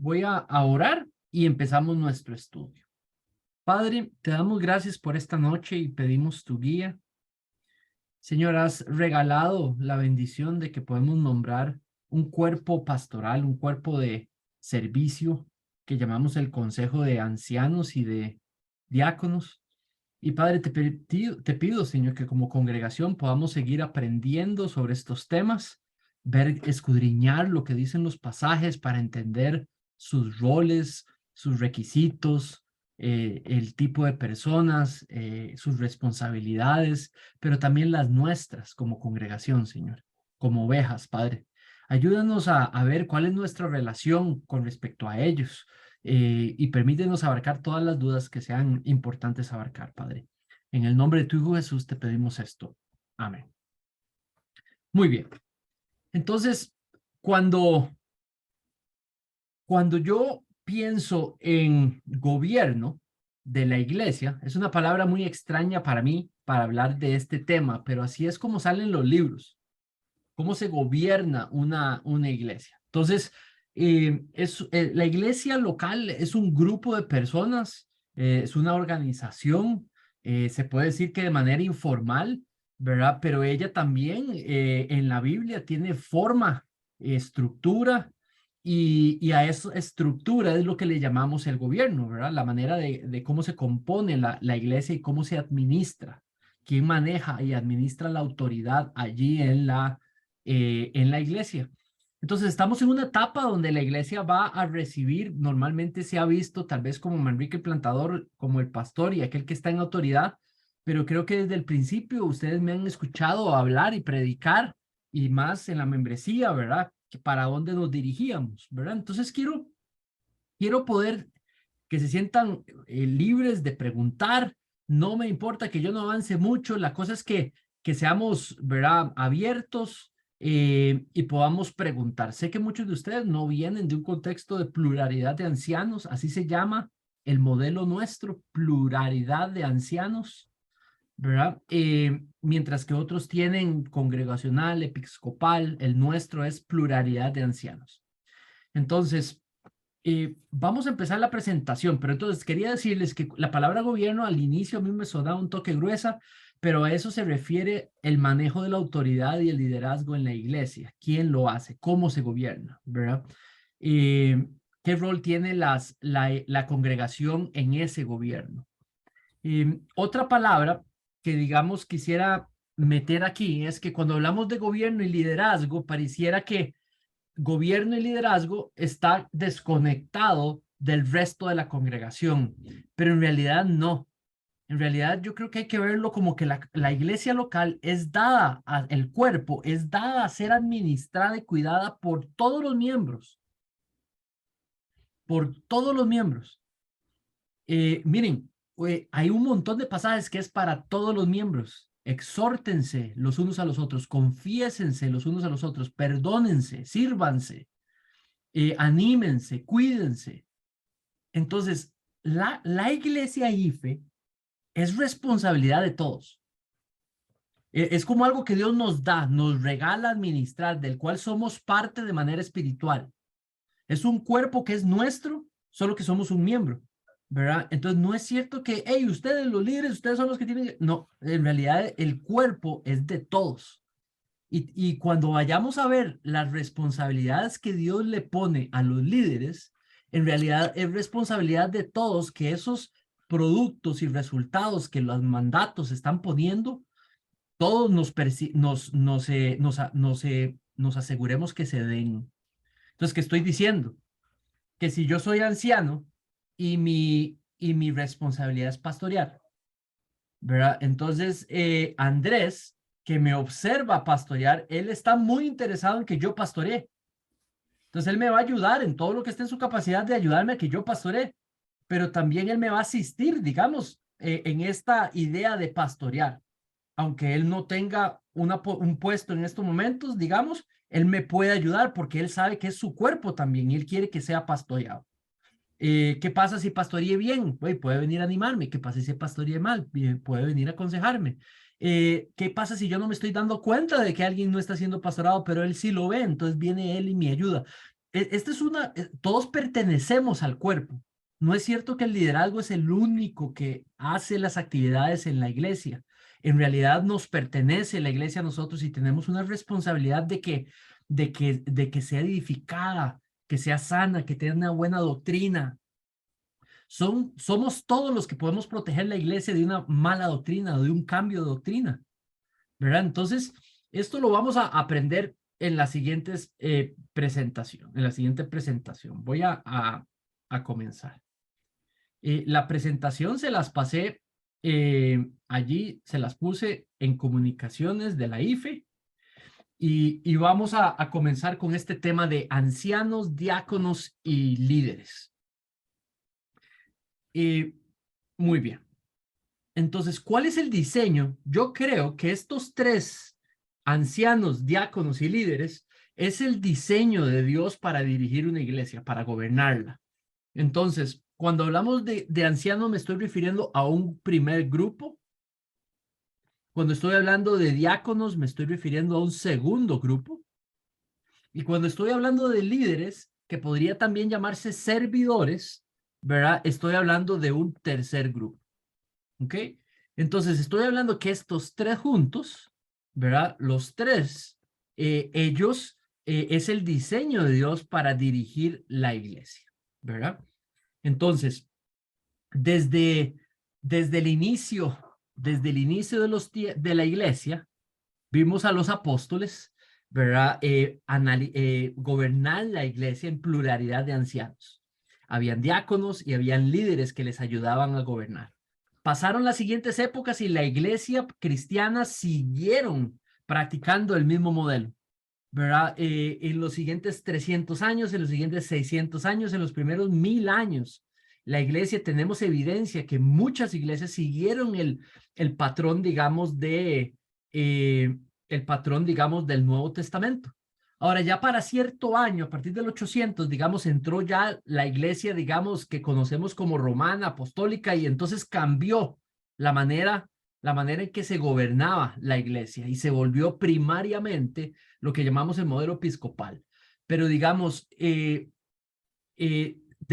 voy a orar y empezamos nuestro estudio. Padre, te damos gracias por esta noche y pedimos tu guía. Señor, has regalado la bendición de que podemos nombrar un cuerpo pastoral, un cuerpo de servicio que llamamos el Consejo de Ancianos y de Diáconos. Y Padre, te pido, Señor, que como congregación podamos seguir aprendiendo sobre estos temas, ver, escudriñar lo que dicen los pasajes para entender sus roles, sus requisitos, el tipo de personas, sus responsabilidades, pero también las nuestras como congregación, Señor, como ovejas, Padre. Ayúdanos a ver cuál es nuestra relación con respecto a ellos y permítenos abarcar todas las dudas que sean importantes abarcar, Padre. En el nombre de tu Hijo Jesús te pedimos esto. Amén. Muy bien. Entonces, cuando, cuando yo pienso en gobierno de la iglesia, es una palabra muy extraña para mí para hablar de este tema, pero así es como salen los libros. ¿Cómo se gobierna una iglesia? Entonces, la iglesia local es un grupo de personas, es una organización, se puede decir que de manera informal, ¿verdad? Pero ella también en la Biblia tiene forma, estructura, y a esa estructura es lo que le llamamos el gobierno, ¿verdad? La manera de cómo se compone la iglesia y cómo se administra, quién maneja y administra la autoridad allí en la iglesia. Entonces estamos en una etapa donde la iglesia va a recibir, normalmente se ha visto tal vez como Manrique el plantador, como el pastor y aquel que está en autoridad, pero creo que desde el principio ustedes me han escuchado hablar y predicar y más en la membresía, ¿verdad? Que para dónde nos dirigíamos, ¿verdad? Entonces quiero poder que se sientan libres de preguntar. No me importa que yo no avance mucho, la cosa es que seamos, ¿verdad?, abiertos y podamos preguntar. Sé que muchos de ustedes no vienen de un contexto de pluralidad de ancianos, así se llama el modelo nuestro, pluralidad de ancianos, ¿verdad? Mientras que otros tienen congregacional, episcopal, el nuestro es pluralidad de ancianos. Entonces, vamos a empezar la presentación, pero entonces quería decirles que la palabra gobierno al inicio a mí me sonaba un toque gruesa, pero a eso se refiere el manejo de la autoridad y el liderazgo en la iglesia. ¿Quién lo hace? ¿Cómo se gobierna? ¿Verdad? ¿Qué rol tiene la congregación en ese gobierno? Otra palabra que, digamos, quisiera meter aquí es que cuando hablamos de gobierno y liderazgo, pareciera que gobierno y liderazgo está desconectado del resto de la congregación, pero en realidad no. En realidad yo creo que hay que verlo como que la iglesia local es dada, el cuerpo es dada a ser administrada y cuidada por todos los miembros, por todos los miembros. Miren, hay un montón de pasajes que es para todos los miembros. Exhórtense los unos a los otros, confiésense los unos a los otros, perdónense, sírvanse, anímense, cuídense. Entonces, la iglesia IFE es responsabilidad de todos. Es como algo que Dios nos da, nos regala administrar, del cual somos parte de manera espiritual. Es un cuerpo que es nuestro, solo que somos un miembro, ¿verdad? Entonces, no es cierto que, hey, ustedes los líderes, ustedes son los que tienen que... No, en realidad el cuerpo es de todos. Y cuando vayamos a ver las responsabilidades que Dios le pone a los líderes, en realidad es responsabilidad de todos que esos productos y resultados que los mandatos están poniendo, todos nos aseguremos que se den. Entonces, ¿qué estoy diciendo? Que si yo soy anciano y mi responsabilidad es pastorear, ¿verdad? Entonces, Andrés, que me observa pastorear, él está muy interesado en que yo pastoree. Entonces, él me va a ayudar en todo lo que esté en su capacidad de ayudarme a que yo pastoree, pero también él me va a asistir, digamos, en esta idea de pastorear. Aunque él no tenga un puesto en estos momentos, digamos, él me puede ayudar porque él sabe que es su cuerpo también y él quiere que sea pastoreado. ¿Qué pasa si pastoreé bien? Puede venir a animarme. ¿Qué pasa si pastoreé mal? Puede venir a aconsejarme. ¿Qué pasa si yo no me estoy dando cuenta de que alguien no está siendo pastorado, pero él sí lo ve? Entonces viene él y me ayuda. esta es todos pertenecemos al cuerpo. No es cierto que el liderazgo es el único que hace las actividades en la iglesia. En realidad nos pertenece la iglesia a nosotros y tenemos una responsabilidad de que sea edificada, que sea sana, que tenga una buena doctrina. Somos todos los que podemos proteger la iglesia de una mala doctrina o de un cambio de doctrina, ¿verdad? Entonces, esto lo vamos a aprender en la siguiente presentación. En la siguiente presentación voy a comenzar. La presentación se las pasé allí, se las puse en comunicaciones de la IFE y vamos a comenzar con este tema de ancianos, diáconos y líderes. Muy bien. Entonces, ¿cuál es el diseño? Yo creo que estos tres ancianos, diáconos y líderes es el diseño de Dios para dirigir una iglesia, para gobernarla. Entonces, cuando hablamos de ancianos me estoy refiriendo a un primer grupo. Cuando estoy hablando de diáconos me estoy refiriendo a un segundo grupo. Y cuando estoy hablando de líderes, que podría también llamarse servidores, ¿verdad? Estoy hablando de un tercer grupo. ¿Ok? Entonces, estoy hablando que estos tres juntos, ¿verdad? Los tres, ellos, es el diseño de Dios para dirigir la iglesia, ¿verdad? Entonces, desde, desde el inicio de la iglesia, vimos a los apóstoles, ¿verdad? Gobernar la iglesia en pluralidad de ancianos. Habían diáconos y habían líderes que les ayudaban a gobernar. Pasaron las siguientes épocas y la iglesia cristiana siguieron practicando el mismo modelo, ¿verdad? En los siguientes 300 años, en los siguientes 600 años, en los primeros 1000 años, la iglesia, tenemos evidencia que muchas iglesias siguieron el patrón, digamos, el patrón, digamos, del Nuevo Testamento. Ahora, ya para cierto año, a partir del 800, digamos, entró ya la iglesia, digamos, que conocemos como romana, apostólica, y entonces cambió la manera en que se gobernaba la iglesia y se volvió primariamente lo que llamamos el modelo episcopal. Pero digamos, de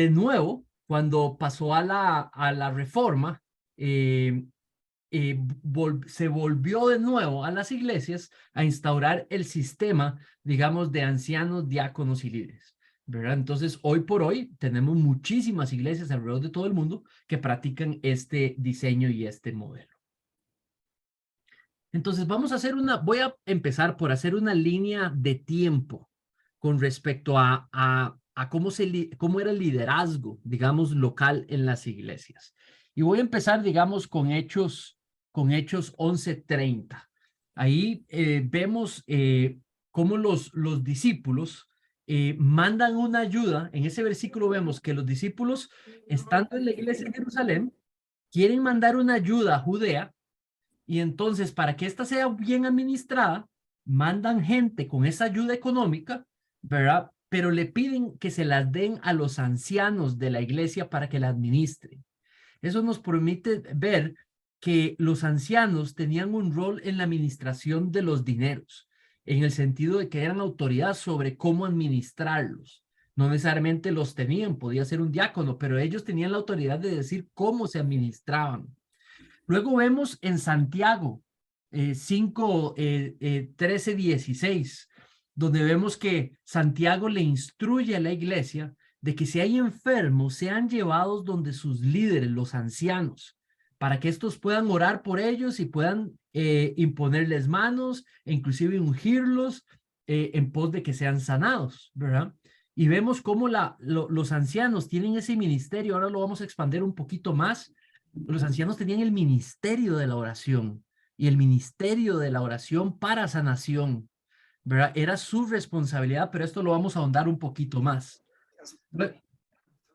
nuevo, cuando pasó a la reforma, se volvió de nuevo a las iglesias a instaurar el sistema, digamos, de ancianos, diáconos y líderes, ¿verdad? Entonces, hoy por hoy tenemos muchísimas iglesias alrededor de todo el mundo que practican este diseño y este modelo. Entonces, voy a empezar por hacer una línea de tiempo con respecto a cómo era el liderazgo, digamos, local en las iglesias. Y voy a empezar, digamos, con Hechos 11:30. Ahí vemos cómo los discípulos mandan una ayuda. En ese versículo vemos que los discípulos, estando en la iglesia en Jerusalén, quieren mandar una ayuda a Judea, y entonces, para que ésta sea bien administrada, mandan gente con esa ayuda económica, ¿verdad? Pero le piden que se las den a los ancianos de la iglesia para que la administren. Eso nos permite ver que los ancianos tenían un rol en la administración de los dineros, en el sentido de que eran autoridad sobre cómo administrarlos. No necesariamente los tenían, podía ser un diácono, pero ellos tenían la autoridad de decir cómo se administraban. Luego vemos en Santiago 5, 13, 16, donde vemos que Santiago le instruye a la iglesia de que si hay enfermos, sean llevados donde sus líderes, los ancianos, para que estos puedan orar por ellos y puedan imponerles manos e inclusive ungirlos en pos de que sean sanados, ¿verdad? Y vemos cómo los ancianos tienen ese ministerio. Ahora lo vamos a expandir un poquito más. Los ancianos tenían el ministerio de la oración y el ministerio de la oración para sanación, ¿verdad? Era su responsabilidad, pero esto lo vamos a ahondar un poquito más.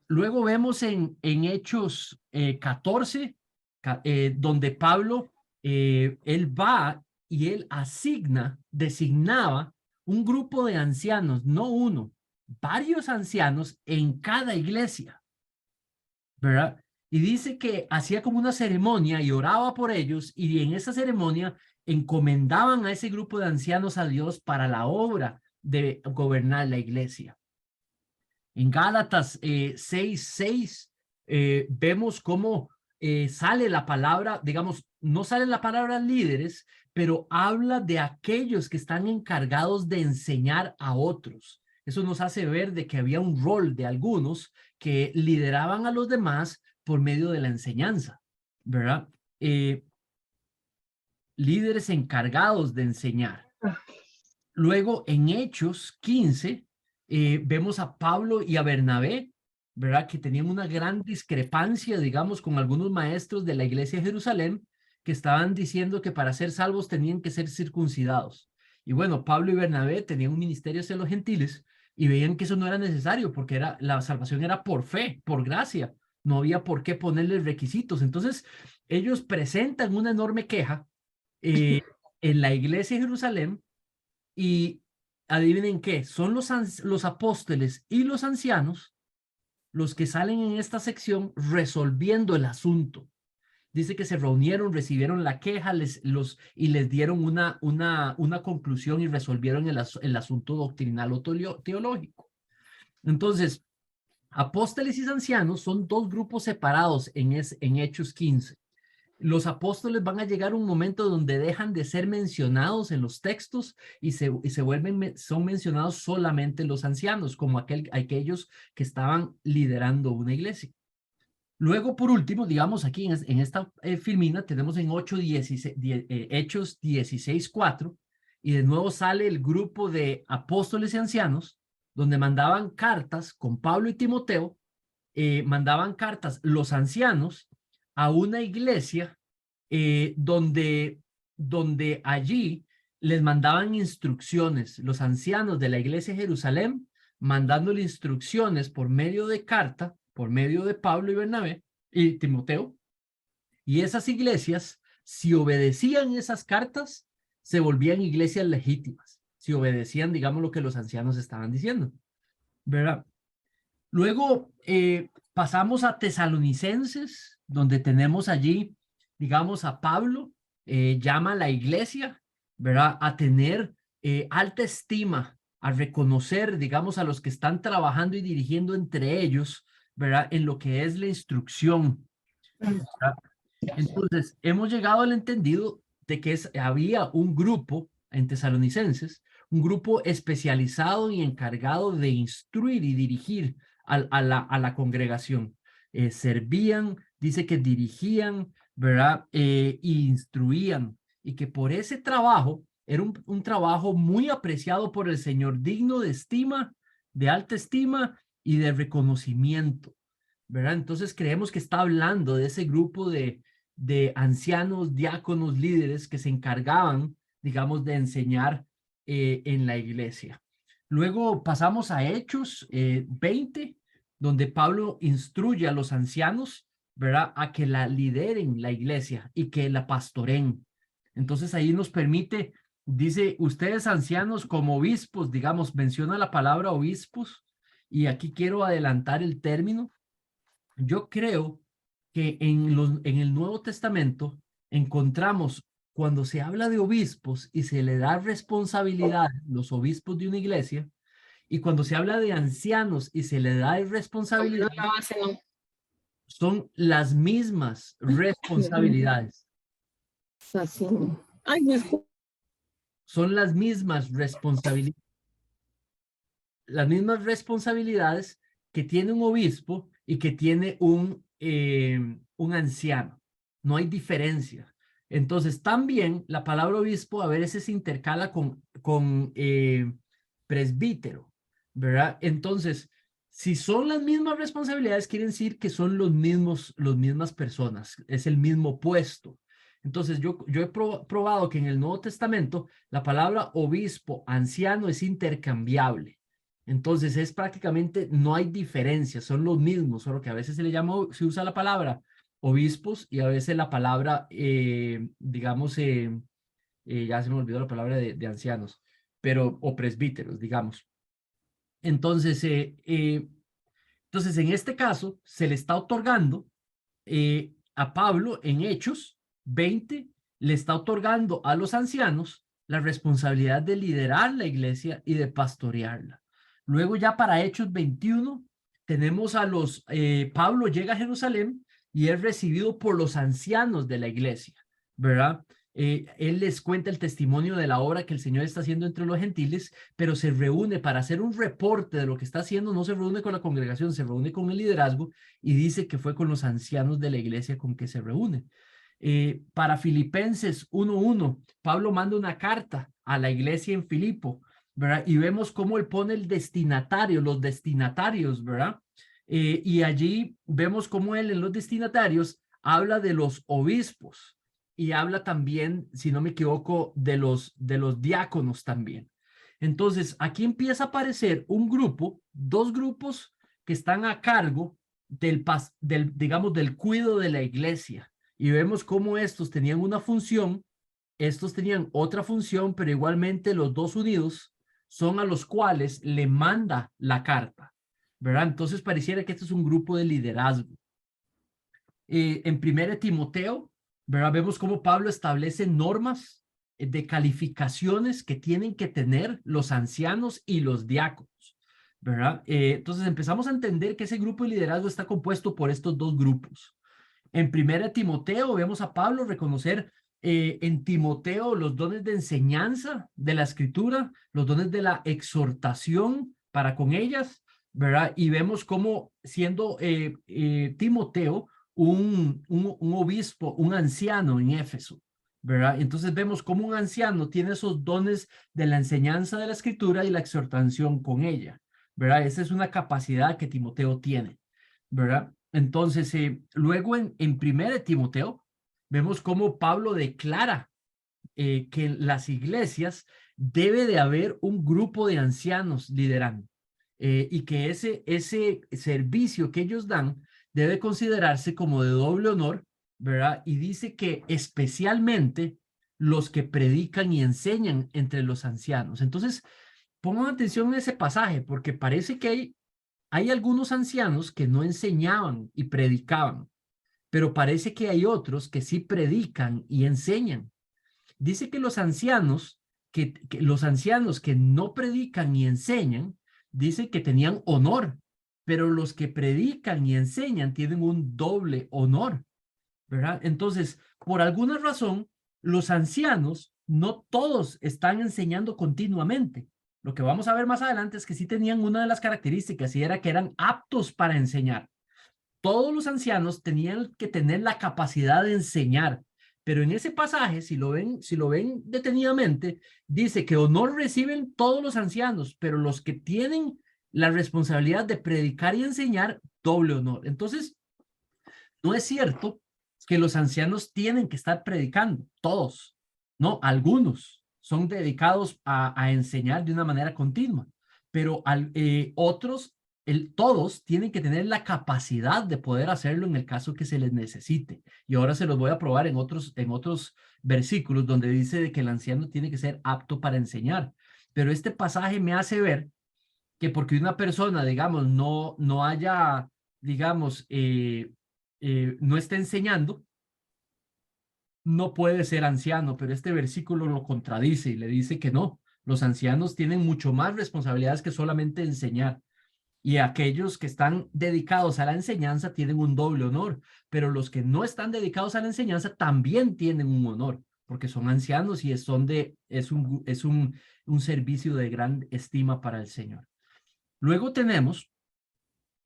Luego vemos en Hechos 14, donde Pablo, él va y él designaba un grupo de ancianos, no uno, varios ancianos en cada iglesia, ¿verdad? Y dice que hacía como una ceremonia y oraba por ellos, y en esa ceremonia encomendaban a ese grupo de ancianos a Dios para la obra de gobernar la iglesia. En Gálatas 6:6 vemos cómo sale la palabra, digamos, no sale la palabra líderes, pero habla de aquellos que están encargados de enseñar a otros. Eso nos hace ver de que había un rol de algunos que lideraban a los demás por medio de la enseñanza, ¿verdad? Líderes encargados de enseñar. Luego, en Hechos 15, vemos a Pablo y a Bernabé, ¿verdad? Que tenían una gran discrepancia, digamos, con algunos maestros de la iglesia de Jerusalén, que estaban diciendo que para ser salvos tenían que ser circuncidados. Y bueno, Pablo y Bernabé tenían un ministerio hacia los gentiles y veían que eso no era necesario porque la salvación era por fe, por gracia. No había por qué ponerles requisitos. Entonces, ellos presentan una enorme queja eh, en la iglesia de Jerusalén y adivinen qué, son los apóstoles y los ancianos los que salen en esta sección resolviendo el asunto. Dice que se reunieron, recibieron la queja y les dieron una conclusión y resolvieron el asunto doctrinal o teológico. Entonces, apóstoles y ancianos son dos grupos separados en Hechos 15. Los apóstoles van a llegar a un momento donde dejan de ser mencionados en los textos y se vuelven, son mencionados solamente los ancianos, como aquellos que estaban liderando una iglesia. Luego, por último, digamos aquí en esta filmina, tenemos en Hechos 16:4, y de nuevo sale el grupo de apóstoles y ancianos, donde mandaban cartas con Pablo y Timoteo, mandaban cartas los ancianos a una iglesia donde allí les mandaban instrucciones, los ancianos de la iglesia de Jerusalén, mandándole instrucciones por medio de carta, por medio de Pablo y Bernabé y Timoteo, y esas iglesias, si obedecían esas cartas, se volvían iglesias legítimas, si obedecían, digamos, lo que los ancianos estaban diciendo, ¿verdad? Luego pasamos a Tesalonicenses, donde tenemos allí, digamos, a Pablo, llama a la iglesia, ¿verdad? A tener alta estima, a reconocer, digamos, a los que están trabajando y dirigiendo entre ellos, ¿verdad? En lo que es la instrucción, ¿verdad? Entonces, hemos llegado al entendido de que había un grupo en Tesalonicenses, un grupo especializado y encargado de instruir y dirigir a la congregación. Servían, dice que dirigían, ¿verdad? Y instruían, y que por ese trabajo era un trabajo muy apreciado por el Señor, digno de estima, de alta estima y de reconocimiento, ¿verdad? Entonces creemos que está hablando de ese grupo de ancianos, diáconos, líderes que se encargaban, digamos, de enseñar en la iglesia. Luego pasamos a Hechos 20, donde Pablo instruye a los ancianos, ¿verdad?, a que la lideren la iglesia y que la pastoren. Entonces ahí nos permite, dice, ustedes ancianos como obispos, digamos, menciona la palabra obispos, y aquí quiero adelantar el término. Yo creo que en el Nuevo Testamento encontramos, cuando se habla de obispos y se le da responsabilidad a los obispos de una iglesia, y cuando se habla de ancianos y se le da responsabilidad, son las mismas responsabilidades. Son las mismas responsabilidades que tiene un obispo y que tiene un anciano. No hay diferencia. Entonces, también la palabra obispo a veces se intercala con presbítero, ¿verdad? Entonces, si son las mismas responsabilidades, quiere decir que son los mismas personas, es el mismo puesto. Entonces, yo he probado que en el Nuevo Testamento la palabra obispo, anciano es intercambiable. Entonces es prácticamente, no hay diferencia, son los mismos, solo que a veces se usa la palabra obispos y a veces la palabra, digamos, ya se me olvidó la palabra de ancianos, pero, o presbíteros, digamos. Entonces, entonces, en este caso, se le está otorgando a Pablo en Hechos 20, le está otorgando a los ancianos la responsabilidad de liderar la iglesia y de pastorearla. Luego ya para Hechos 21 tenemos a Pablo llega a Jerusalén y es recibido por los ancianos de la iglesia, ¿verdad? Él les cuenta el testimonio de la obra que el Señor está haciendo entre los gentiles, pero se reúne para hacer un reporte de lo que está haciendo, no se reúne con la congregación, se reúne con el liderazgo y dice que fue con los ancianos de la iglesia con que se reúne. Para Filipenses 1:1, Pablo manda una carta a la iglesia en Filipo, ¿verdad? Y vemos cómo él pone el destinatario, los destinatarios, ¿verdad? Y allí vemos cómo él en los destinatarios habla de los obispos y habla también, si no me equivoco, de los diáconos también. Entonces, aquí empieza a aparecer un grupo, dos grupos que están a cargo digamos, del cuidado de la iglesia. Y vemos cómo estos tenían una función, estos tenían otra función, pero igualmente los dos unidos son a los cuales le manda la carta, ¿verdad? Entonces pareciera que este es un grupo de liderazgo. En 1 Timoteo, ¿verdad? Vemos cómo Pablo establece normas de calificaciones que tienen que tener los ancianos y los diáconos, ¿verdad? Entonces empezamos a entender que ese grupo de liderazgo está compuesto por estos dos grupos. En 1 Timoteo vemos a Pablo reconocer en Timoteo los dones de enseñanza de la escritura, los dones de la exhortación para con ellas, ¿verdad? Y vemos cómo siendo Timoteo un obispo, un anciano en Éfeso, ¿verdad? Entonces vemos cómo un anciano tiene esos dones de la enseñanza de la escritura y la exhortación con ella, ¿verdad? Esa es una capacidad que Timoteo tiene, ¿verdad? Entonces, luego en 1 Timoteo, vemos cómo Pablo declara que en las iglesias debe de haber un grupo de ancianos liderando y que ese servicio que ellos dan debe considerarse como de doble honor, ¿verdad? Y dice que especialmente los que predican y enseñan entre los ancianos. Entonces, pongan atención en ese pasaje porque parece que hay algunos ancianos que no enseñaban y predicaban, pero parece que hay otros que sí predican y enseñan. Dice que los ancianos que no predican ni enseñan, dice que tenían honor, pero los que predican y enseñan tienen un doble honor, ¿verdad? Entonces, por alguna razón, los ancianos no todos están enseñando continuamente. Lo que vamos a ver más adelante es que sí tenían una de las características y era que eran aptos para enseñar. Todos los ancianos tenían que tener la capacidad de enseñar, pero en ese pasaje, si lo ven detenidamente, dice que honor reciben todos los ancianos, pero los que tienen la responsabilidad de predicar y enseñar, doble honor. Entonces, no es cierto que los ancianos tienen que estar predicando, todos, no, algunos son dedicados a enseñar de una manera continua, pero otros, todos tienen que tener la capacidad de poder hacerlo en el caso que se les necesite. Y ahora se los voy a probar en otros versículos donde dice de que el anciano tiene que ser apto para enseñar. Pero este pasaje me hace ver que porque una persona, digamos, no haya, digamos, no esté enseñando, no puede ser anciano, pero este versículo lo contradice y le dice que no, los ancianos tienen mucho más responsabilidades que solamente enseñar. Y aquellos que están dedicados a la enseñanza tienen un doble honor, pero los que no están dedicados a la enseñanza también tienen un honor, porque son ancianos y es un servicio de gran estima para el Señor. Luego tenemos,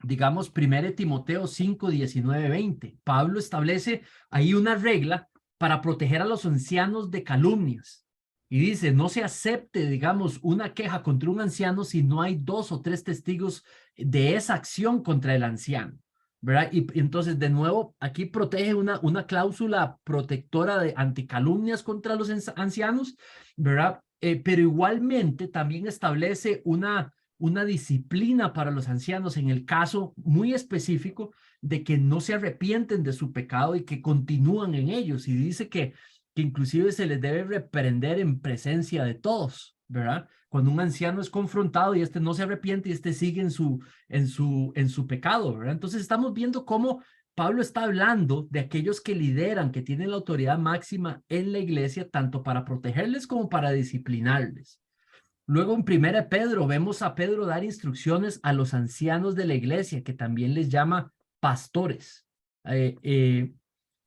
digamos, 1 Timoteo 5, 19, 20. Pablo establece ahí una regla para proteger a los ancianos de calumnias. Y dice, no se acepte, digamos, una queja contra un anciano si no hay 2 o 3 testigos de esa acción contra el anciano, ¿verdad? Y entonces, de nuevo, aquí protege una cláusula protectora de anticalumnias contra los ancianos, ¿verdad? Pero igualmente también establece una disciplina para los ancianos en el caso muy específico de que no se arrepienten de su pecado y que continúan en ellos. Y dice que inclusive se les debe reprender en presencia de todos, ¿verdad? Cuando un anciano es confrontado y este no se arrepiente y este sigue en su pecado, ¿verdad? Entonces estamos viendo cómo Pablo está hablando de aquellos que lideran, que tienen la autoridad máxima en la iglesia, tanto para protegerles como para disciplinarles. Luego en Primera de Pedro vemos a Pedro dar instrucciones a los ancianos de la iglesia, que también les llama pastores. Eh, eh,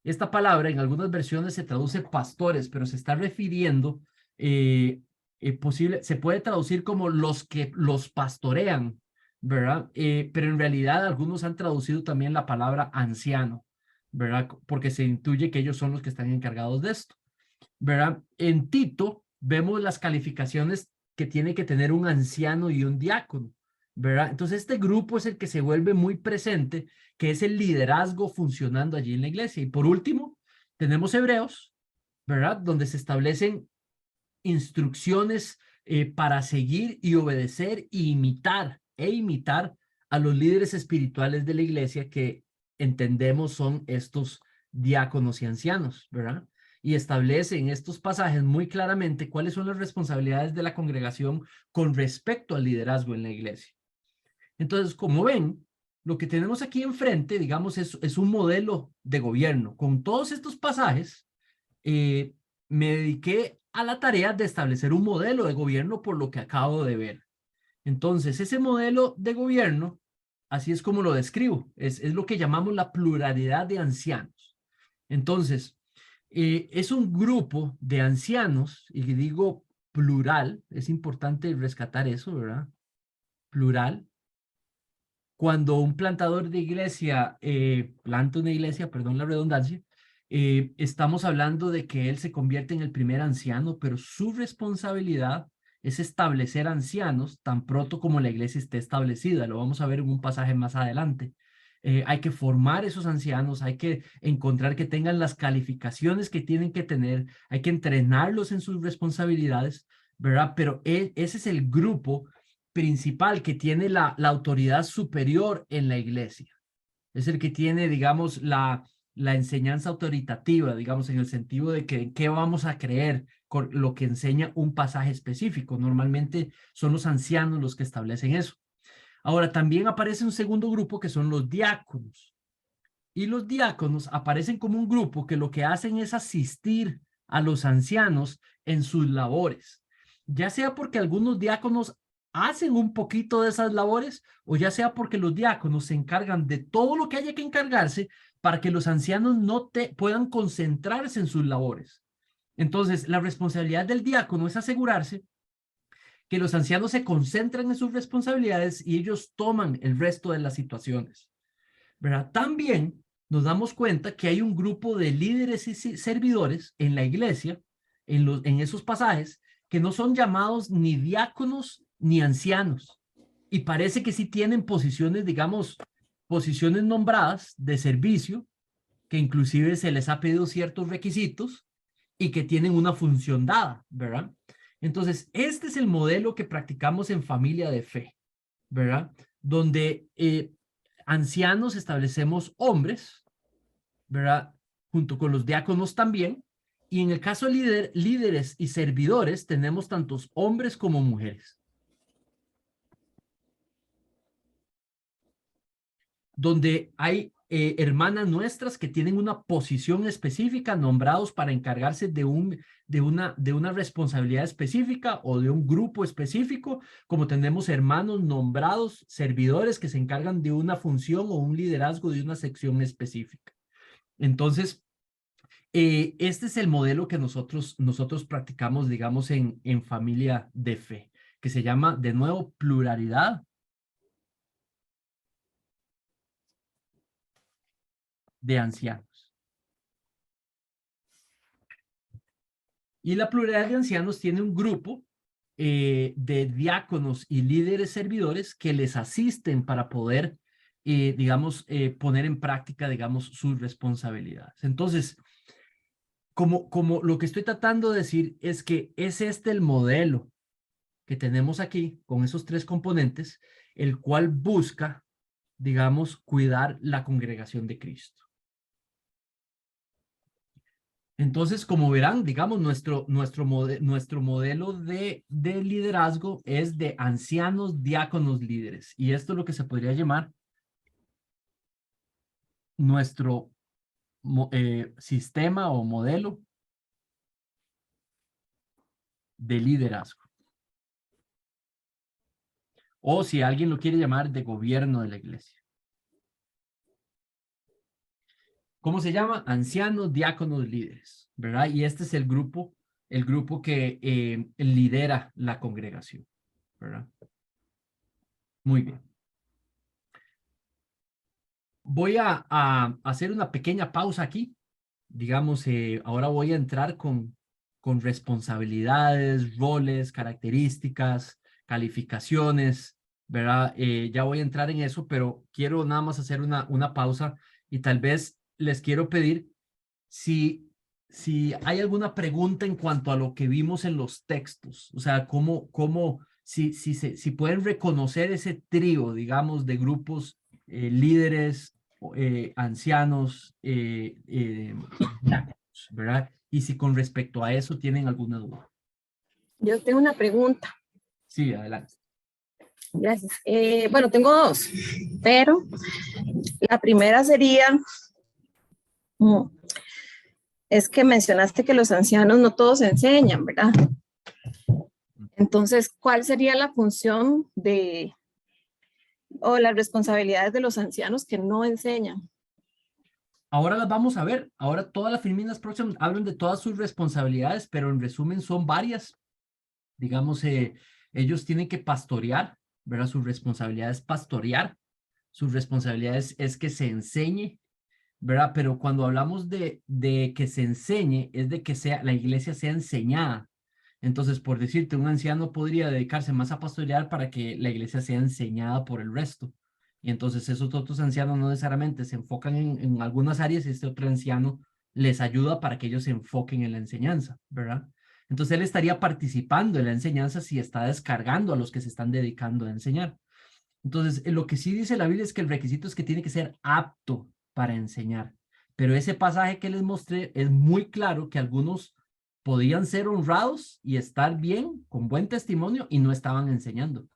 esta palabra en algunas versiones se traduce pastores, pero se está refiriendo, se puede traducir como los que los pastorean, ¿verdad? Pero en realidad algunos han traducido también la palabra anciano, ¿verdad? Porque se intuye que ellos son los que están encargados de esto, ¿verdad? En Tito vemos las calificaciones que tiene que tener un anciano y un diácono, ¿verdad? Entonces este grupo es el que se vuelve muy presente, que es el liderazgo funcionando allí en la iglesia. Y por último, tenemos Hebreos, ¿verdad? Donde se establecen instrucciones para seguir y obedecer e imitar a los líderes espirituales de la iglesia que entendemos son estos diáconos y ancianos, ¿verdad? Y establece en estos pasajes muy claramente cuáles son las responsabilidades de la congregación con respecto al liderazgo en la iglesia. Entonces, como ven, lo que tenemos aquí enfrente, digamos, es un modelo de gobierno. Con todos estos pasajes, eh, me dediqué a la tarea de establecer un modelo de gobierno por lo que acabo de ver. Entonces, ese modelo de gobierno, así es como lo describo, es lo que llamamos la pluralidad de ancianos. Entonces, es un grupo de ancianos, y digo plural, es importante rescatar eso, ¿verdad? Plural. Cuando un plantador de iglesia planta una iglesia, perdón la redundancia, estamos hablando de que él se convierte en el primer anciano, pero su responsabilidad es establecer ancianos tan pronto como la iglesia esté establecida. Lo vamos a ver en un pasaje más adelante. Hay que formar esos ancianos, hay que encontrar que tengan las calificaciones que tienen que tener, hay que entrenarlos en sus responsabilidades, ¿verdad? Pero ese es el grupo principal que tiene la autoridad superior en la iglesia. Es el que tiene, digamos, la enseñanza autoritativa, digamos, en el sentido de que en qué vamos a creer con lo que enseña un pasaje específico. Normalmente son los ancianos los que establecen eso. Ahora, también aparece un segundo grupo que son los diáconos. Y los diáconos aparecen como un grupo que lo que hacen es asistir a los ancianos en sus labores, ya sea porque algunos diáconos hacen un poquito de esas labores o ya sea porque los diáconos se encargan de todo lo que haya que encargarse para que los ancianos no puedan concentrarse en sus labores. Entonces, la responsabilidad del diácono es asegurarse que los ancianos se concentran en sus responsabilidades y ellos toman el resto de las situaciones, ¿verdad? También nos damos cuenta que hay un grupo de líderes y servidores en la iglesia, en esos pasajes, que no son llamados ni diáconos ni ancianos. Y parece que sí tienen posiciones, digamos, posiciones nombradas de servicio, que inclusive se les ha pedido ciertos requisitos y que tienen una función dada, ¿verdad? Entonces, este es el modelo que practicamos en familia de fe, ¿verdad? Donde ancianos establecemos hombres, ¿verdad? Junto con los diáconos también. Y en el caso de líderes y servidores, tenemos tantos hombres como mujeres. Donde hay hermanas nuestras que tienen una posición específica, nombrados para encargarse de una responsabilidad específica o de un grupo específico, como tenemos hermanos nombrados, servidores que se encargan de una función o un liderazgo de una sección específica. Entonces, este es el modelo que nosotros practicamos, digamos, en familia de fe, que se llama, de nuevo, pluralidad de ancianos. Y la pluralidad de ancianos tiene un grupo de diáconos y líderes servidores que les asisten para poder, digamos, poner en práctica, digamos, sus responsabilidades. Entonces, como lo que estoy tratando de decir es que es este el modelo que tenemos aquí con esos tres componentes, el cual busca, digamos, cuidar la congregación de Cristo. Entonces, como verán, digamos, nuestro modelo de liderazgo es de ancianos, diáconos, líderes. Y esto es lo que se podría llamar nuestro sistema o modelo de liderazgo. o si alguien lo quiere llamar, de gobierno de la iglesia. ¿Cómo se llama? Ancianos, diáconos, líderes, ¿verdad? Y este es el grupo que lidera la congregación, ¿verdad? Muy bien. Voy a hacer una pequeña pausa aquí. Digamos, ahora voy a entrar con responsabilidades, roles, características, calificaciones, ¿verdad? Ya voy a entrar en eso, pero quiero nada más hacer una pausa y tal vez les quiero pedir si hay alguna pregunta en cuanto a lo que vimos en los textos, o sea, si pueden reconocer ese trío, digamos, de grupos, líderes, ancianos, diáconos, ¿verdad? Y si con respecto a eso tienen alguna duda. Yo tengo una pregunta. Sí, adelante. Gracias. Bueno, tengo dos, pero la primera sería, es que mencionaste que los ancianos no todos enseñan, ¿verdad? Entonces, ¿cuál sería la función o las responsabilidades de los ancianos que no enseñan? Ahora las vamos a ver. Ahora todas las filminas próximas hablan de todas sus responsabilidades, pero en resumen son varias. Digamos, ellos tienen que pastorear, ¿verdad? Su responsabilidad es pastorear, su responsabilidad es que se enseñe, ¿verdad? Pero cuando hablamos de que se enseñe, es de que la iglesia sea enseñada. Entonces, por decirte, un anciano podría dedicarse más a pastorear para que la iglesia sea enseñada por el resto. Y entonces esos otros ancianos no necesariamente se enfocan en algunas áreas y este otro anciano les ayuda para que ellos se enfoquen en la enseñanza, ¿verdad? Entonces él estaría participando en la enseñanza si está descargando a los que se están dedicando a enseñar. Entonces, lo que sí dice la Biblia es que el requisito es que tiene que ser apto para enseñar. Pero ese pasaje que les mostré es muy claro que algunos podían ser honrados y estar bien, con buen testimonio, y no estaban enseñando,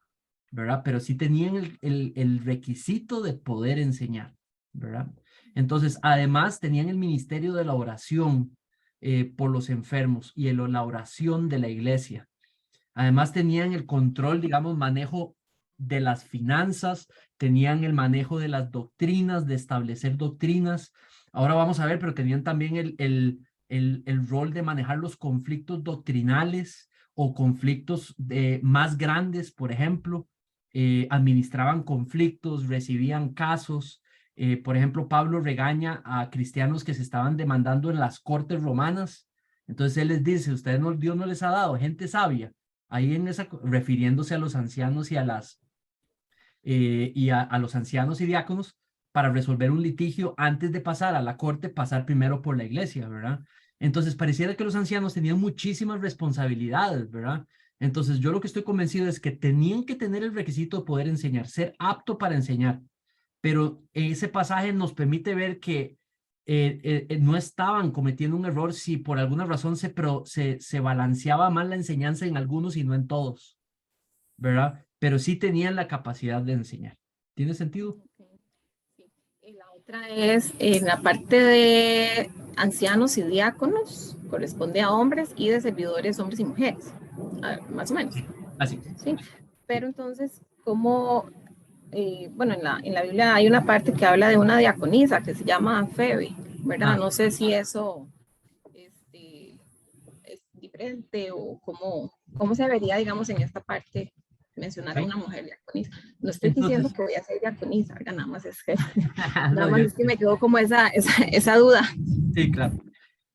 ¿verdad? Pero sí tenían el requisito de poder enseñar, ¿verdad? Entonces, además, tenían el ministerio de la oración por los enfermos y la oración de la iglesia. Además, tenían el control, digamos, manejo de las finanzas, tenían el manejo de las doctrinas, de establecer doctrinas. Ahora vamos a ver, pero tenían también el rol de manejar los conflictos doctrinales o conflictos más grandes, por ejemplo. Administraban conflictos, recibían casos. Por ejemplo, Pablo regaña a cristianos que se estaban demandando en las cortes romanas. Entonces él les dice, ustedes no, Dios no les ha dado gente sabia ahí refiriéndose a los ancianos y a los ancianos y diáconos para resolver un litigio antes de pasar a la corte, pasar primero por la iglesia, ¿verdad? Entonces pareciera que los ancianos tenían muchísimas responsabilidades, ¿verdad? Entonces yo lo que estoy convencido es que tenían que tener el requisito de poder enseñar, ser apto para enseñar, pero ese pasaje nos permite ver que no estaban cometiendo un error si por alguna razón se balanceaba mal la enseñanza en algunos y no en todos, ¿verdad? Pero sí tenían la capacidad de enseñar. ¿Tiene sentido? Sí. Y la otra es en la parte de ancianos y diáconos, corresponde a hombres y de servidores, hombres y mujeres, más o menos. Sí, así es. Sí. Pero entonces, ¿cómo? Bueno, en la Biblia hay una parte que habla de una diaconisa que se llama Febe, ¿verdad? Ah, No sé si eso es diferente o cómo se vería, digamos, en esta parte mencionar a ok. una mujer diaconisa. No estoy diciendo Entonces, que voy a ser diaconisa, ¿verdad? Nada más es que, no, nada más es que me quedó como esa duda. sí, claro.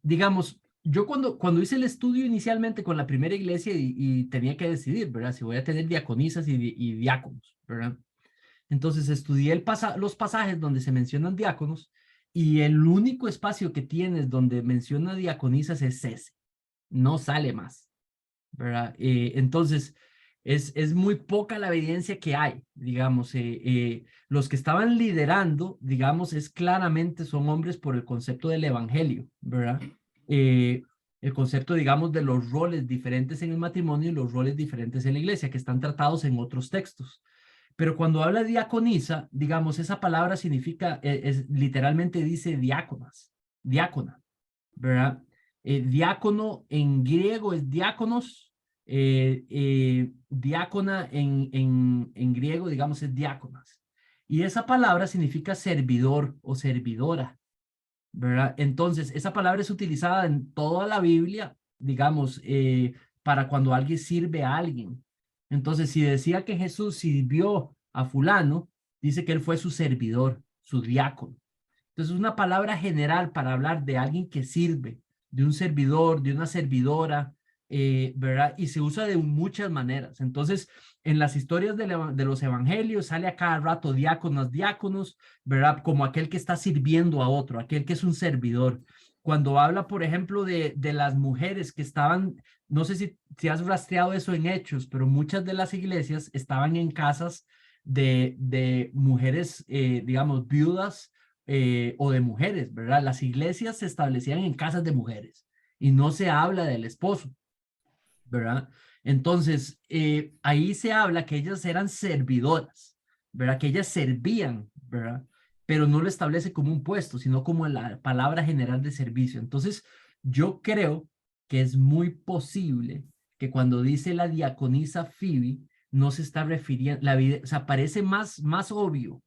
Digamos, yo cuando hice el estudio inicialmente con la primera iglesia y tenía que decidir, ¿verdad? Si voy a tener diaconisas y diáconos, ¿verdad? Entonces estudié los pasajes donde se mencionan diáconos y el único espacio que tienes donde menciona diaconisas es ese, no sale más, ¿verdad? Entonces es muy poca la evidencia que hay, digamos, los que estaban liderando, digamos, claramente son hombres por el concepto del evangelio, ¿verdad? Eh, el concepto, digamos, de los roles diferentes en el matrimonio y los roles diferentes en la iglesia, que están tratados en otros textos. Pero cuando habla de diaconisa, digamos, esa palabra significa, literalmente dice diáconas, diácona, ¿verdad? Diácono en griego es diáconos, Diácona en griego, digamos, es diáconas. Y esa palabra significa servidor o servidora, ¿verdad? Entonces, esa palabra es utilizada en toda la Biblia, digamos, para cuando alguien sirve a alguien. Entonces, si decía que Jesús sirvió a fulano, dice que él fue su servidor, su diácono. Entonces, es una palabra general para hablar de alguien que sirve, de un servidor, de una servidora, ¿verdad? Y se usa de muchas maneras. Entonces, en las historias de los evangelios sale a cada rato diáconos, diáconos, ¿verdad? Como aquel que está sirviendo a otro, aquel que es un servidor. Cuando habla, por ejemplo, de las mujeres que estaban, no sé si has rastreado eso en Hechos, pero muchas de las iglesias estaban en casas de mujeres, digamos, viudas o de mujeres, ¿verdad? Las iglesias se establecían en casas de mujeres y no se habla del esposo, ¿verdad? Entonces, ahí se habla que ellas eran servidoras, ¿verdad? Que ellas servían, ¿verdad? Pero no lo establece como un puesto, sino como la palabra general de servicio. Entonces, yo creo que es muy posible que cuando dice la diaconisa Phoebe, no se está refiriendo, o sea, parece más obvio,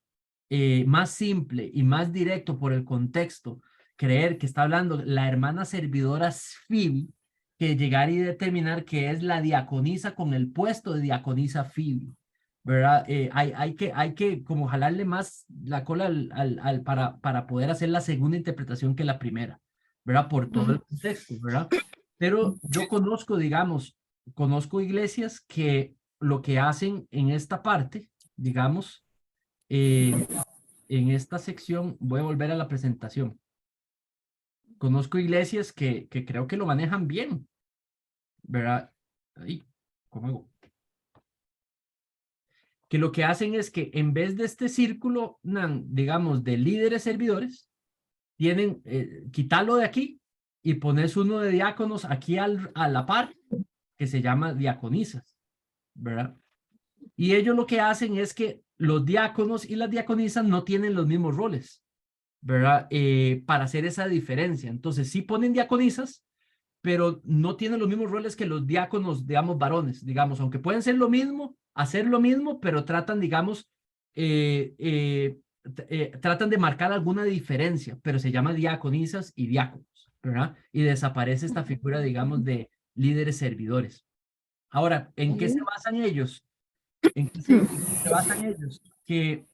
más simple y más directo por el contexto, creer que está hablando la hermana servidora Phoebe, que llegar y determinar que es la diaconisa con el puesto de diaconisa Phoebe, ¿verdad? Hay que como jalarle más la cola para poder hacer la segunda interpretación que la primera, ¿verdad? Por todo el contexto, ¿verdad? Pero yo conozco, digamos, conozco iglesias que lo que hacen en esta parte, digamos, eh, en esta sección, voy a volver a la presentación. Conozco iglesias que creo que lo manejan bien, ¿verdad? Ahí, ¿cómo hago? Que lo que hacen es que en vez de este círculo, digamos, de líderes servidores, tienen, quitarlo de aquí y pones uno de diáconos aquí a la par, que se llama diaconisas, ¿verdad? Y ellos lo que hacen es que los diáconos y las diaconisas no tienen los mismos roles, ¿verdad? Para hacer esa diferencia. Entonces, sí ponen diaconisas, pero no tienen los mismos roles que los diáconos, digamos, varones, digamos, aunque pueden ser lo mismo, hacer lo mismo, pero tratan, digamos, tratan de marcar alguna diferencia, pero se llama diaconisas y diáconos, ¿verdad? Y desaparece esta figura, digamos, de líderes servidores. Ahora, ¿en qué se basan ellos? ¿En qué se basan ellos? Que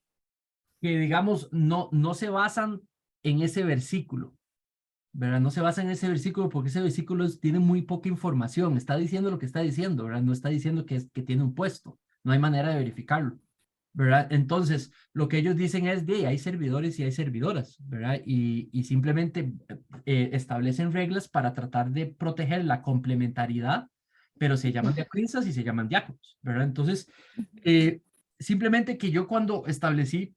digamos, no se basan en ese versículo, ¿verdad? No se basa en ese versículo porque ese versículo tiene muy poca información. Está diciendo lo que está diciendo, ¿verdad? No está diciendo que tiene un puesto. No hay manera de verificarlo, ¿verdad? Entonces, lo que ellos dicen es de hay servidores y hay servidoras, ¿verdad? Y simplemente establecen reglas para tratar de proteger la complementariedad, pero se llaman diaconisas y se llaman diáconos, ¿verdad? Entonces, eh, simplemente que yo cuando establecí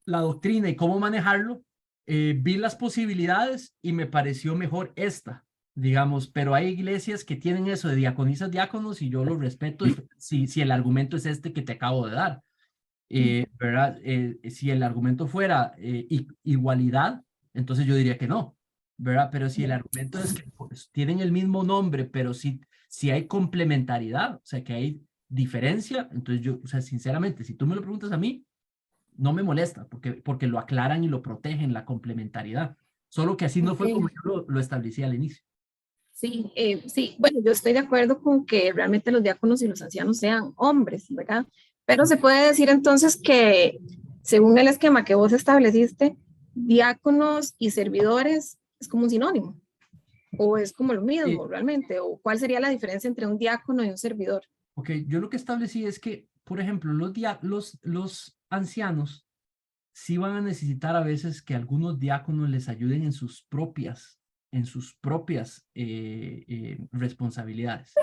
la doctrina y cómo manejarlo, vi las posibilidades y me pareció mejor esta, digamos, pero hay iglesias que tienen eso de diaconisas, diáconos y yo lo respeto si el argumento es este que te acabo de dar, ¿verdad? Si el argumento fuera igualdad, entonces yo diría que no, ¿verdad? Pero si el argumento es que pues, tienen el mismo nombre, pero si hay complementariedad, o sea, que hay diferencia, entonces yo, o sea, sinceramente, si tú me lo preguntas a mí, no me molesta porque lo aclaran y lo protegen, la complementariedad. Solo que así no fue como Ok. yo lo establecí al inicio. Sí, sí, bueno, yo estoy de acuerdo con que realmente los diáconos y los ancianos sean hombres, ¿verdad? Pero se puede decir entonces que, según el esquema que vos estableciste, diáconos y servidores es como un sinónimo, o es como lo Eh, mismo realmente, o cuál sería la diferencia entre un diácono y un servidor. ok, yo lo que establecí es que, por ejemplo, los ancianos sí van a necesitar a veces que algunos diáconos les ayuden en sus propias responsabilidades.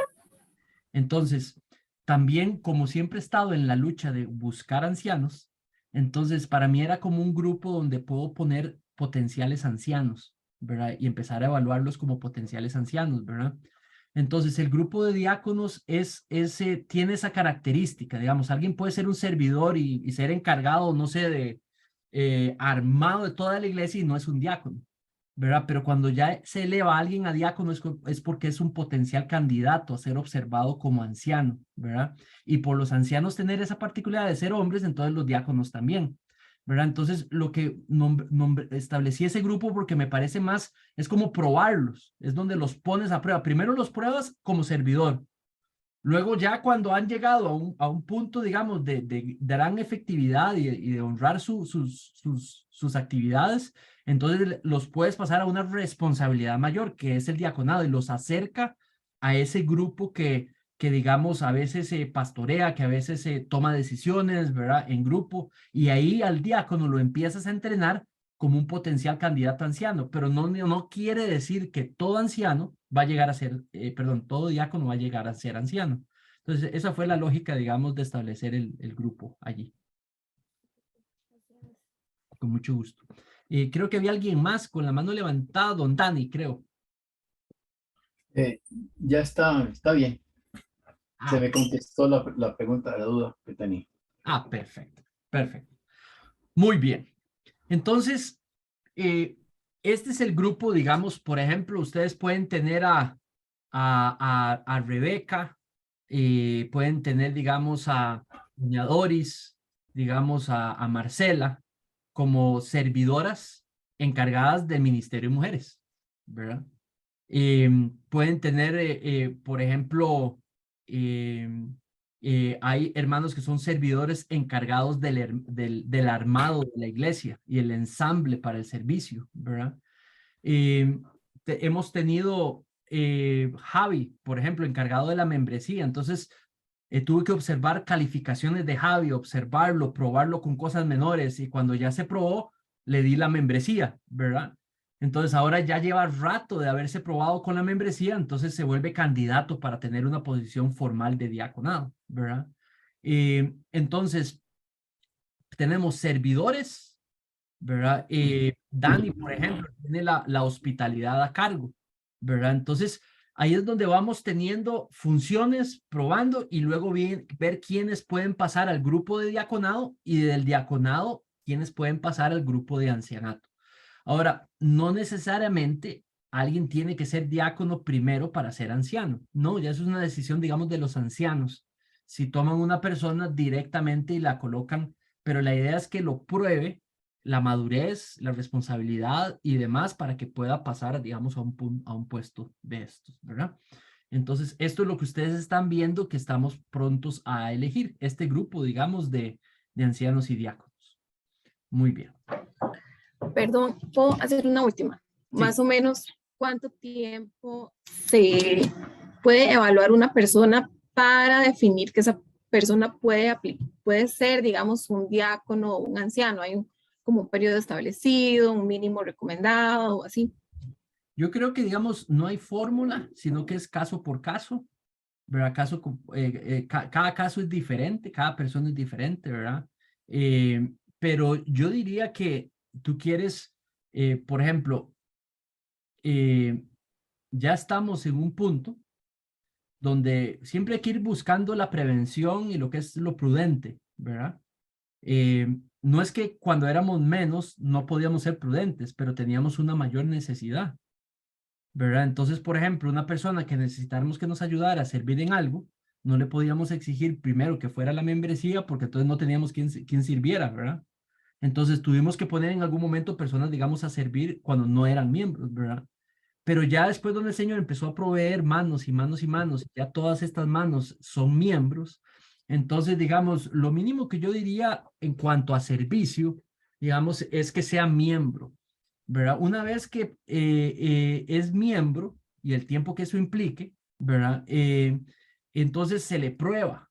Entonces, también como siempre he estado en la lucha de buscar ancianos, entonces para mí era como un grupo donde puedo poner potenciales ancianos, ¿verdad? Y empezar a evaluarlos como potenciales ancianos, ¿verdad? Entonces, el grupo de diáconos tiene esa característica, digamos, alguien puede ser un servidor y ser encargado, no sé, de armado de toda la iglesia y no es un diácono. ¿verdad? Pero cuando ya se eleva a alguien a diácono es porque es un potencial candidato a ser observado como anciano, ¿verdad? Y por los ancianos tener esa particularidad de ser hombres, entonces los diáconos también, ¿verdad? Entonces lo que establecí ese grupo porque me parece más, es como probarlos, es donde los pones a prueba. Primero los pruebas como servidor. Luego ya cuando han llegado a un punto, digamos, de gran efectividad y de honrar sus actividades, entonces los puedes pasar a una responsabilidad mayor, que es el diaconado, y los acerca a ese grupo que digamos, a veces se pastorea, que a veces se toma decisiones, ¿verdad? En grupo, y ahí al diácono lo empiezas a entrenar como un potencial candidato a anciano, pero no quiere decir que todo anciano va a llegar a ser, perdón, todo diácono va a llegar a ser anciano. Entonces, esa fue la lógica, digamos, de establecer el grupo allí. Con mucho gusto. Creo que había alguien más con la mano levantada, don Dani, creo. Ya está bien. Se Ah, me contestó la pregunta, la duda que tenía. perfecto, perfecto. Muy bien. Entonces, este es el grupo, digamos, por ejemplo, ustedes pueden tener a Rebeca, pueden tener, digamos, a doña Doris, digamos, a Marcela, como servidoras encargadas del Ministerio de Mujeres, ¿verdad? Pueden tener, por ejemplo, hay hermanos que son servidores encargados del armado de la iglesia y el ensamble para el servicio, ¿verdad? Hemos tenido Javi, por ejemplo, encargado de la membresía. Entonces, tuve que observar calificaciones de Javi, observarlo, probarlo con cosas menores y cuando ya se probó, le di la membresía, ¿verdad? Entonces, ahora ya lleva rato de haberse probado con la membresía, entonces se vuelve candidato para tener una posición formal de diaconado, ¿verdad? Entonces, tenemos servidores, ¿verdad? Dani, por ejemplo, tiene la hospitalidad a cargo, ¿verdad? Entonces, ahí es donde vamos teniendo funciones, probando y luego ver quiénes pueden pasar al grupo de diaconado y del diaconado quiénes pueden pasar al grupo de ancianato. Ahora, no necesariamente alguien tiene que ser diácono primero para ser anciano. No, ya eso es una decisión, digamos, de los ancianos. Si toman una persona directamente y la colocan, pero la idea es que lo pruebe la madurez, la responsabilidad y demás para que pueda pasar, digamos, a un puesto de estos, ¿verdad? Entonces, esto es lo que ustedes están viendo que estamos prontos a elegir, este grupo, digamos, de ancianos y diáconos. Muy bien. Perdón, ¿puedo hacer una última? Más Sí. o menos, ¿cuánto tiempo se puede evaluar una persona para definir que esa persona puede ser, digamos, un diácono o un anciano? ¿Hay como un periodo establecido, un mínimo recomendado o así? Yo creo que, digamos, no hay fórmula, sino que es caso por caso, ¿verdad? Cada caso es diferente, cada persona es diferente, ¿verdad? Pero yo diría que tú quieres, por ejemplo, eh, ya estamos en un punto donde siempre hay que ir buscando la prevención y lo que es lo prudente, ¿verdad? No es que cuando éramos menos no podíamos ser prudentes, pero teníamos una mayor necesidad, ¿verdad? Entonces, por ejemplo, una persona que necesitáramos que nos ayudara a servir en algo, no le podíamos exigir primero que fuera la membresía porque entonces no teníamos quien sirviera, ¿verdad? Entonces tuvimos que poner en algún momento personas, digamos, a servir cuando no eran miembros, ¿verdad? Pero ya después donde el Señor empezó a proveer manos y manos y manos, ya todas estas manos son miembros, entonces, digamos, lo mínimo que yo diría en cuanto a servicio, digamos, es que sea miembro, ¿verdad? Una vez que es miembro y el tiempo que eso implique, ¿verdad? Entonces se le prueba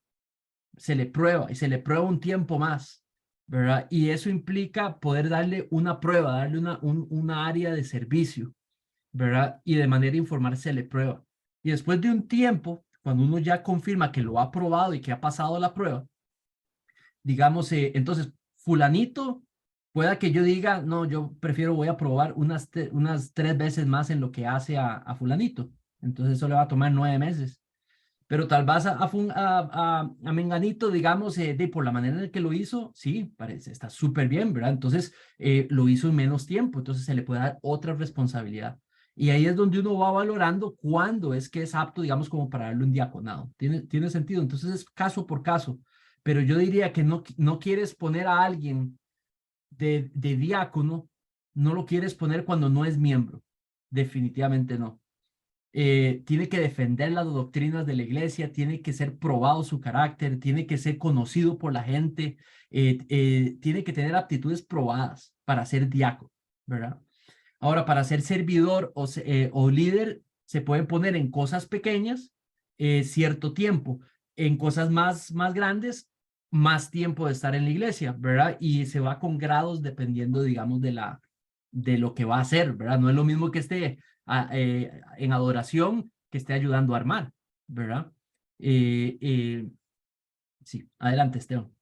y se le prueba un tiempo más, ¿verdad? Y eso implica poder darle una prueba, darle una área de servicio, ¿verdad? Y de manera informal se le prueba. Y después de un tiempo, cuando uno ya confirma que lo ha probado y que ha pasado la prueba, digamos, entonces, fulanito, pueda que yo diga, no, yo prefiero, voy a probar unas 3 veces más en lo que hace a fulanito. Entonces eso le va a tomar 9 meses. Pero tal vez a Menganito, digamos, por la manera en que lo hizo, sí, parece, está súper bien, ¿verdad? Entonces, lo hizo en menos tiempo, entonces se le puede dar otra responsabilidad. Y ahí es donde uno va valorando cuándo es que es apto, digamos, como para darle un diaconado. ¿Tiene sentido? Entonces es caso por caso. Pero yo diría que no quieres poner a alguien de diácono, no lo quieres poner cuando no es miembro. Definitivamente no. Tiene que defender las doctrinas de la iglesia, tiene que ser probado su carácter, tiene que ser conocido por la gente, tiene que tener aptitudes probadas para ser diácono, ¿verdad? Ahora, para ser servidor o líder, se pueden poner en cosas pequeñas cierto tiempo, en cosas más grandes, más tiempo de estar en la iglesia, ¿verdad? Y se va con grados dependiendo, digamos, de lo que va a hacer, ¿verdad? No es lo mismo que esté en adoración que esté ayudando a armar, ¿verdad? Eh, eh, sí, adelante, Esteban.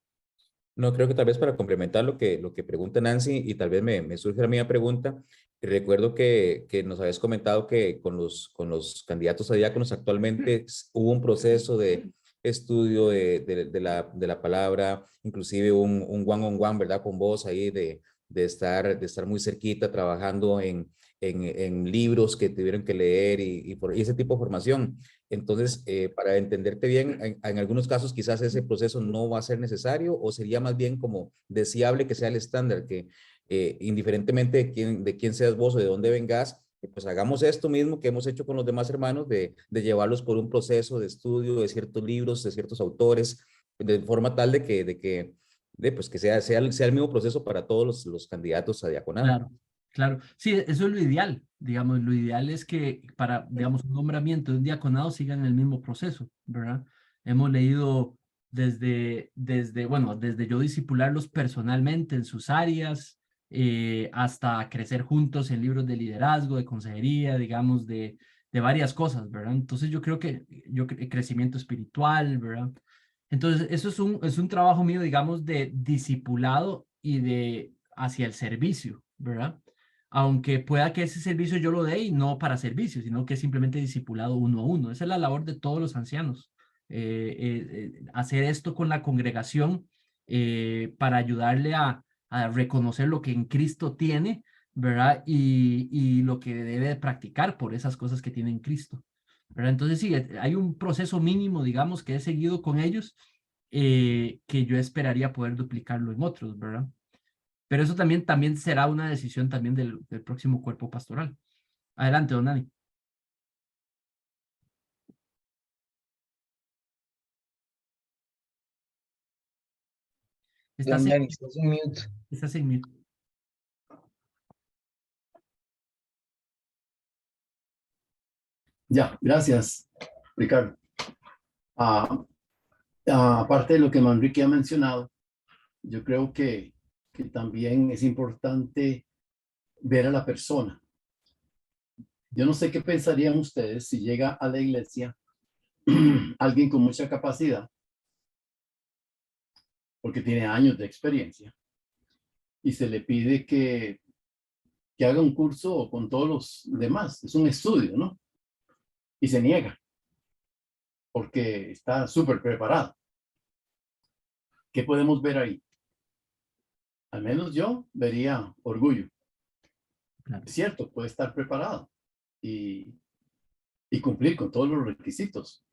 No, creo que tal vez para complementar lo que pregunta Nancy y tal vez me surge la misma pregunta, recuerdo que nos habías comentado que con los candidatos a diáconos actualmente hubo un proceso de estudio de la palabra, inclusive un one-on-one, ¿verdad? Con vos ahí de estar muy cerquita trabajando en libros que tuvieron que leer y ese tipo de formación. Entonces, para entenderte bien, en algunos casos quizás ese proceso no va a ser necesario o sería más bien como deseable que sea el estándar, que indiferentemente de quién seas vos o de dónde vengas, pues hagamos esto mismo que hemos hecho con los demás hermanos, de llevarlos por un proceso de estudio de ciertos libros, de ciertos autores, de forma tal pues que sea el mismo proceso para todos los candidatos a diaconado. Claro, claro. Sí, eso es lo ideal, digamos, lo ideal es que para, digamos, un nombramiento de un diaconado sigan el mismo proceso, ¿verdad? Hemos leído bueno, desde yo discipularlos personalmente en sus áreas, hasta crecer juntos en libros de liderazgo, de consejería, digamos, de varias cosas, ¿verdad? Entonces crecimiento espiritual, ¿verdad? Entonces, eso es un trabajo mío, digamos, de discipulado y de hacia el servicio, ¿verdad? Aunque pueda que ese servicio yo lo dé y no para servicio, sino que es simplemente discipulado uno a uno. Esa es la labor de todos los ancianos. Hacer esto con la congregación para ayudarle a reconocer lo que en Cristo tiene, ¿verdad? Y lo que debe de practicar por esas cosas que tiene en Cristo, ¿verdad? Entonces sí, hay un proceso mínimo, digamos, que he seguido con ellos, que yo esperaría poder duplicarlo en otros, ¿verdad? Pero eso también será una decisión también del próximo cuerpo pastoral. Adelante, don Dani. Estás Don en, Dani, estás en mute. estás en mute. Ya, gracias, Ricardo. Ah, aparte de lo que Manrique ha mencionado, yo creo que también es importante ver a la persona. Yo no sé qué pensarían ustedes si llega a la iglesia alguien con mucha capacidad, porque tiene años de experiencia, y se le pide que haga un curso con todos los demás. Es un estudio, ¿no? Y se niega, porque está súper preparado. ¿Qué podemos ver ahí? Al menos yo vería orgullo. Claro, Es cierto, puede estar preparado y cumplir con todos los requisitos,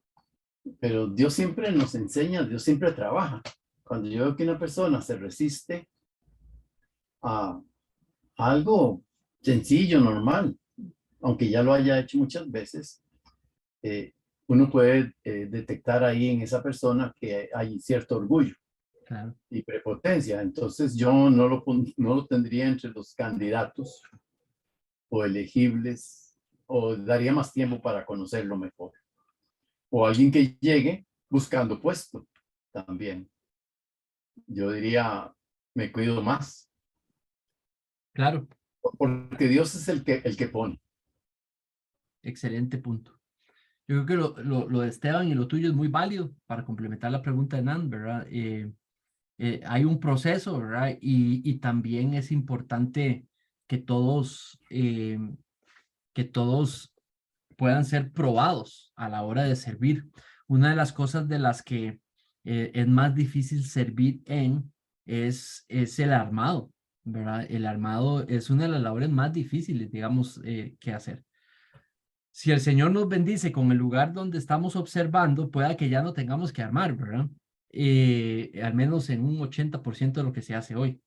pero Dios siempre nos enseña, Dios siempre trabaja. Cuando yo veo que una persona se resiste a algo sencillo, normal, aunque ya lo haya hecho muchas veces, uno puede detectar ahí en esa persona que hay cierto orgullo claro. y prepotencia. Entonces yo no lo tendría entre los candidatos o elegibles, o daría más tiempo para conocerlo mejor. O alguien que llegue buscando puesto también. Yo diría, me cuido más, Claro, porque Dios es el que pone. excelente punto. Yo creo que lo de Esteban y lo tuyo es muy válido para complementar la pregunta de Nan, ¿verdad? Hay un proceso, ¿verdad? Y también es importante que que todos puedan ser probados a la hora de servir. una de las cosas de las que es más difícil servir es el armado, ¿verdad? El armado es una de las labores más difíciles, digamos, que hacer. Si el Señor nos bendice con el lugar donde estamos observando, pueda que ya no tengamos que armar, ¿verdad? Al menos en un 80% de lo que se hace hoy,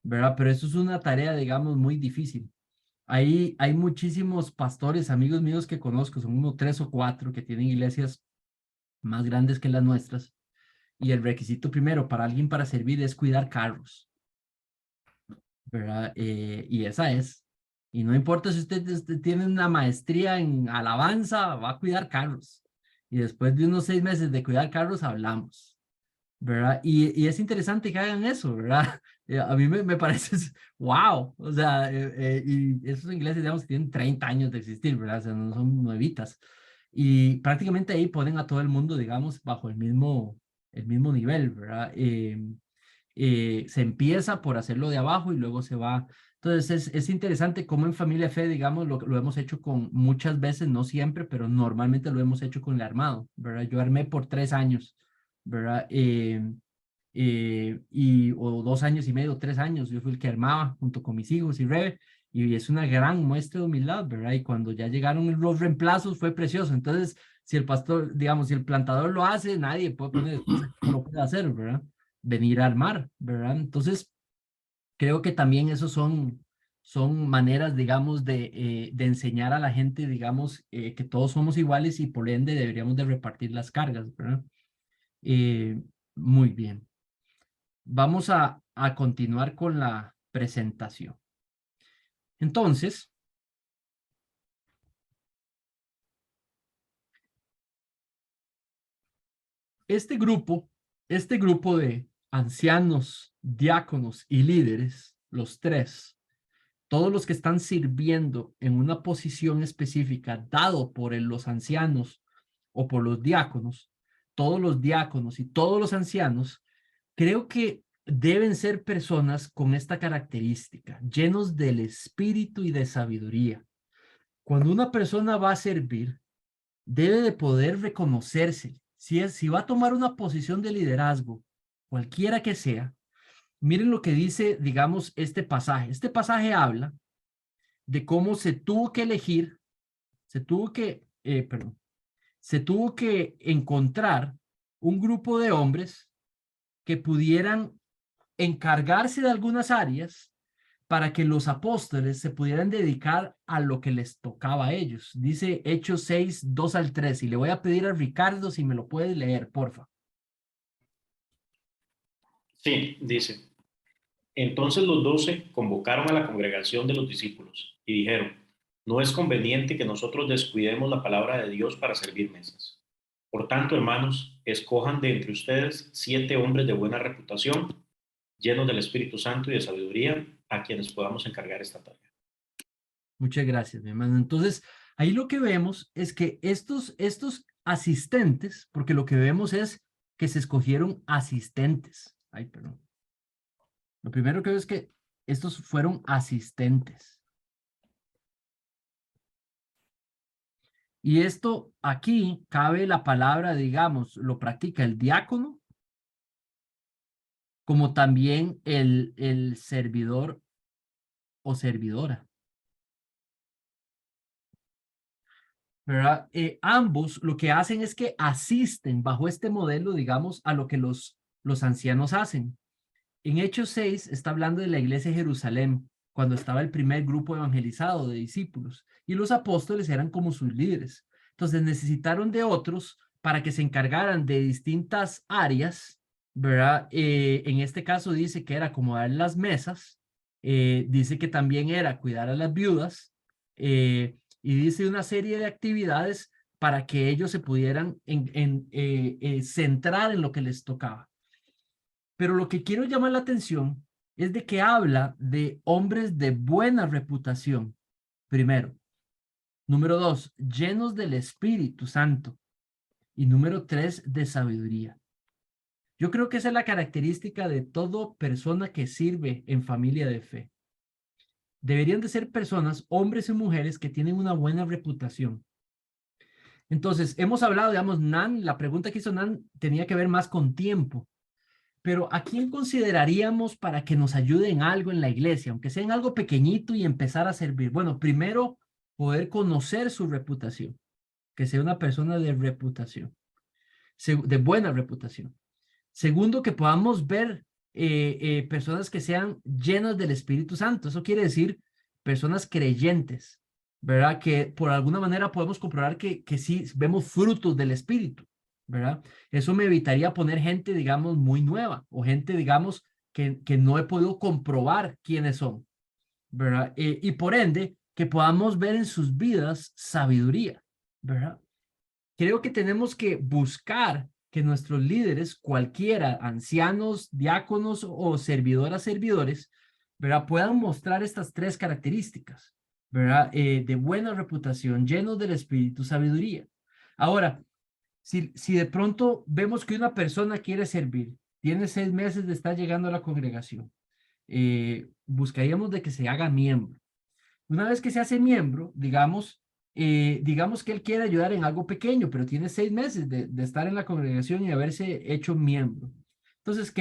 ¿verdad? Pero eso es una tarea, digamos, muy difícil. Hay muchísimos pastores, amigos míos que conozco, son unos 3 o 4 que tienen iglesias más grandes que las nuestras. Y el requisito primero para alguien para servir es cuidar carros, ¿verdad? Y esa es. Y no importa si usted tiene una maestría en alabanza, va a cuidar carros. Y después de unos 6 meses de cuidar carros, hablamos, ¿verdad? Y es interesante que hagan eso, ¿verdad? A mí me parece, wow, o sea, y esos ingleses, digamos, que tienen 30 años de existir, ¿verdad? O sea, no son nuevitas. Y prácticamente ahí ponen a todo el mundo, digamos, bajo el mismo nivel, ¿verdad? Se empieza por hacerlo de abajo y luego se va. Entonces es interesante cómo en Familia Fe, digamos, lo hemos hecho con muchas veces, no siempre, pero normalmente lo hemos hecho con el armado, ¿verdad? Yo armé por 3 años, ¿verdad? O 2 años y medio, 3 años, yo fui el que armaba junto con mis hijos y Rebe, y es una gran muestra de humildad, ¿verdad? Y cuando ya llegaron los reemplazos fue precioso. Entonces, si el pastor, digamos, si el plantador lo hace, nadie puede poner excusa que no lo puede hacer, ¿verdad? Venir a armar, ¿verdad? Entonces, creo que también esos son maneras, digamos, de enseñar a la gente, digamos, que todos somos iguales y por ende deberíamos de repartir las cargas, ¿verdad? Muy bien. Vamos a continuar con la presentación. Entonces, este grupo de ancianos, diáconos y líderes, los tres, todos los que están sirviendo en una posición específica dado por los ancianos o por los diáconos, todos los diáconos y todos los ancianos, creo que deben ser personas con esta característica, llenos del espíritu y de sabiduría. Cuando una persona va a servir, debe de poder reconocerse. Si va a tomar una posición de liderazgo, cualquiera que sea, miren lo que dice, digamos, este pasaje. Este pasaje habla de cómo se tuvo que elegir, se tuvo que encontrar un grupo de hombres que pudieran encargarse de algunas áreas para que los apóstoles se pudieran dedicar a lo que les tocaba a ellos. Dice Hechos 6, 2 al 3, y le voy a pedir a Ricardo si me lo puede leer, porfa. Sí, dice. Entonces los 12 convocaron a la congregación de los discípulos y dijeron, no es conveniente que nosotros descuidemos la palabra de Dios para servir mesas. Por tanto, hermanos, escojan de entre ustedes 7 hombres de buena reputación, llenos del Espíritu Santo y de sabiduría, a quienes podamos encargar esta tarea. Muchas gracias, mi hermano. Entonces, ahí lo que vemos es que estos asistentes, porque lo que vemos es que se escogieron asistentes. Ay, perdón. Lo primero que veo es que estos fueron asistentes. Y esto aquí cabe la palabra, digamos, lo practica el diácono, como también el servidor o servidora. ¿Verdad? Ambos lo que hacen es que asisten bajo este modelo, digamos, a lo que los ancianos hacen. En Hechos 6 está hablando de la iglesia de Jerusalén, cuando estaba el primer grupo evangelizado de discípulos, y los apóstoles eran como sus líderes. Entonces necesitaron de otros para que se encargaran de distintas áreas, ¿verdad? En este caso dice que era acomodar las mesas, dice que también era cuidar a las viudas, y dice una serie de actividades para que ellos se pudieran centrar en lo que les tocaba. Pero lo que quiero llamar la atención es de que habla de hombres de buena reputación, primero. Número 2, llenos del Espíritu Santo. Y número 3, de sabiduría. Yo creo que esa es la característica de toda persona que sirve en familia de fe. Deberían de ser personas, hombres y mujeres, que tienen una buena reputación. Entonces, hemos hablado, digamos, Nan, la pregunta que hizo Nan tenía que ver más con tiempo. Pero ¿a quién consideraríamos para que nos ayude en algo en la iglesia, aunque sea en algo pequeñito y empezar a servir? Bueno, primero, poder conocer su reputación, que sea una persona de reputación, de buena reputación. Segundo, que podamos ver personas que sean llenas del Espíritu Santo. Eso quiere decir personas creyentes, ¿verdad? Que por alguna manera podemos comprobar que sí vemos frutos del Espíritu, ¿verdad? Eso me evitaría poner gente, digamos, muy nueva o gente, digamos, que no he podido comprobar quiénes son, ¿verdad? Y por ende, que podamos ver en sus vidas sabiduría, ¿verdad? Creo que tenemos que buscar que nuestros líderes, cualquiera, ancianos, diáconos o servidoras, servidores, ¿verdad? Puedan mostrar estas tres características, ¿verdad? De buena reputación, llenos del Espíritu, sabiduría. Ahora, si de pronto vemos que una persona quiere servir, tiene 6 meses de estar llegando a la congregación, buscaríamos de que se haga miembro. Una vez que se hace miembro, digamos que él quiere ayudar en algo pequeño, pero tiene 6 meses de estar en la congregación y haberse hecho miembro. Entonces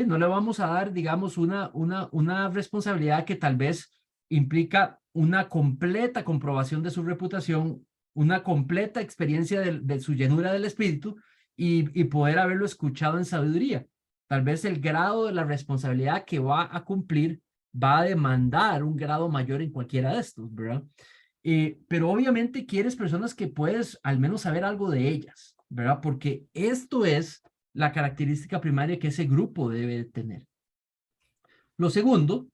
no le vamos a dar, digamos, una responsabilidad que tal vez implica una completa comprobación de su reputación, una completa experiencia de su llenura del Espíritu y poder haberlo escuchado en sabiduría. Tal vez el grado de la responsabilidad que va a cumplir va a demandar un grado mayor en cualquiera de estos, ¿verdad? Pero obviamente quieres personas que puedes al menos saber algo de ellas, ¿verdad? Porque esto es la característica primaria que ese grupo debe tener. Lo segundo,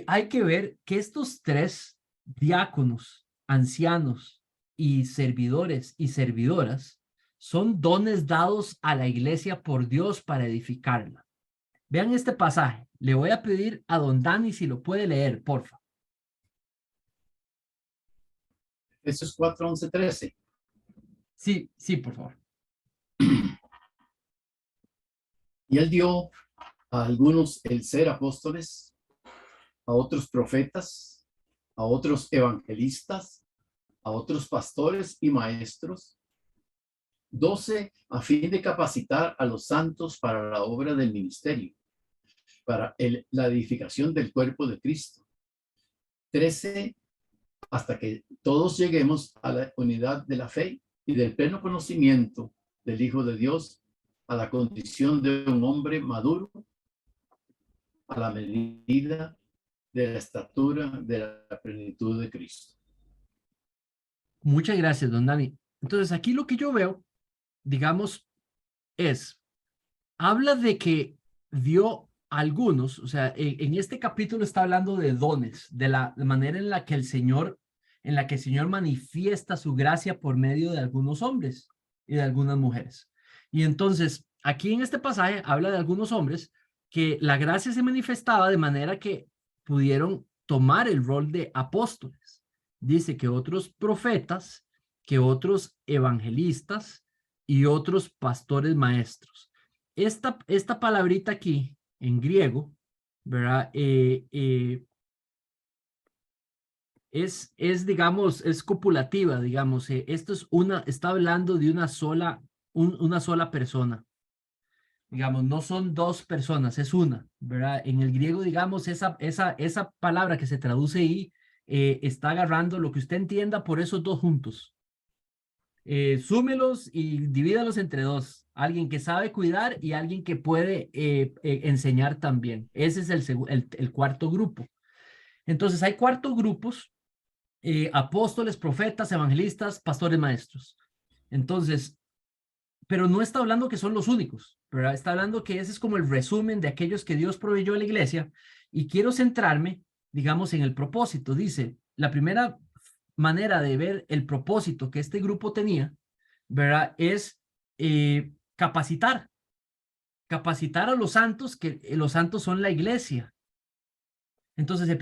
hay que ver que estos 3 diáconos, ancianos y servidores y servidoras son dones dados a la iglesia por Dios para edificarla. Vean este pasaje. Le voy a pedir a don Dani si lo puede leer, porfa. Efesios 4, 11, 13. Sí, por favor. Y él dio a algunos el ser apóstoles, a otros profetas, a otros evangelistas, a otros pastores y maestros, 12 a fin de capacitar a los santos para la obra del ministerio, para la edificación del cuerpo de Cristo, 13 hasta que todos lleguemos a la unidad de la fe y del pleno conocimiento del Hijo de Dios, a la condición de un hombre maduro, a la medida de la estatura de la plenitud de Cristo. Muchas gracias, don Dani. Entonces, aquí lo que yo veo, digamos, habla de que dio algunos, o sea, en este capítulo está hablando de dones, de la manera en la que el Señor manifiesta su gracia por medio de algunos hombres y de algunas mujeres. Y entonces, aquí en este pasaje habla de algunos hombres que la gracia se manifestaba de manera que pudieron tomar el rol de apóstoles. Dice que otros profetas, que otros evangelistas y otros pastores maestros. Esta palabrita aquí en griego, ¿verdad? Digamos, es copulativa, digamos. Esto está hablando de una sola persona. Digamos, no son 2 personas, es una, ¿verdad? En el griego, digamos, esa palabra que se traduce ahí está agarrando lo que usted entienda por esos 2 juntos. Súmelos y divídalos entre 2. Alguien que sabe cuidar y alguien que puede enseñar también. Ese es el cuarto grupo. Entonces, hay 4 grupos: apóstoles, profetas, evangelistas, pastores, maestros. Entonces, pero no está hablando que son los únicos, ¿verdad? Está hablando que ese es como el resumen de aquellos que Dios proveyó a la iglesia, y quiero centrarme, digamos, en el propósito. Dice, la primera manera de ver el propósito que este grupo tenía, ¿verdad? Es capacitar a los santos, que los santos son la iglesia. Entonces,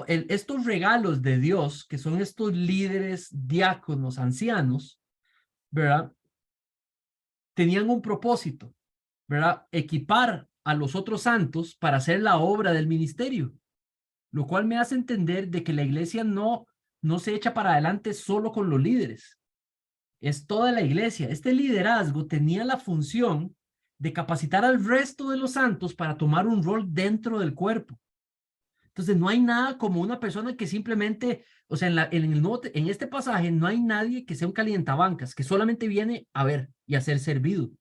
estos regalos de Dios, que son estos líderes, diáconos, ancianos, ¿verdad? Tenían un propósito, ¿verdad? Equipar a los otros santos para hacer la obra del ministerio, lo cual me hace entender de que la iglesia no se echa para adelante solo con los líderes, es toda la iglesia. Este liderazgo tenía la función de capacitar al resto de los santos para tomar un rol dentro del cuerpo. Entonces, no hay nada como una persona que simplemente, o sea, en este pasaje no hay nadie que sea un calientabancas, que solamente viene a ver y a ser servido.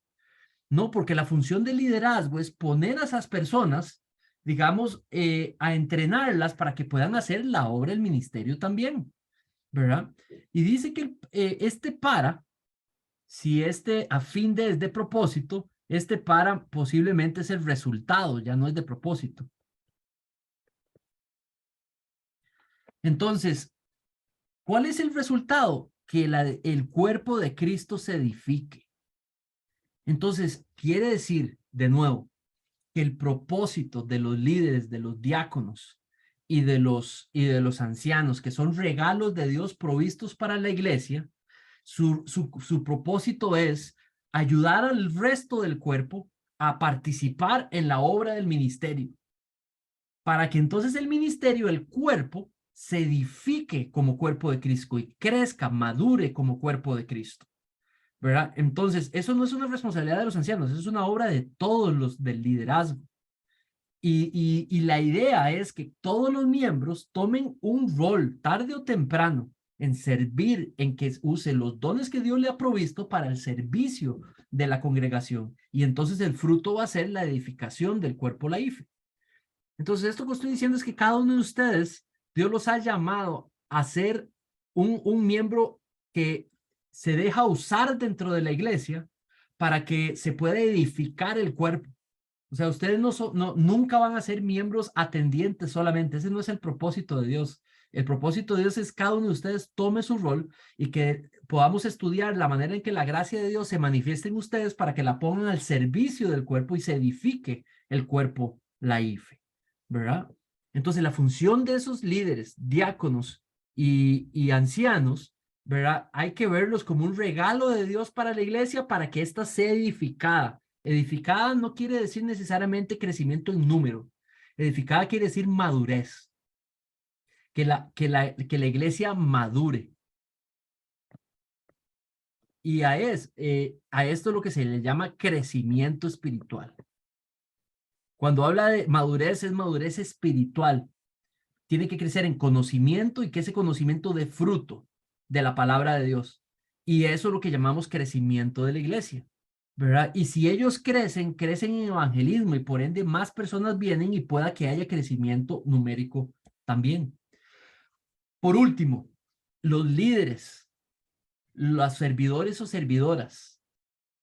No, porque la función del liderazgo es poner a esas personas, digamos, a entrenarlas para que puedan hacer la obra del ministerio también, ¿verdad? Y dice que si a fin de es de propósito, posiblemente es el resultado, ya no es de propósito. Entonces, ¿cuál es el resultado? Que el cuerpo de Cristo se edifique. Entonces, quiere decir, de nuevo, que el propósito de los líderes, de los diáconos y de los ancianos, que son regalos de Dios provistos para la iglesia, su propósito es ayudar al resto del cuerpo a participar en la obra del ministerio, para que entonces el ministerio, el cuerpo, se edifique como cuerpo de Cristo y crezca, madure como cuerpo de Cristo, ¿verdad? Entonces, eso no es una responsabilidad de los ancianos, es una obra de todos los del liderazgo. Y la idea es que todos los miembros tomen un rol, tarde o temprano, en servir, en que use los dones que Dios le ha provisto para el servicio de la congregación. Y entonces el fruto va a ser la edificación del cuerpo laife. Entonces, esto que estoy diciendo es que cada uno de ustedes, Dios los ha llamado a ser un miembro que se deja usar dentro de la iglesia para que se pueda edificar el cuerpo. O sea, ustedes nunca van a ser miembros atendientes solamente. Ese no es el propósito de Dios. El propósito de Dios es cada uno de ustedes tome su rol y que podamos estudiar la manera en que la gracia de Dios se manifieste en ustedes para que la pongan al servicio del cuerpo y se edifique el cuerpo laife, ¿verdad? Entonces, la función de esos líderes, diáconos y ancianos, ¿verdad? Hay que verlos como un regalo de Dios para la iglesia para que ésta sea edificada. Edificada no quiere decir necesariamente crecimiento en número. Edificada quiere decir madurez. Que la iglesia madure. Y a esto es lo que se le llama crecimiento espiritual. Cuando habla de madurez, es madurez espiritual. Tiene que crecer en conocimiento y que ese conocimiento dé fruto de la palabra de Dios. Y eso es lo que llamamos crecimiento de la iglesia, ¿verdad? Y si ellos crecen en evangelismo y por ende más personas vienen y pueda que haya crecimiento numérico también. Por último, los líderes, los servidores o servidoras,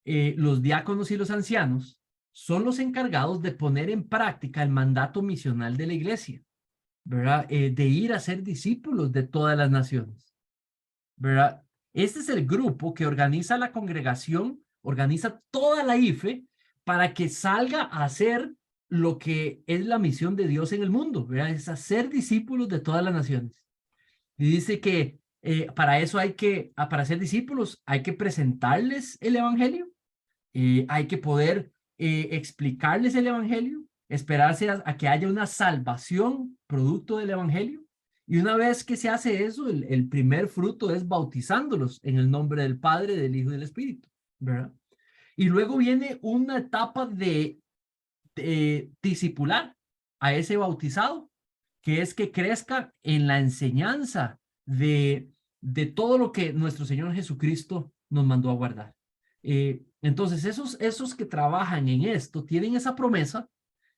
los diáconos y los ancianos son los encargados de poner en práctica el mandato misional de la iglesia, ¿verdad? De ir a ser discípulos de todas las naciones, ¿verdad? Este es el grupo que organiza la congregación, organiza toda la IFE para que salga a hacer lo que es la misión de Dios en el mundo, ¿verdad? Es hacer discípulos de todas las naciones. Y dice que para eso para ser discípulos hay que presentarles el evangelio, hay que poder explicarles el evangelio, esperarse a que haya una salvación producto del evangelio. Y una vez que se hace eso, el primer fruto es bautizándolos en el nombre del Padre, del Hijo y del Espíritu, ¿verdad? Y luego viene una etapa de discipular a ese bautizado, que es que crezca en la enseñanza de todo lo que nuestro Señor Jesucristo nos mandó a guardar. Entonces, esos que trabajan en esto tienen esa promesa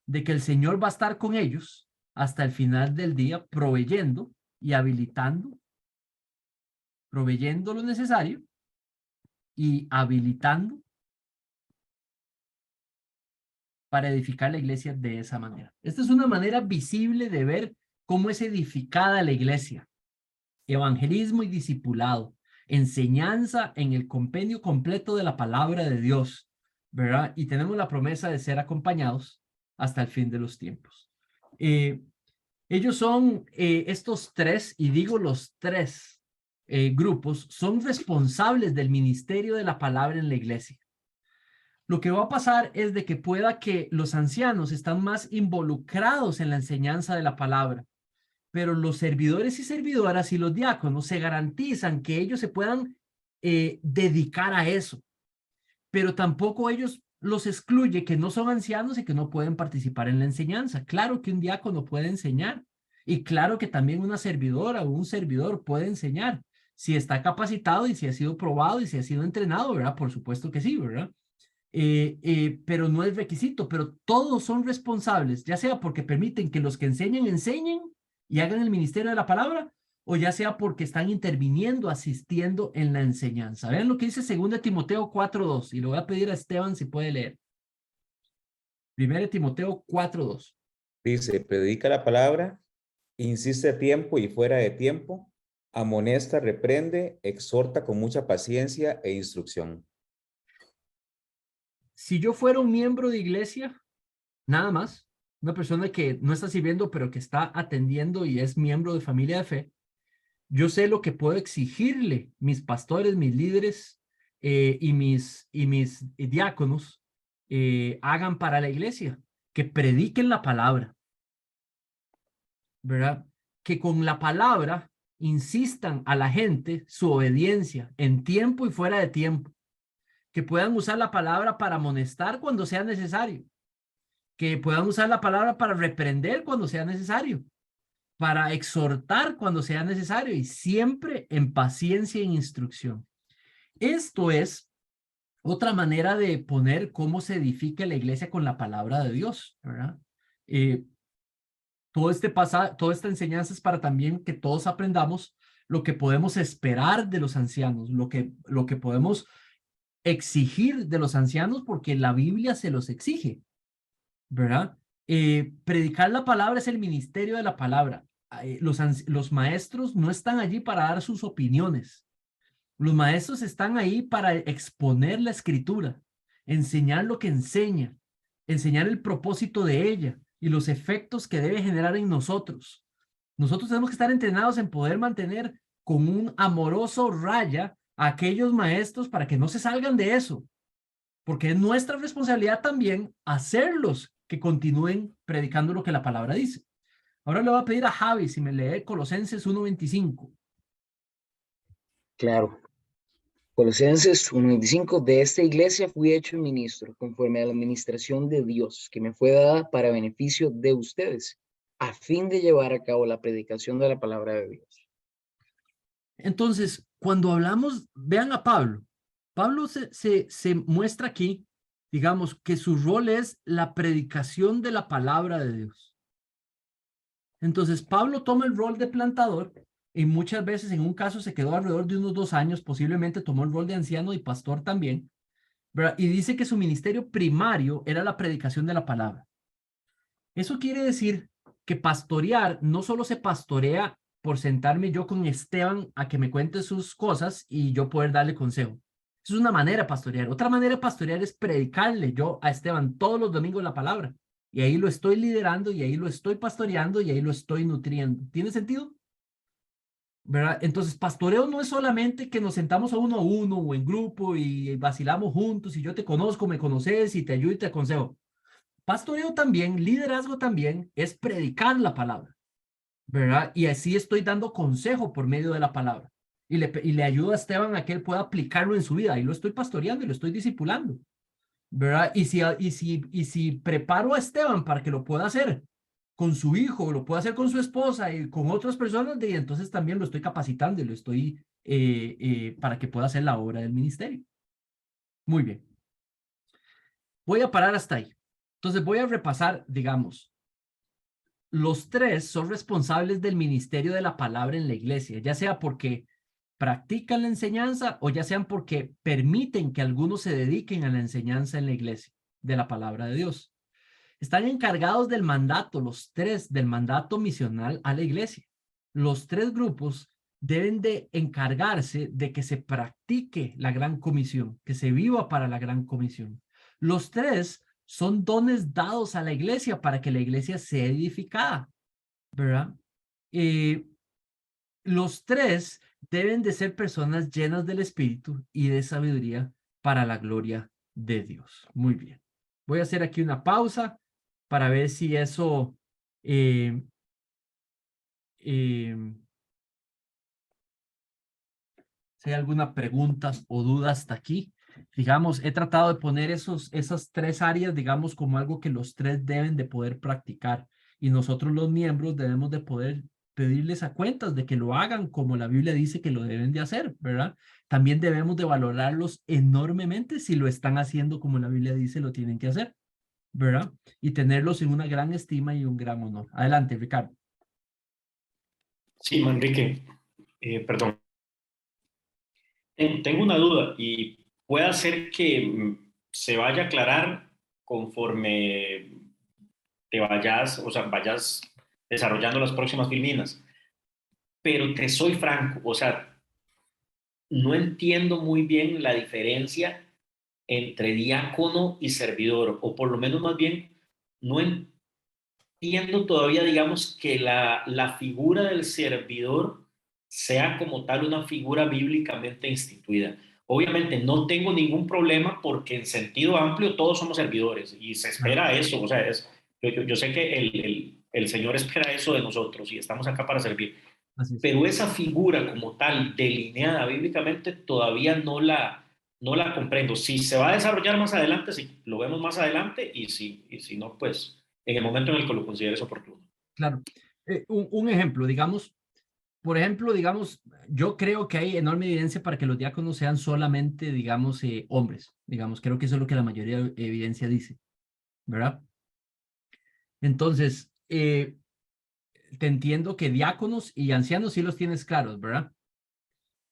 de que el Señor va a estar con ellos hasta el final del día, proveyendo y habilitando, proveyendo lo necesario y habilitando para edificar la iglesia de esa manera. Esta es una manera visible de ver cómo es edificada la iglesia. Evangelismo y discipulado. Enseñanza en el compendio completo de la palabra de Dios, ¿verdad? Y tenemos la promesa de ser acompañados hasta el fin de los tiempos. Ellos son estos tres, y digo los tres grupos, son responsables del ministerio de la palabra en la iglesia. Lo que va a pasar es de que pueda que los ancianos están más involucrados en la enseñanza de la palabra, pero los servidores y servidoras y los diáconos se garantizan que ellos se puedan dedicar a eso, pero tampoco ellos los excluye que no son ancianos y que no pueden participar en la enseñanza. Claro que un diácono puede enseñar y claro que también una servidora o un servidor puede enseñar si está capacitado y si ha sido probado y si ha sido entrenado, ¿verdad? Por supuesto que sí, ¿verdad? Pero no es requisito, pero todos son responsables, ya sea porque permiten que los que enseñen enseñen y hagan el ministerio de la palabra, o ya sea porque están interviniendo, asistiendo en la enseñanza. Vean lo que dice 2 Timoteo 4:2, y le voy a pedir a Esteban si puede leer. 1 Timoteo 4:2. Dice, predica la palabra, insiste a tiempo y fuera de tiempo, amonesta, reprende, exhorta con mucha paciencia e instrucción. Si yo fuera un miembro de iglesia, nada más, una persona que no está sirviendo, pero que está atendiendo y es miembro de familia de fe, yo sé lo que puedo exigirle mis pastores, mis líderes y mis diáconos hagan para la iglesia, que prediquen la palabra, ¿verdad? Que con la palabra insistan a la gente su obediencia en tiempo y fuera de tiempo, que puedan usar la palabra para amonestar cuando sea necesario, que puedan usar la palabra para reprender cuando sea necesario, para exhortar cuando sea necesario y siempre en paciencia e instrucción. Esto es otra manera de poner cómo se edifica la iglesia con la palabra de Dios, ¿verdad? Toda esta enseñanza es para también que todos aprendamos lo que podemos esperar de los ancianos, lo que podemos exigir de los ancianos, porque la Biblia se los exige, ¿verdad? Predicar la palabra es el ministerio de la palabra. Los maestros no están allí para dar sus opiniones. Los maestros están ahí para exponer la escritura, enseñar lo que enseña, enseñar el propósito de ella y los efectos que debe generar en nosotros. Nosotros tenemos que estar entrenados en poder mantener con un amoroso raya a aquellos maestros para que no se salgan de eso, porque es nuestra responsabilidad también hacerlos que continúen predicando lo que la palabra dice. Ahora le voy a pedir a Javi si me lee Colosenses 1:25. Claro. Colosenses 1:25, de esta iglesia fui hecho ministro, conforme a la administración de Dios, que me fue dada para beneficio de ustedes, a fin de llevar a cabo la predicación de la palabra de Dios. Entonces, cuando hablamos, vean a Pablo. Pablo se muestra aquí, digamos, que su rol es la predicación de la palabra de Dios. Entonces, Pablo toma el rol de plantador y muchas veces en un caso se quedó alrededor de unos 2 años, posiblemente tomó el rol de anciano y pastor también, ¿verdad? Y dice que su ministerio primario era la predicación de la palabra. Eso quiere decir que pastorear no solo se pastorea por sentarme yo con Esteban a que me cuente sus cosas y yo poder darle consejo. Eso es una manera de pastorear. Otra manera de pastorear es predicarle yo a Esteban todos los domingos la palabra. Y ahí lo estoy liderando y ahí lo estoy pastoreando y ahí lo estoy nutriendo. ¿Tiene sentido? ¿Verdad? Entonces, pastoreo no es solamente que nos sentamos a uno o en grupo y vacilamos juntos y yo te conozco, me conoces y te ayudo y te aconsejo. Pastoreo también, liderazgo también, es predicar la palabra, ¿verdad? Y así estoy dando consejo por medio de la palabra. Y le ayudo a Esteban a que él pueda aplicarlo en su vida. Y lo estoy pastoreando y lo estoy discipulando, ¿verdad? Y si preparo a Esteban para que lo pueda hacer con su hijo, lo pueda hacer con su esposa y con otras personas, y entonces también lo estoy capacitando y lo estoy para que pueda hacer la obra del ministerio. Muy bien. Voy a parar hasta ahí. Entonces voy a repasar, digamos, los tres son responsables del ministerio de la palabra en la iglesia, ya sea porque practican la enseñanza o ya sean porque permiten que algunos se dediquen a la enseñanza en la iglesia de la palabra de Dios. Están encargados del mandato, los tres, del mandato misional a la iglesia. Los tres grupos deben de encargarse de que se practique la gran comisión, que se viva para la gran comisión. Los tres son dones dados a la iglesia para que la iglesia sea edificada, ¿verdad? Los tres deben de ser personas llenas del Espíritu y de sabiduría para la gloria de Dios. Muy bien. Voy a hacer aquí una pausa para ver si eso si hay alguna pregunta o duda hasta aquí. Digamos, he tratado de poner esas tres áreas, digamos, como algo que los tres deben de poder practicar. Y nosotros los miembros debemos de poder pedirles a cuentas de que lo hagan como la Biblia dice que lo deben de hacer, ¿verdad? También debemos de valorarlos enormemente si lo están haciendo como la Biblia dice lo tienen que hacer, ¿verdad? Y tenerlos en una gran estima y un gran honor. Adelante, Ricardo. Sí, Manrique, perdón. Tengo una duda y puede ser que se vaya a aclarar conforme te vayas, o sea, vayas desarrollando las próximas filminas. Pero te soy franco, o sea, no entiendo muy bien la diferencia entre diácono y servidor, o por lo menos más bien, no entiendo todavía, digamos, que la figura del servidor sea como tal una figura bíblicamente instituida. Obviamente no tengo ningún problema porque en sentido amplio todos somos servidores y se espera eso, o sea, yo sé que el Señor espera eso de nosotros y estamos acá para servir, Así es. pero esa figura como tal, delineada bíblicamente, todavía no la comprendo. Si se va a desarrollar más adelante, sí, lo vemos más adelante y si no, pues en el momento en el que lo consideres oportuno. Claro. Un ejemplo, digamos, por ejemplo, digamos, yo creo que hay enorme evidencia para que los diáconos sean solamente, digamos, hombres. Digamos, creo que eso es lo que la mayoría de evidencia dice, ¿verdad? Entonces, te entiendo que diáconos y ancianos sí los tienes claros, ¿verdad?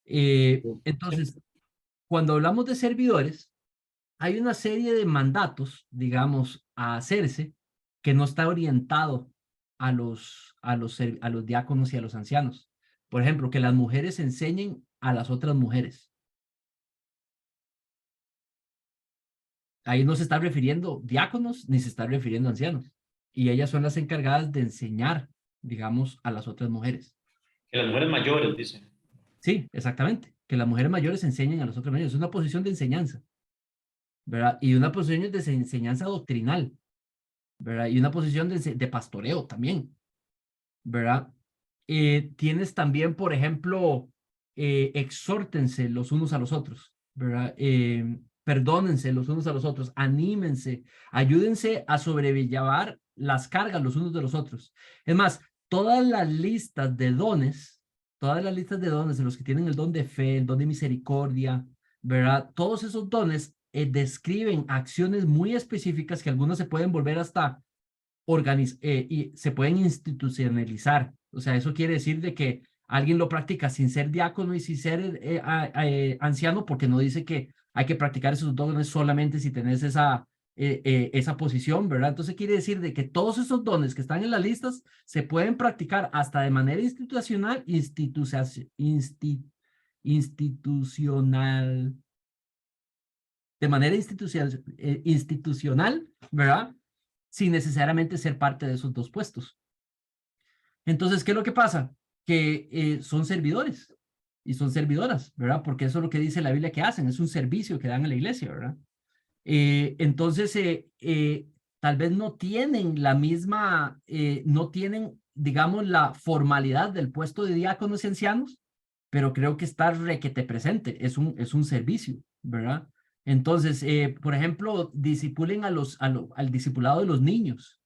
Entonces, cuando hablamos de servidores, hay una serie de mandatos, digamos, a hacerse que no está orientado a los diáconos y a los ancianos. Por ejemplo, que las mujeres enseñen a las otras mujeres. Ahí no se está refiriendo diáconos ni se está refiriendo ancianos. Y ellas son las encargadas de enseñar, digamos, a las otras mujeres. Que las mujeres mayores, dicen. Sí, exactamente. Que las mujeres mayores enseñen a las otras mujeres. Es una posición de enseñanza, ¿verdad? Y una posición de enseñanza doctrinal, ¿verdad? Y una posición de pastoreo también, ¿verdad? Tienes también, por ejemplo, exhórtense los unos a los otros, ¿verdad? Perdónense los unos a los otros, anímense, ayúdense a sobrellevar las cargas los unos de los otros. Es más, todas las listas de dones de los que tienen el don de fe, el don de misericordia, ¿verdad? Todos esos dones describen acciones muy específicas que algunas se pueden volver hasta y se pueden institucionalizar. O sea, eso quiere decir de que alguien lo practica sin ser diácono y sin ser anciano, porque no dice que hay que practicar esos dones solamente si tenés esa posición, ¿verdad? Entonces quiere decir de que todos esos dones que están en las listas se pueden practicar hasta de manera institucional, de manera institucional, ¿verdad? Sin necesariamente ser parte de esos dos puestos. Entonces, ¿qué es lo que pasa? Que son servidores y son servidoras, ¿verdad? Porque eso es lo que dice la Biblia que hacen, es un servicio que dan a la iglesia, ¿verdad? Entonces, tal vez no tienen la misma, no tienen, digamos, la formalidad del puesto de diáconos y ancianos, pero creo que está requete presente, es un servicio, ¿verdad? Entonces, por ejemplo, disipulen al discipulado de los niños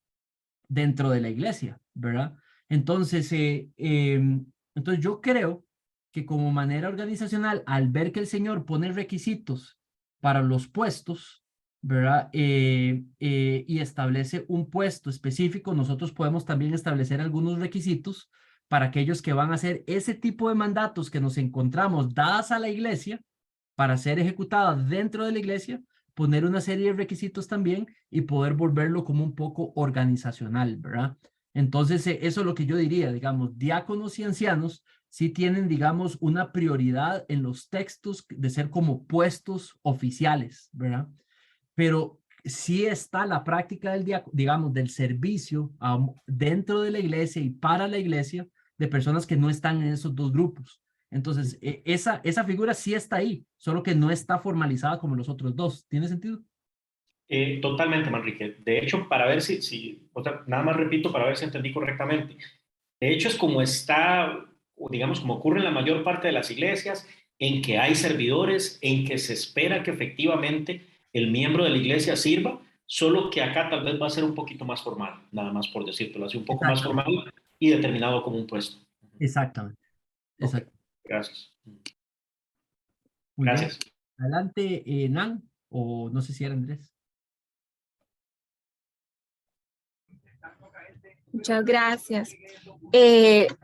dentro de la iglesia, ¿verdad? Entonces, entonces yo creo que como manera organizacional, al ver que el Señor pone requisitos para los puestos, ¿verdad? Y establece un puesto específico, nosotros podemos también establecer algunos requisitos para aquellos que van a hacer ese tipo de mandatos que nos encontramos dadas a la iglesia para ser ejecutadas dentro de la iglesia, poner una serie de requisitos también y poder volverlo como un poco organizacional, ¿verdad? Entonces, eso es lo que yo diría, digamos, diáconos y ancianos sí tienen, digamos, una prioridad en los textos de ser como puestos oficiales, ¿verdad? Pero sí está la práctica del digamos, del servicio dentro de la iglesia y para la iglesia de personas que no están en esos dos grupos. Entonces, esa figura sí está ahí, solo que no está formalizada como los otros dos. ¿Tiene sentido? Totalmente, Manrique. De hecho, para ver o sea, nada más repito para ver si entendí correctamente. De hecho, es como está, o digamos, como ocurre en la mayor parte de las iglesias, en que hay servidores, en que se espera que efectivamente el miembro de la iglesia sirva, solo que acá tal vez va a ser un poquito más formal, nada más por decírtelo así, un poco más Exactamente. formal y determinado como un puesto. Exactamente. Ok, Exacto. gracias. Muy bien. Gracias. Adelante, Nan, o no sé si era Andrés. Muchas gracias.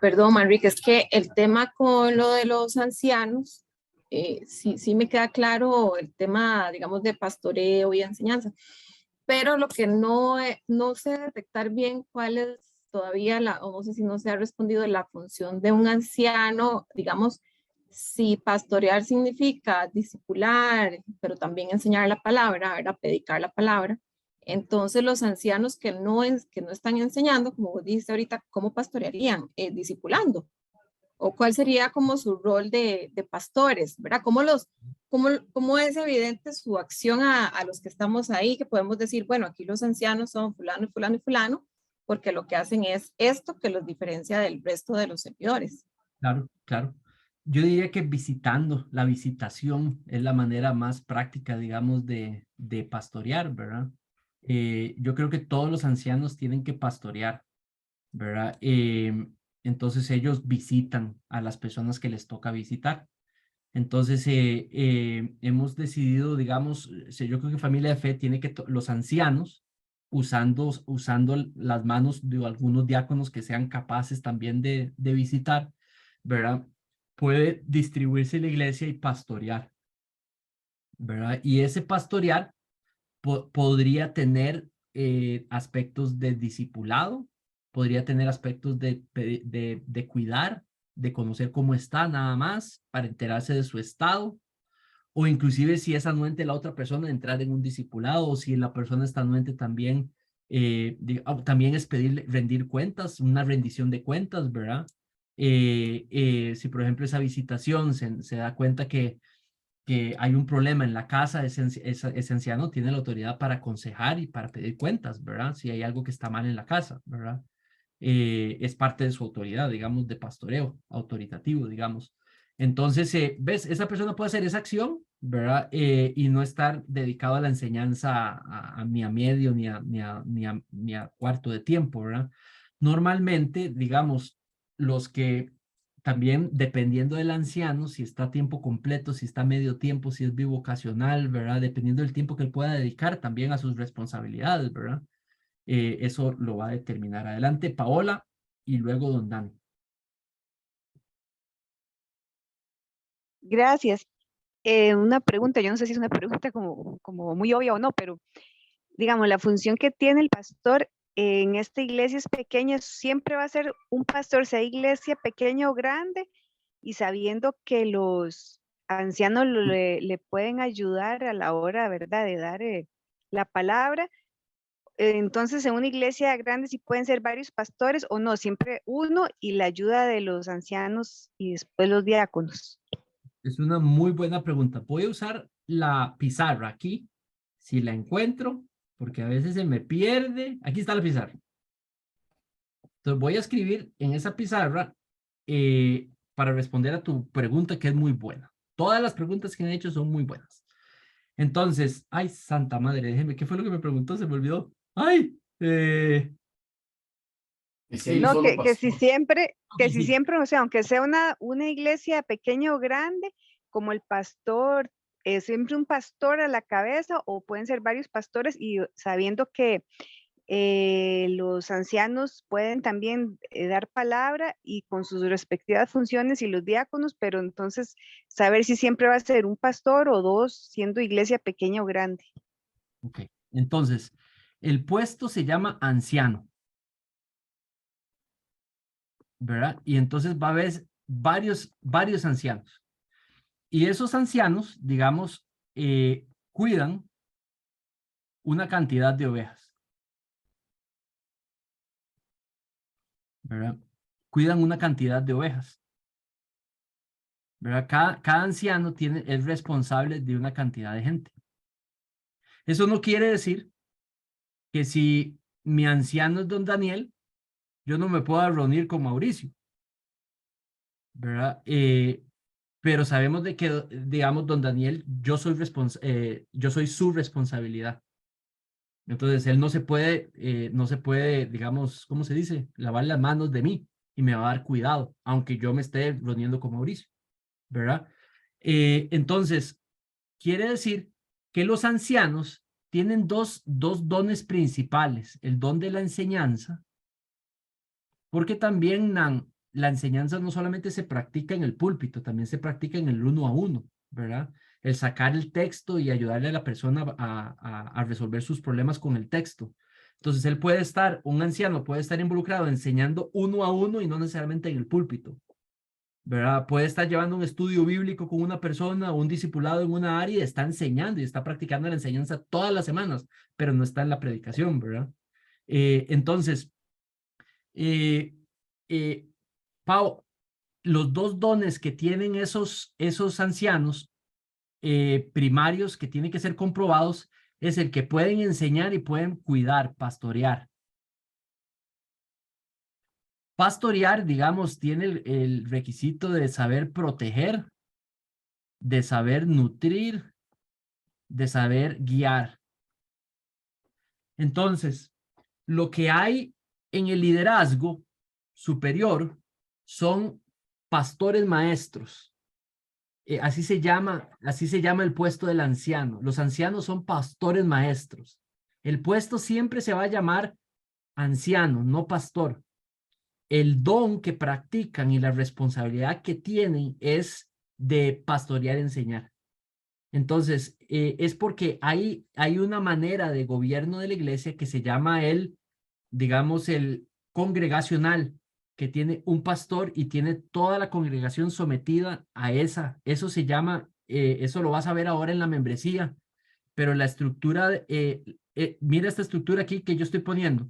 Perdón, Manrique, es que el tema con lo de los ancianos, sí me queda claro el tema, digamos, de pastoreo y enseñanza, pero lo que no sé detectar bien cuál es todavía o no sé si no se ha respondido la función de un anciano, digamos, si pastorear significa discipular, pero también enseñar la palabra, ¿verdad? Predicar la palabra. Entonces los ancianos que no están enseñando, como vos dijiste ahorita, ¿cómo pastorearían? Discipulando. ¿O cuál sería como su rol de pastores? ¿Verdad? ¿Cómo es evidente su acción a los que estamos ahí? Que podemos decir, bueno, aquí los ancianos son fulano y fulano y fulano, porque lo que hacen es esto que los diferencia del resto de los servidores. Claro, claro. Yo diría que visitando, la visitación es la manera más práctica, digamos, de pastorear, ¿verdad? Yo creo que todos los ancianos tienen que pastorear, ¿verdad? Entonces ellos visitan a las personas que les toca visitar. Entonces hemos decidido, digamos, yo creo que Familia de Fe tiene que, los ancianos, usando las manos de algunos diáconos que sean capaces también de visitar, ¿verdad? Puede distribuirse la iglesia y pastorear, ¿verdad? Y ese pastorear podría tener aspectos de discipulado, podría tener aspectos de cuidar, de conocer cómo está nada más, para enterarse de su estado, o inclusive si es anuente la otra persona, entrar en un discipulado, o si la persona está anuente también, también es pedirle, rendir cuentas, una rendición de cuentas, ¿verdad? Si por ejemplo esa visitación se da cuenta que hay un problema en la casa, ese anciano tiene la autoridad para aconsejar y para pedir cuentas, ¿verdad? Si hay algo que está mal en la casa, ¿verdad? Es parte de su autoridad, digamos, de pastoreo autoritativo, digamos. Entonces, ¿ves? Esa persona puede hacer esa acción, ¿verdad? Y no estar dedicado a la enseñanza ni a medio, ni a cuarto de tiempo, ¿verdad? Normalmente, digamos, los que también dependiendo del anciano, si está a tiempo completo, si está a medio tiempo, si es bivocacional, ¿verdad? Dependiendo del tiempo que él pueda dedicar también a sus responsabilidades, ¿verdad? Eso lo va a determinar. Adelante, Paola, y luego Don Dani. Gracias. Una pregunta, yo no sé si es una pregunta como muy obvia o no, pero digamos, la función que tiene el pastor en esta iglesia es pequeña, siempre va a ser un pastor, sea iglesia pequeña o grande, y sabiendo que los ancianos le pueden ayudar a la hora, ¿verdad?, de dar la palabra. Entonces, en una iglesia grande sí pueden ser varios pastores o no, siempre uno y la ayuda de los ancianos y después los diáconos. Es una muy buena pregunta. Voy a usar la pizarra aquí, si la encuentro, porque a veces se me pierde. Aquí está la pizarra. Entonces voy a escribir en esa pizarra para responder a tu pregunta, que es muy buena. Todas las preguntas que han hecho son muy buenas. Entonces, ay, santa madre, déjeme, ¿qué fue lo que me preguntó? Se me olvidó. Ay, Y si hay un No, solo que si pastor. siempre, ok, que si sí. siempre, o sea, aunque sea una iglesia pequeña o grande, como el pastor, es siempre un pastor a la cabeza o pueden ser varios pastores y sabiendo que los ancianos pueden también dar palabra y con sus respectivas funciones y los diáconos, pero entonces saber si siempre va a ser un pastor o dos, siendo iglesia pequeña o grande. Ok, entonces, el puesto se llama anciano, ¿verdad? Y entonces va a haber varios ancianos. Y esos ancianos, digamos, cuidan una cantidad de ovejas, ¿verdad? Cuidan una cantidad de ovejas, ¿verdad? Cada anciano es responsable de una cantidad de gente. Eso no quiere decir que si mi anciano es don Daniel, yo no me pueda reunir con Mauricio, ¿verdad? pero sabemos de que, digamos, don Daniel, yo soy su responsabilidad. Entonces, él no se puede, digamos, ¿cómo se dice? Lavar las manos de mí y me va a dar cuidado, aunque yo me esté reuniendo con Mauricio, ¿verdad? Entonces, quiere decir que los ancianos tienen dos dones principales, el don de la enseñanza, porque también la enseñanza no solamente se practica en el púlpito, también se practica en el uno a uno, ¿verdad? El sacar el texto y ayudarle a la persona a resolver sus problemas con el texto. Entonces, un anciano puede estar involucrado enseñando uno a uno y no necesariamente en el púlpito, ¿verdad? Puede estar llevando un estudio bíblico con una persona o un discipulado en una área y está enseñando y está practicando la enseñanza todas las semanas, pero no está en la predicación, ¿verdad? Entonces, Pau, los dos dones que tienen esos ancianos primarios que tienen que ser comprobados es el que pueden enseñar y pueden cuidar, pastorear. Pastorear, digamos, tiene el requisito de saber proteger, de saber nutrir, de saber guiar. Entonces, lo que hay en el liderazgo superior son pastores maestros. Así se llama el puesto del anciano. Los ancianos son pastores maestros. El puesto siempre se va a llamar anciano, no pastor. El don que practican y la responsabilidad que tienen es de pastorear y enseñar. Entonces, es porque hay una manera de gobierno de la iglesia que se llama digamos, el congregacional, que tiene un pastor y tiene toda la congregación sometida a eso se llama, eso lo vas a ver ahora en la membresía, pero la estructura, mira esta estructura aquí que yo estoy poniendo.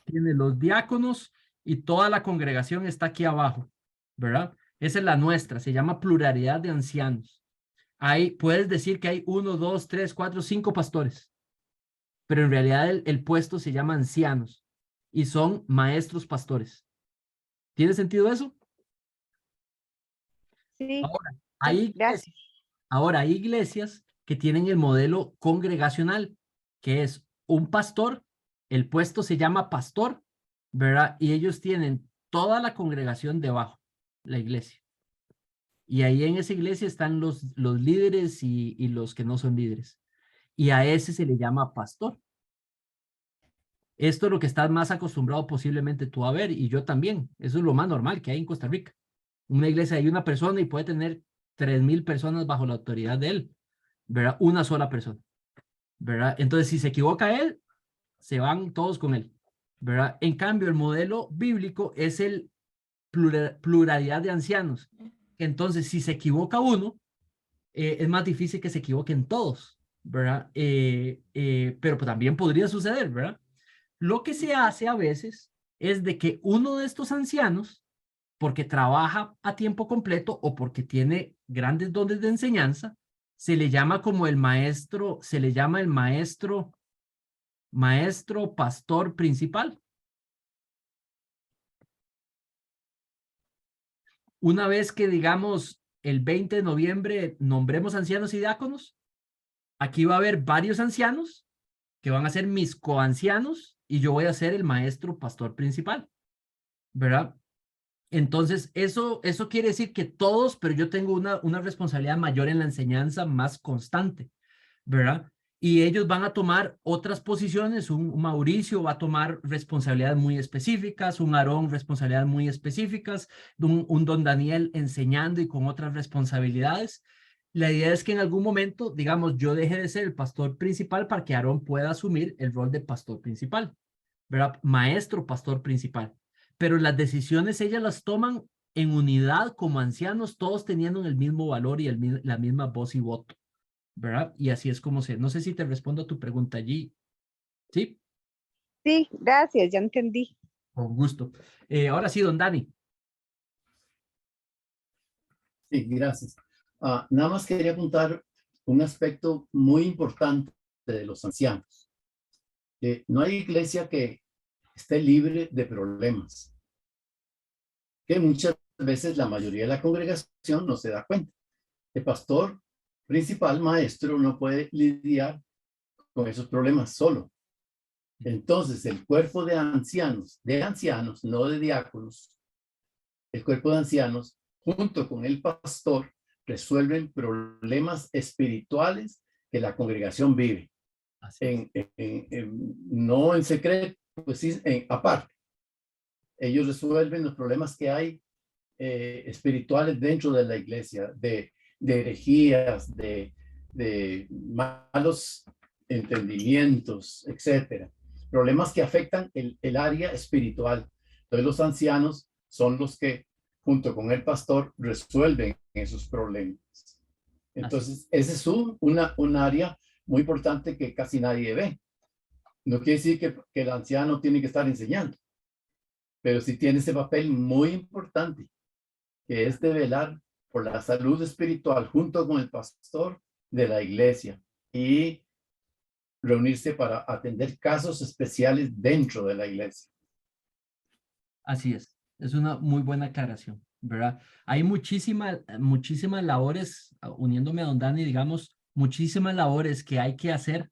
Tiene los diáconos y toda la congregación está aquí abajo, ¿verdad? Esa es la nuestra, se llama pluralidad de ancianos. Puedes decir que hay 1, 2, 3, 4, 5 pastores, pero en realidad el puesto se llama ancianos y son maestros pastores. ¿Tiene sentido eso? Sí, Gracias. Ahora hay iglesias que tienen el modelo congregacional, que es un pastor, el puesto se llama pastor, ¿verdad? Y ellos tienen toda la congregación debajo, la iglesia. Y ahí en esa iglesia están los líderes y los que no son líderes. Y a ese se le llama pastor. Esto es lo que estás más acostumbrado posiblemente tú a ver, y yo también. Eso es lo más normal que hay en Costa Rica. Una iglesia hay una persona y puede tener 3,000 personas bajo la autoridad de él, ¿verdad? Una sola persona, ¿verdad? Entonces, si se equivoca él, se van todos con él, ¿verdad? En cambio, el modelo bíblico es el pluralidad de ancianos. Entonces, si se equivoca uno, es más difícil que se equivoquen todos, ¿verdad? Pero pues, también podría suceder, ¿verdad? Lo que se hace a veces es de que uno de estos ancianos, porque trabaja a tiempo completo o porque tiene grandes dones de enseñanza, se le llama como el maestro, se le llama el maestro pastor principal. Una vez que, digamos, el 20 de noviembre nombremos ancianos y diáconos, aquí va a haber varios ancianos que van a ser mis coancianos y yo voy a ser el maestro pastor principal, ¿verdad? Entonces, eso quiere decir que todos, pero yo tengo una responsabilidad mayor en la enseñanza más constante, ¿verdad? Y ellos van a tomar otras posiciones, un Mauricio va a tomar responsabilidades muy específicas, un Aarón responsabilidades muy específicas, un don Daniel enseñando y con otras responsabilidades. La idea es que en algún momento, digamos, yo deje de ser el pastor principal para que Aarón pueda asumir el rol de pastor principal, ¿verdad? Maestro pastor principal. Pero las decisiones ellas las toman en unidad como ancianos, todos teniendo el mismo valor y la misma voz y voto, ¿verdad? Y así es como no sé si te respondo a tu pregunta allí. ¿Sí? Sí, gracias, ya entendí. Con gusto. Ahora sí, don Dani. Sí, gracias. Nada más quería apuntar un aspecto muy importante de los ancianos. No hay iglesia que esté libre de problemas. Que muchas veces la mayoría de la congregación no se da cuenta. El pastor principal, maestro, no puede lidiar con esos problemas solo. Entonces, el cuerpo de ancianos, no de diáconos, el cuerpo de ancianos, junto con el pastor, resuelven problemas espirituales que la congregación vive. No en secreto, pues sí, aparte. Ellos resuelven los problemas que hay espirituales dentro de la iglesia, de herejías, de malos entendimientos, etcétera. Problemas que afectan el área espiritual. Entonces los ancianos son los que, junto con el pastor, resuelven esos problemas. Entonces, ese es un área muy importante que casi nadie ve. No quiere decir que el anciano tiene que estar enseñando, pero sí tiene ese papel muy importante, que es de velar por la salud espiritual junto con el pastor de la iglesia y reunirse para atender casos especiales dentro de la iglesia. Así es una muy buena aclaración, ¿verdad? Hay muchísimas labores, uniéndome a don Dani, digamos, muchísimas labores que hay que hacer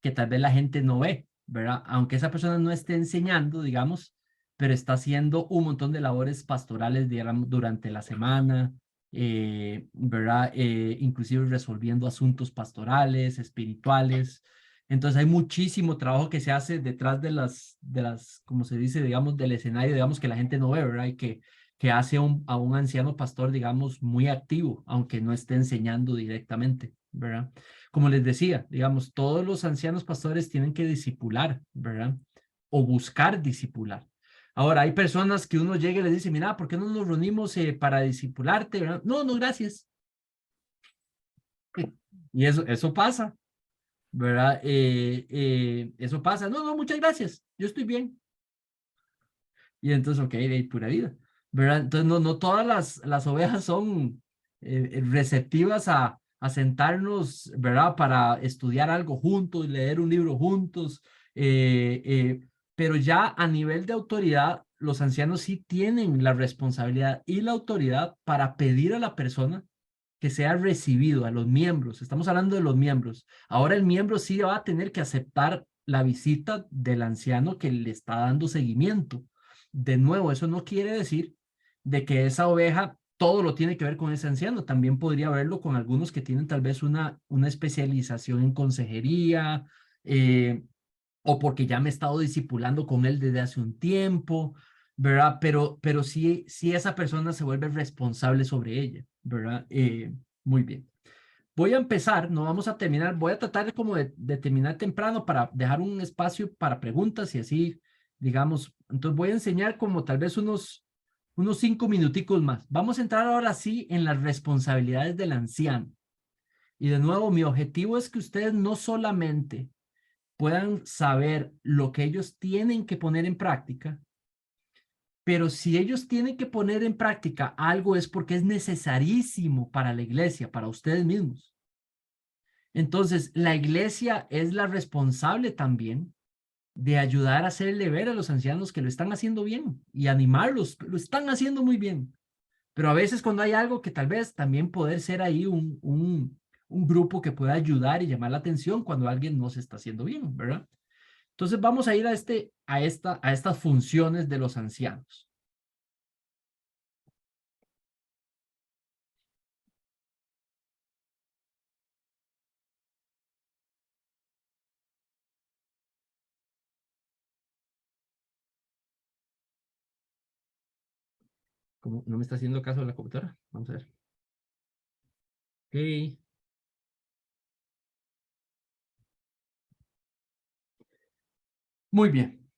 que tal vez la gente no ve, ¿verdad? Aunque esa persona no esté enseñando, digamos, pero está haciendo un montón de labores pastorales, digamos, durante la semana, ¿verdad? Inclusive resolviendo asuntos pastorales, espirituales. Entonces hay muchísimo trabajo que se hace detrás de las, como se dice, digamos, del escenario, digamos, que la gente no ve, ¿verdad? Y que hace a un anciano pastor, digamos, muy activo, aunque no esté enseñando directamente, ¿verdad? Como les decía, digamos, todos los ancianos pastores tienen que discipular, ¿verdad? O buscar discipular. Ahora, hay personas que uno llega y les dice, mira, ¿por qué no nos reunimos para discipularte, ¿verdad? No, no, gracias. Y eso pasa, ¿verdad? Eso pasa. No, no, muchas gracias. Yo estoy bien. Y entonces, ok, de pura vida, ¿verdad? Entonces, no todas las ovejas son receptivas a sentarnos, ¿verdad? Para estudiar algo juntos, leer un libro juntos, pero ya a nivel de autoridad, los ancianos sí tienen la responsabilidad y la autoridad para pedir a la persona que sea recibido, a los miembros. Estamos hablando de los miembros. Ahora el miembro sí va a tener que aceptar la visita del anciano que le está dando seguimiento. De nuevo, eso no quiere decir de que esa oveja todo lo tiene que ver con ese anciano. También podría verlo con algunos que tienen tal vez una especialización en consejería, o porque ya me he estado discipulando con él desde hace un tiempo, ¿verdad? Pero sí esa persona se vuelve responsable sobre ella, ¿verdad? Muy bien. Voy a empezar, no vamos a terminar, voy a tratar de terminar temprano para dejar un espacio para preguntas y así, digamos, entonces voy a enseñar como tal vez unos 5 minuticos más. Vamos a entrar ahora sí en las responsabilidades del anciano. Y de nuevo, mi objetivo es que ustedes no solamente puedan saber lo que ellos tienen que poner en práctica, pero si ellos tienen que poner en práctica algo es porque es necesarísimo para la iglesia, para ustedes mismos. Entonces, la iglesia es la responsable también de ayudar a hacerle ver a los ancianos que lo están haciendo bien y animarlos, lo están haciendo muy bien. Pero a veces cuando hay algo que tal vez también poder ser ahí un grupo que pueda ayudar y llamar la atención cuando alguien no se está haciendo bien, ¿verdad? Entonces vamos a ir a estas funciones de los ancianos. ¿Cómo no me está haciendo caso la computadora? Vamos a ver. Ok. Muy bien.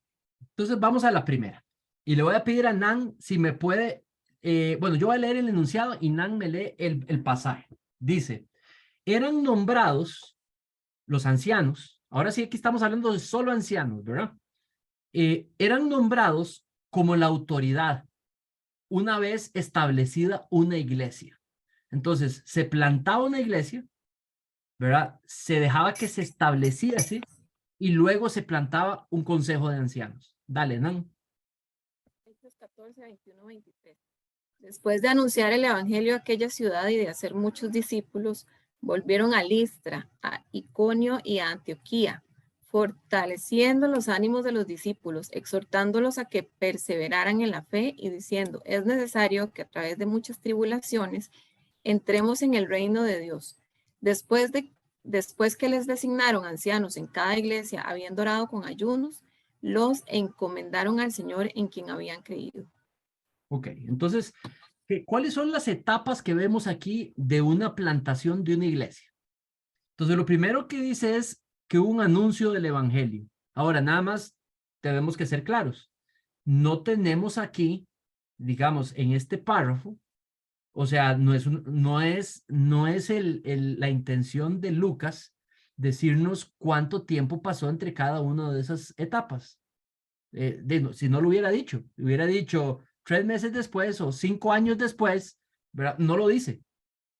Entonces vamos a la primera. Y le voy a pedir a Nan si me puede, bueno, yo voy a leer el enunciado y Nan me lee el pasaje. Dice, eran nombrados los ancianos, ahora sí aquí estamos hablando de solo ancianos, ¿verdad? Eran nombrados como la autoridad una vez establecida una iglesia. Entonces, se plantaba una iglesia, ¿verdad? Se dejaba que se estableciese y luego se plantaba un consejo de ancianos. Dale, Nan. Hechos 14, 21, 23. Después de anunciar el evangelio a aquella ciudad y de hacer muchos discípulos, volvieron a Listra, a Iconio y a Antioquía, fortaleciendo los ánimos de los discípulos, exhortándolos a que perseveraran en la fe y diciendo, es necesario que a través de muchas tribulaciones entremos en el reino de Dios. Después que les designaron ancianos en cada iglesia, habiendo orado con ayunos, los encomendaron al Señor en quien habían creído. Ok, entonces, ¿cuáles son las etapas que vemos aquí de una plantación de una iglesia? Entonces, lo primero que dice es que hubo un anuncio del evangelio. Ahora, nada más tenemos que ser claros. No tenemos aquí, digamos, en este párrafo, o sea, no es la intención de Lucas decirnos cuánto tiempo pasó entre cada una de esas etapas. Si no lo hubiera dicho 3 meses después o 5 años después, ¿verdad? No lo dice.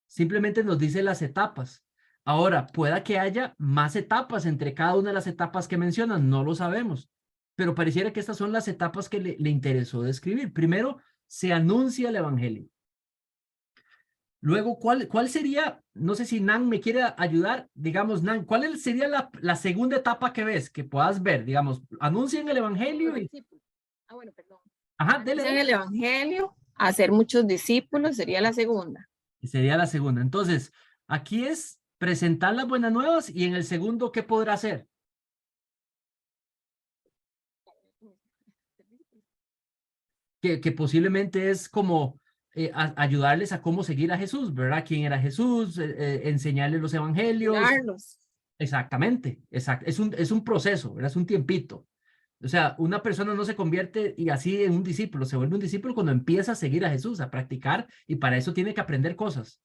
Simplemente nos dice las etapas. Ahora, pueda que haya más etapas entre cada una de las etapas que mencionan, no lo sabemos, pero pareciera que estas son las etapas que le interesó describir. Primero, se anuncia el evangelio. Luego, ¿cuál sería? No sé si Nan me quiere ayudar. Digamos, Nan, ¿cuál sería la segunda etapa que ves, que puedas ver? Digamos, anuncian el evangelio y... Bueno, perdón. Ajá, Anuncian el evangelio, hacer muchos discípulos sería la segunda. Sería la segunda. Entonces, aquí es presentar las buenas nuevas y en el segundo, ¿qué podrá hacer? Que posiblemente es como ayudarles a cómo seguir a Jesús, ¿verdad? ¿Quién era Jesús? Enseñarles los evangelios. Cuidarlos. Exactamente, exacto. Es un proceso, ¿verdad? Es un tiempito. O sea, una persona no se convierte y así en un discípulo, se vuelve un discípulo cuando empieza a seguir a Jesús, a practicar, y para eso tiene que aprender cosas.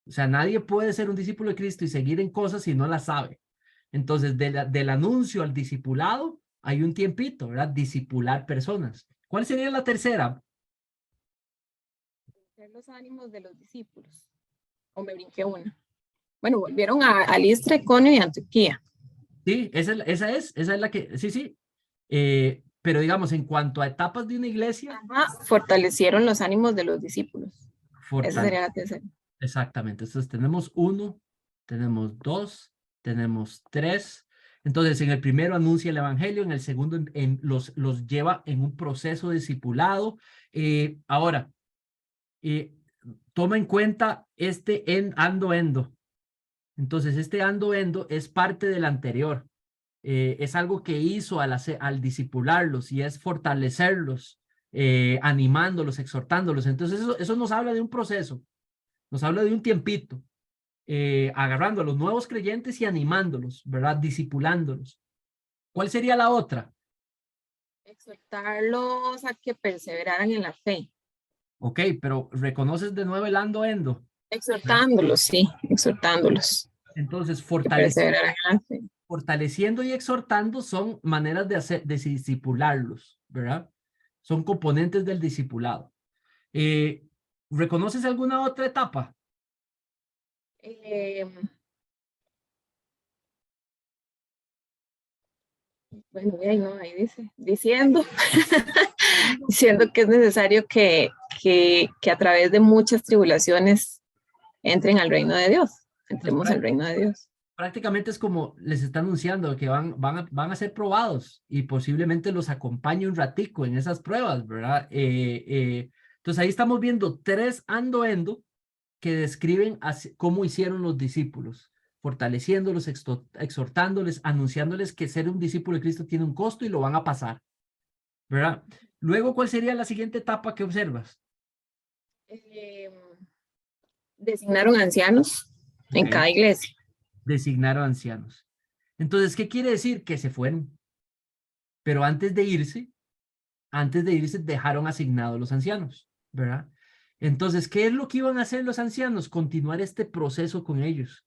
O sea, nadie puede ser un discípulo de Cristo y seguir en cosas si no las sabe. Entonces, del anuncio al discipulado, hay un tiempito, ¿verdad? Discipular personas. ¿Cuál sería la tercera? Los ánimos de los discípulos. O me brinqué una. Bueno, volvieron a Listra, Iconio y Antioquía. Sí, esa es la que, sí. Pero digamos, en cuanto a etapas de una iglesia. Fortalecieron los ánimos de los discípulos. Esa sería la tercera. Exactamente. Entonces tenemos 1, tenemos 2, tenemos 3. Entonces en el primero anuncia el evangelio, en el segundo los lleva en un proceso de discipulado. Ahora, toma en cuenta este ando-endo. Entonces este ando-endo es parte del anterior. Es algo que hizo al discipularlos y es fortalecerlos, animándolos, exhortándolos. Entonces eso nos habla de un proceso, nos habla de un tiempito, agarrando a los nuevos creyentes y animándolos, ¿verdad? Discipulándolos. ¿Cuál sería la otra? Exhortarlos a que perseveraran en la fe. Ok, pero reconoces de nuevo el ando-endo. Exhortándolos, sí, exhortándolos. Entonces, fortaleciendo y exhortando son maneras de discipularlos, ¿verdad? Son componentes del discipulado. ¿Reconoces alguna otra etapa? Bueno, ahí dice, diciendo que es necesario que a través de muchas tribulaciones entren al reino de Dios, entremos al reino de Dios. Prácticamente es como les está anunciando que van a ser probados y posiblemente los acompañe un ratico en esas pruebas, ¿verdad? Entonces ahí estamos viendo 3 ando-endo que describen cómo hicieron los discípulos, fortaleciéndolos, exhortándoles, anunciándoles que ser un discípulo de Cristo tiene un costo y lo van a pasar, ¿verdad? Luego, ¿cuál sería la siguiente etapa que observas? Designaron ancianos en cada iglesia. Designaron ancianos. Entonces, ¿qué quiere decir? Que se fueron. Pero antes de irse dejaron asignados los ancianos, ¿verdad? Entonces, ¿qué es lo que iban a hacer los ancianos? Continuar este proceso con ellos.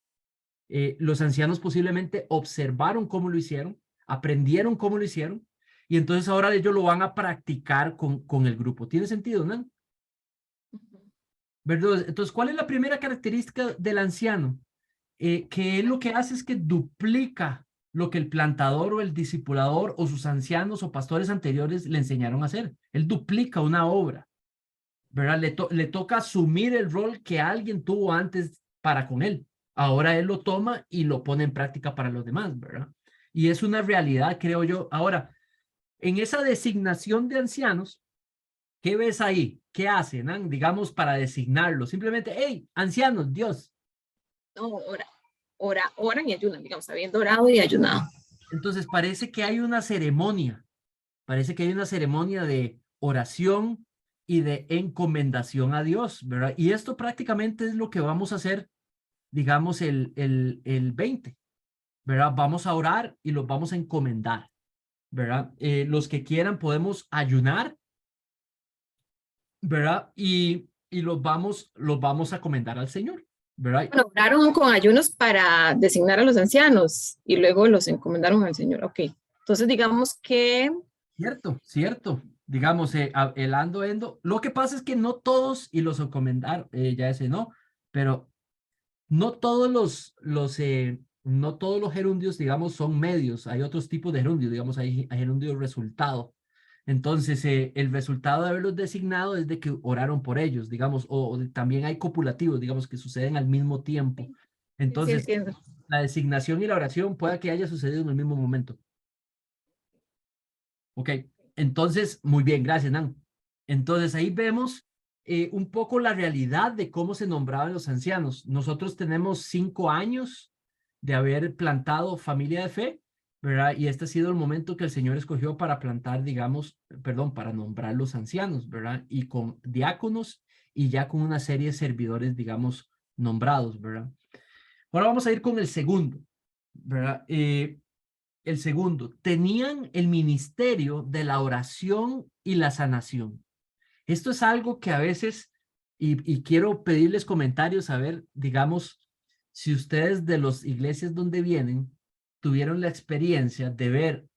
Los ancianos posiblemente observaron cómo lo hicieron, aprendieron cómo lo hicieron, y entonces ahora ellos lo van a practicar con el grupo. ¿Tiene sentido, no? ¿Verdad? Entonces, ¿cuál es la primera característica del anciano? Que él lo que hace es que duplica lo que el plantador o el discipulador o sus ancianos o pastores anteriores le enseñaron a hacer. Él duplica una obra, ¿verdad? Le toca asumir el rol que alguien tuvo antes para con él. Ahora él lo toma y lo pone en práctica para los demás, ¿verdad? Y es una realidad, creo yo. Ahora, en esa designación de ancianos, ¿qué ves ahí? ¿Qué hacen, digamos, para designarlos? Simplemente, hey, ancianos, Dios. No, oran y ayunan, digamos, habiendo orado y ayunado. Entonces parece que hay una ceremonia, parece que hay una ceremonia de oración y de encomendación a Dios, ¿verdad? Y esto prácticamente es lo que vamos a hacer, digamos, el 20, ¿verdad? Vamos a orar y los vamos a encomendar, ¿verdad? Los que quieran podemos ayunar, ¿verdad? Y los vamos a encomendar al Señor, ¿verdad? Bueno, oraron con ayunos para designar a los ancianos y luego los encomendaron al Señor. Ok, entonces digamos que... Cierto, cierto. Digamos, el endo. Lo que pasa es que no todos, y los encomendaron, ya ese no, pero no todos no todos los gerundios, digamos, son medios. Hay otros tipos de gerundios, digamos, hay gerundios resultado. Entonces, el resultado de haberlos designado es de que oraron por ellos, digamos, o también hay copulativos, digamos, que suceden al mismo tiempo. Sí, Entonces, entiendo. la designación y la oración puede que haya sucedido en el mismo momento. Ok, entonces, muy bien, gracias, Nan. Entonces, ahí vemos un poco la realidad de cómo se nombraban los ancianos. Nosotros tenemos 5 años de haber plantado familia de fe, ¿verdad? Y este ha sido el momento que el Señor escogió para plantar, digamos, perdón, para nombrar los ancianos, ¿verdad? Y con diáconos y ya con una serie de servidores, digamos, nombrados, ¿verdad? Ahora vamos a ir con el segundo, ¿verdad? El segundo, tenían el ministerio de la oración y la sanación. Esto es algo que a veces, y quiero pedirles comentarios, a ver, digamos, si ustedes de las iglesias donde vienen tuvieron la experiencia de ver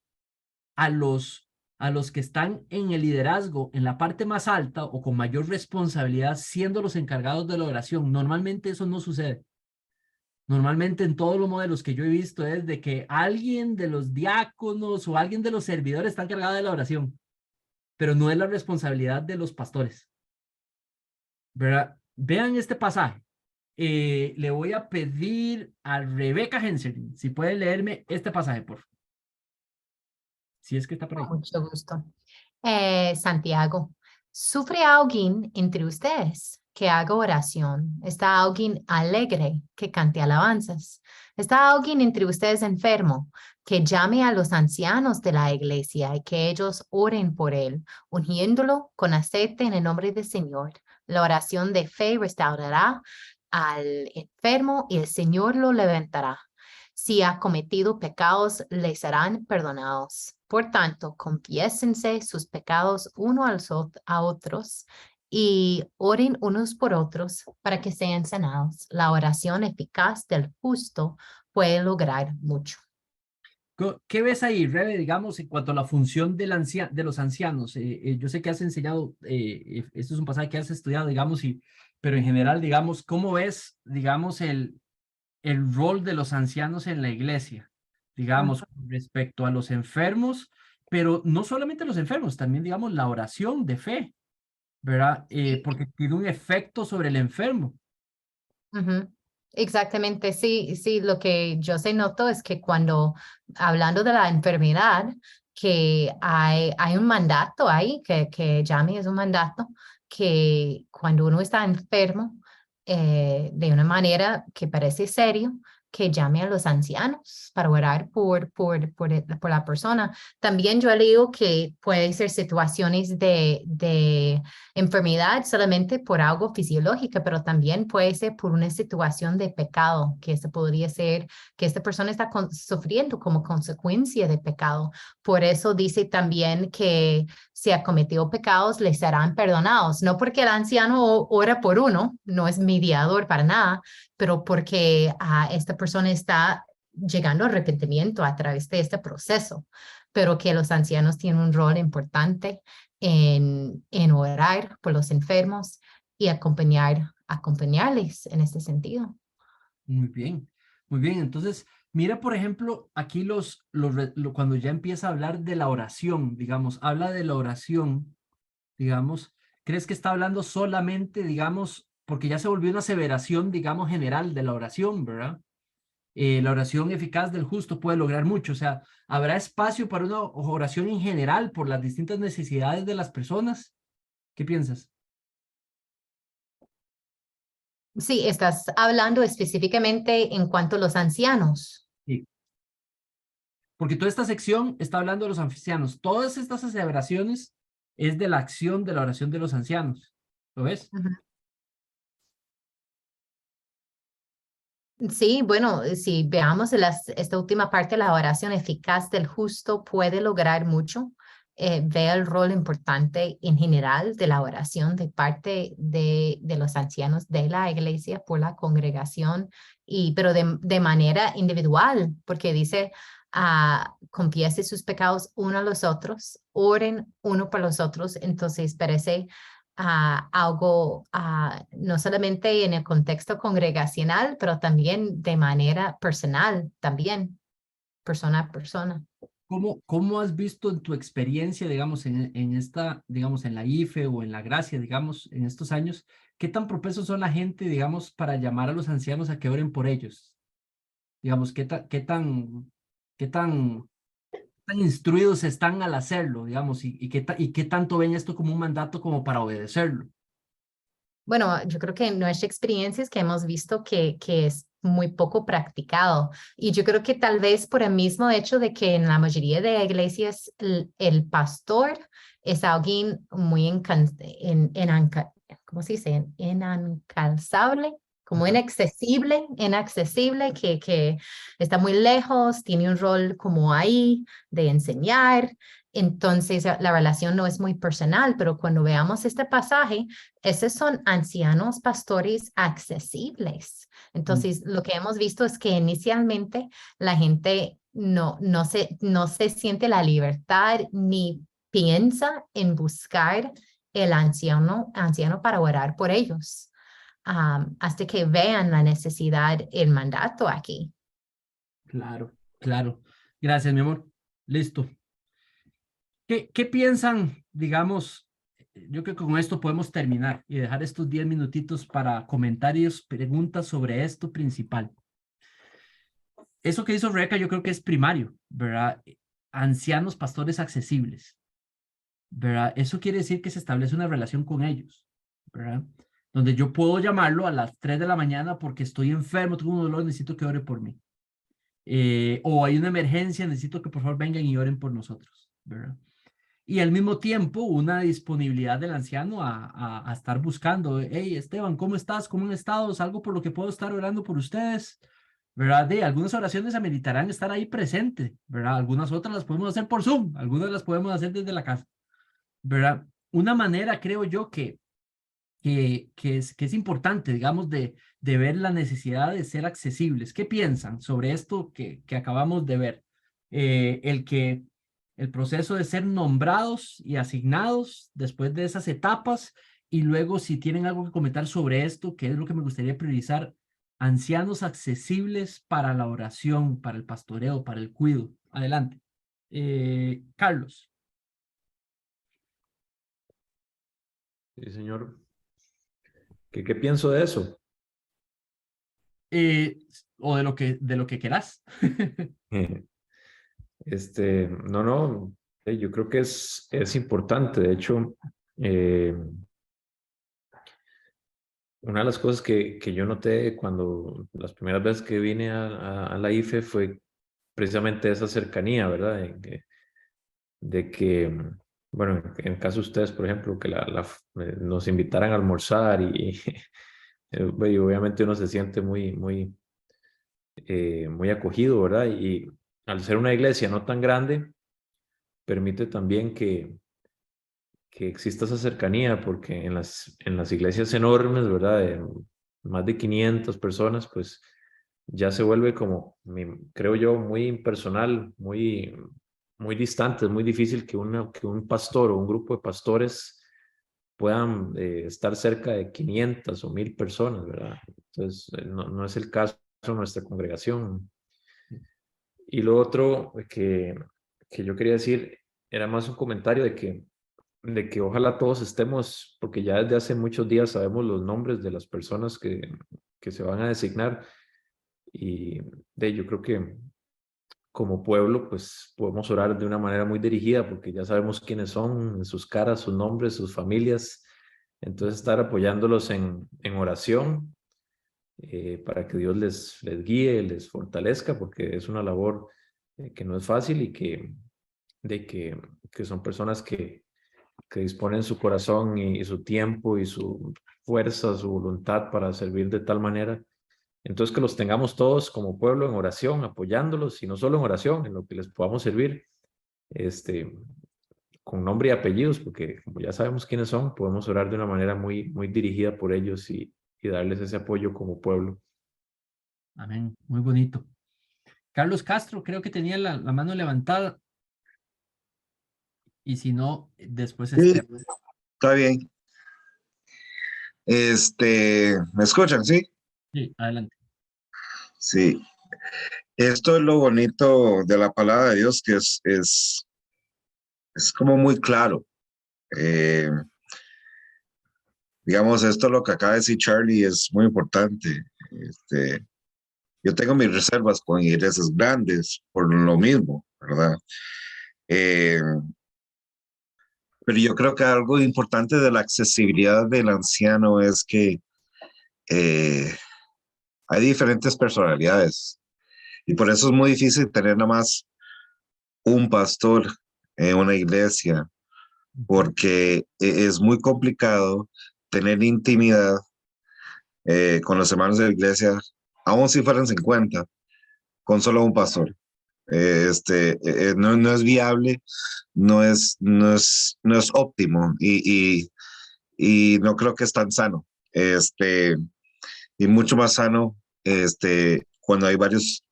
a los que están en el liderazgo, en la parte más alta o con mayor responsabilidad, siendo los encargados de la oración. Normalmente eso no sucede. Normalmente en todos los modelos que yo he visto es de que alguien de los diáconos o alguien de los servidores está encargado de la oración, pero no es la responsabilidad de los pastores, ¿verdad? Vean este pasaje. Le voy a pedir a Rebeca Henselin si puede leerme este pasaje, por favor. Si es que está por ahí. Con mucho gusto. Santiago, ¿sufre alguien entre ustedes que haga oración? ¿Está alguien alegre que cante alabanzas? ¿Está alguien entre ustedes enfermo que llame a los ancianos de la iglesia y que ellos oren por él, ungiéndolo con aceite en el nombre del Señor? La oración de fe restaurará al enfermo y el Señor lo levantará. Si ha cometido pecados, le serán perdonados. Por tanto, confiésense sus pecados a otros y oren unos por otros para que sean sanados. La oración eficaz del justo puede lograr mucho. ¿Qué ves ahí, Rebe, digamos, en cuanto a la función de los ancianos? Yo sé que has enseñado, esto es un pasaje que has estudiado, digamos, pero en general, digamos, ¿cómo ves, digamos, el rol de los ancianos en la iglesia, digamos, respecto a los enfermos, pero no solamente los enfermos, también, digamos, la oración de fe, ¿verdad? Porque tiene un efecto sobre el enfermo. Exactamente, sí, sí, lo que yo se noto es que cuando, hablando de la enfermedad, que hay un mandato ahí, que Yami es un mandato, que cuando uno está enfermo, de una manera que parece serio, que llame a los ancianos para orar por la persona. También yo he leído que puede ser situaciones de enfermedad solamente por algo fisiológico, pero también puede ser por una situación de pecado, que se podría ser que esta persona está sufriendo como consecuencia de pecado. Por eso dice también que si ha cometido pecados, le serán perdonados. No porque el anciano ora por uno, no es mediador para nada, pero porque esta persona está llegando al arrepentimiento a través de este proceso, pero que los ancianos tienen un rol importante en orar por los enfermos y acompañarles en este sentido. Muy bien, muy bien. Entonces, mira, por ejemplo, aquí cuando ya empieza a hablar de la oración, digamos, habla de la oración, digamos, ¿Crees que está hablando solamente, digamos, porque ya se volvió una aseveración, digamos, general de la oración, ¿verdad? La oración eficaz del justo puede lograr mucho. O sea, ¿habrá espacio para una oración en general por las distintas necesidades de las personas? ¿Qué piensas? Sí, estás hablando específicamente en cuanto a los ancianos. Sí. Porque toda esta sección está hablando de los ancianos. Todas estas aseveraciones es de la acción de la oración de los ancianos. ¿Lo ves? Ujú. Sí, bueno, si veamos esta última parte, la oración eficaz del justo puede lograr mucho. Ve el rol importante en general de la oración de parte de los ancianos de la iglesia por la congregación, pero de manera individual, porque dice, confiese sus pecados uno a los otros, oren uno por los otros. Entonces parece algo no solamente en el contexto congregacional, pero también de manera personal, también, persona a persona. ¿Cómo has visto en tu experiencia, digamos, en esta, digamos, en la IFE o en la Gracia, digamos, en estos años, qué tan propensos son la gente, digamos, para llamar a los ancianos a que oren por ellos? Digamos, qué tan instruidos están al hacerlo, digamos, y qué tanto ven esto como un mandato como para obedecerlo. Bueno, yo creo que en nuestra experiencia es que hemos visto que es muy poco practicado. Y yo creo que tal vez por el mismo hecho de que en la mayoría de iglesias el pastor es alguien muy ¿cómo se dice? Inalcanzable, como Ajá. inaccesible, que está muy lejos, tiene un rol como ahí de enseñar. Entonces la relación no es muy personal, pero cuando veamos este pasaje, esos son ancianos pastores accesibles. Entonces, lo que hemos visto es que inicialmente la gente no se siente la libertad ni piensa en buscar el anciano para orar por ellos, hasta que vean la necesidad, el mandato aquí. Claro, claro. Gracias, mi amor. Listo. ¿Qué piensan, digamos, yo creo que con esto podemos terminar y dejar estos 10 minutitos para comentarios, preguntas sobre esto principal? Eso que hizo Rebeca yo creo que es primario, ¿verdad? Ancianos pastores accesibles, ¿verdad? Eso quiere decir que se establece una relación con ellos, ¿verdad? Donde yo puedo llamarlo a las 3 de la mañana porque estoy enfermo, tengo un dolor, necesito que ore por mí. O hay una emergencia, necesito que por favor vengan y oren por nosotros, ¿verdad? Y al mismo tiempo una disponibilidad del anciano a estar buscando, hey Esteban, ¿cómo estás? ¿Cómo han estado? ¿Es algo por lo que puedo estar orando por ustedes? ¿Verdad? De algunas oraciones ameritarán estar ahí presente, ¿verdad? Algunas otras las podemos hacer por Zoom, algunas las podemos hacer desde la casa, ¿verdad? Una manera, creo yo, que es importante, digamos, de ver la necesidad de ser accesibles. ¿Qué piensan sobre esto que acabamos de ver? El proceso de ser nombrados y asignados después de esas etapas, y luego si tienen algo que comentar sobre esto, que es lo que me gustaría priorizar, ancianos accesibles para la oración, para el pastoreo, para el cuidado. Adelante. Carlos. Sí, señor. ¿Qué pienso de eso? Eh, o de lo que querás. No, yo creo que es importante. De hecho, eh, una de las cosas que yo noté cuando las primeras veces que vine a la IFE fue precisamente esa cercanía, ¿verdad? De que, bueno, en el caso de ustedes, por ejemplo, que nos invitaran a almorzar y obviamente uno se siente muy acogido, ¿verdad? Y al ser una iglesia no tan grande, permite también que exista esa cercanía, porque en las iglesias enormes, ¿verdad? De más de 500 personas, pues ya se vuelve como, creo yo, muy impersonal, muy distante. Es muy difícil que un pastor o un grupo de pastores puedan estar cerca de 500 o 1000 personas, ¿verdad? Entonces, no es el caso de nuestra congregación. Y lo otro que yo quería decir era más un comentario de que que ojalá todos estemos, porque ya desde hace muchos días sabemos los nombres de las personas que se van a designar, y yo creo que como pueblo pues podemos orar de una manera muy dirigida porque ya sabemos quiénes son, sus caras, sus nombres, sus familias, entonces estar apoyándolos en oración para que Dios les guíe, les fortalezca, porque es una labor que no es fácil y que son personas que disponen su corazón y su tiempo y su fuerza, su voluntad para servir de tal manera. Entonces que los tengamos todos como pueblo en oración, apoyándolos, y no solo en oración, en lo que les podamos servir, con nombre y apellidos, porque como ya sabemos quiénes son, podemos orar de una manera muy, muy dirigida por ellos y darles ese apoyo como pueblo. Amén. Muy bonito. Carlos Castro, creo que tenía la mano levantada. Y si no, después Sí, Esteban. está bien. ¿Me escuchan? Sí. Sí, adelante. Sí. Esto es lo bonito de la palabra de Dios, que es como muy claro. Digamos, esto lo que acaba de decir Charlie es muy importante. Yo tengo mis reservas con iglesias grandes por lo mismo, ¿verdad? Pero yo creo que algo importante de la accesibilidad del anciano es que hay diferentes personalidades y por eso es muy difícil tener nada más un pastor en una iglesia, porque es muy complicado tener intimidad con los hermanos de la iglesia, aun si fueran 50, con solo un pastor. No es viable, no es óptimo y no creo que es tan sano. Y mucho más sano cuando hay varios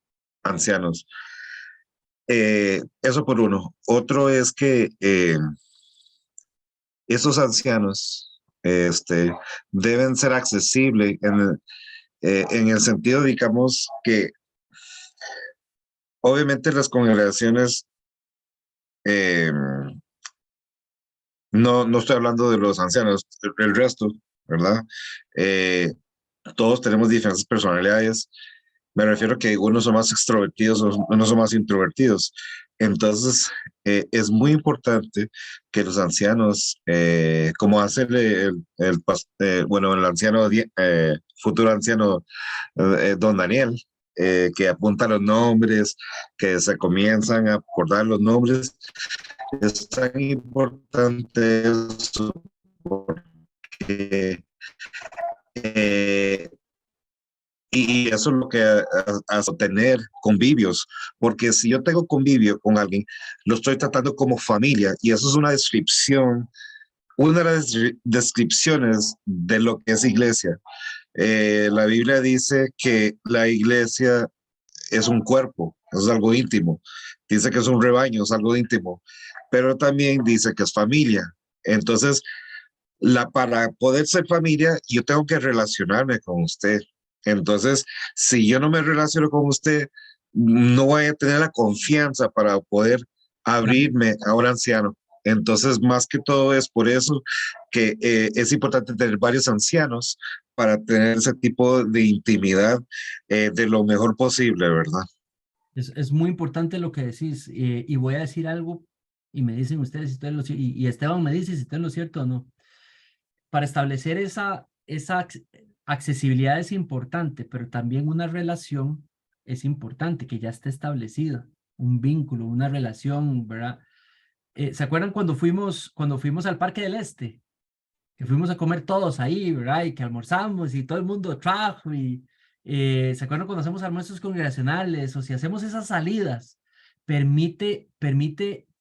ancianos. Eso por uno. Otro es que esos ancianos deben ser accesibles en el sentido, digamos, que obviamente las congregaciones, no estoy hablando de los ancianos, el resto, ¿verdad? Todos tenemos diferentes personalidades. Me refiero a que unos son más extrovertidos, unos son más introvertidos. Entonces, es muy importante que los ancianos, como hace el anciano, futuro anciano, don Daniel, que apunta los nombres, que se comienzan a acordar los nombres, es tan importante eso porque y eso es lo que hace tener convivios, porque si yo tengo convivio con alguien, lo estoy tratando como familia, y eso es una descripción, una de las descripciones de lo que es iglesia. La Biblia dice que la iglesia es un cuerpo, es algo íntimo. Dice que es un rebaño, es algo íntimo, pero también dice que es familia. Entonces, para poder ser familia, yo tengo que relacionarme con usted. Entonces, si yo no me relaciono con usted, no voy a tener la confianza para poder abrirme a un anciano. Entonces, más que todo es por eso que es importante tener varios ancianos para tener ese tipo de intimidad de lo mejor posible, ¿verdad? Es muy importante lo que decís, y voy a decir algo y me dicen ustedes si estoy en lo cierto, y Esteban me dice si estoy en lo cierto o no. Para establecer esa accesibilidad es importante, pero también una relación es importante, que ya esté establecida, un vínculo, una relación, ¿verdad? ¿Se acuerdan cuando fuimos al Parque del Este? Que fuimos a comer todos ahí, ¿verdad? Y que almorzamos y todo el mundo trajo y ¿se acuerdan cuando hacemos almuerzos congregacionales o si hacemos esas salidas? Permite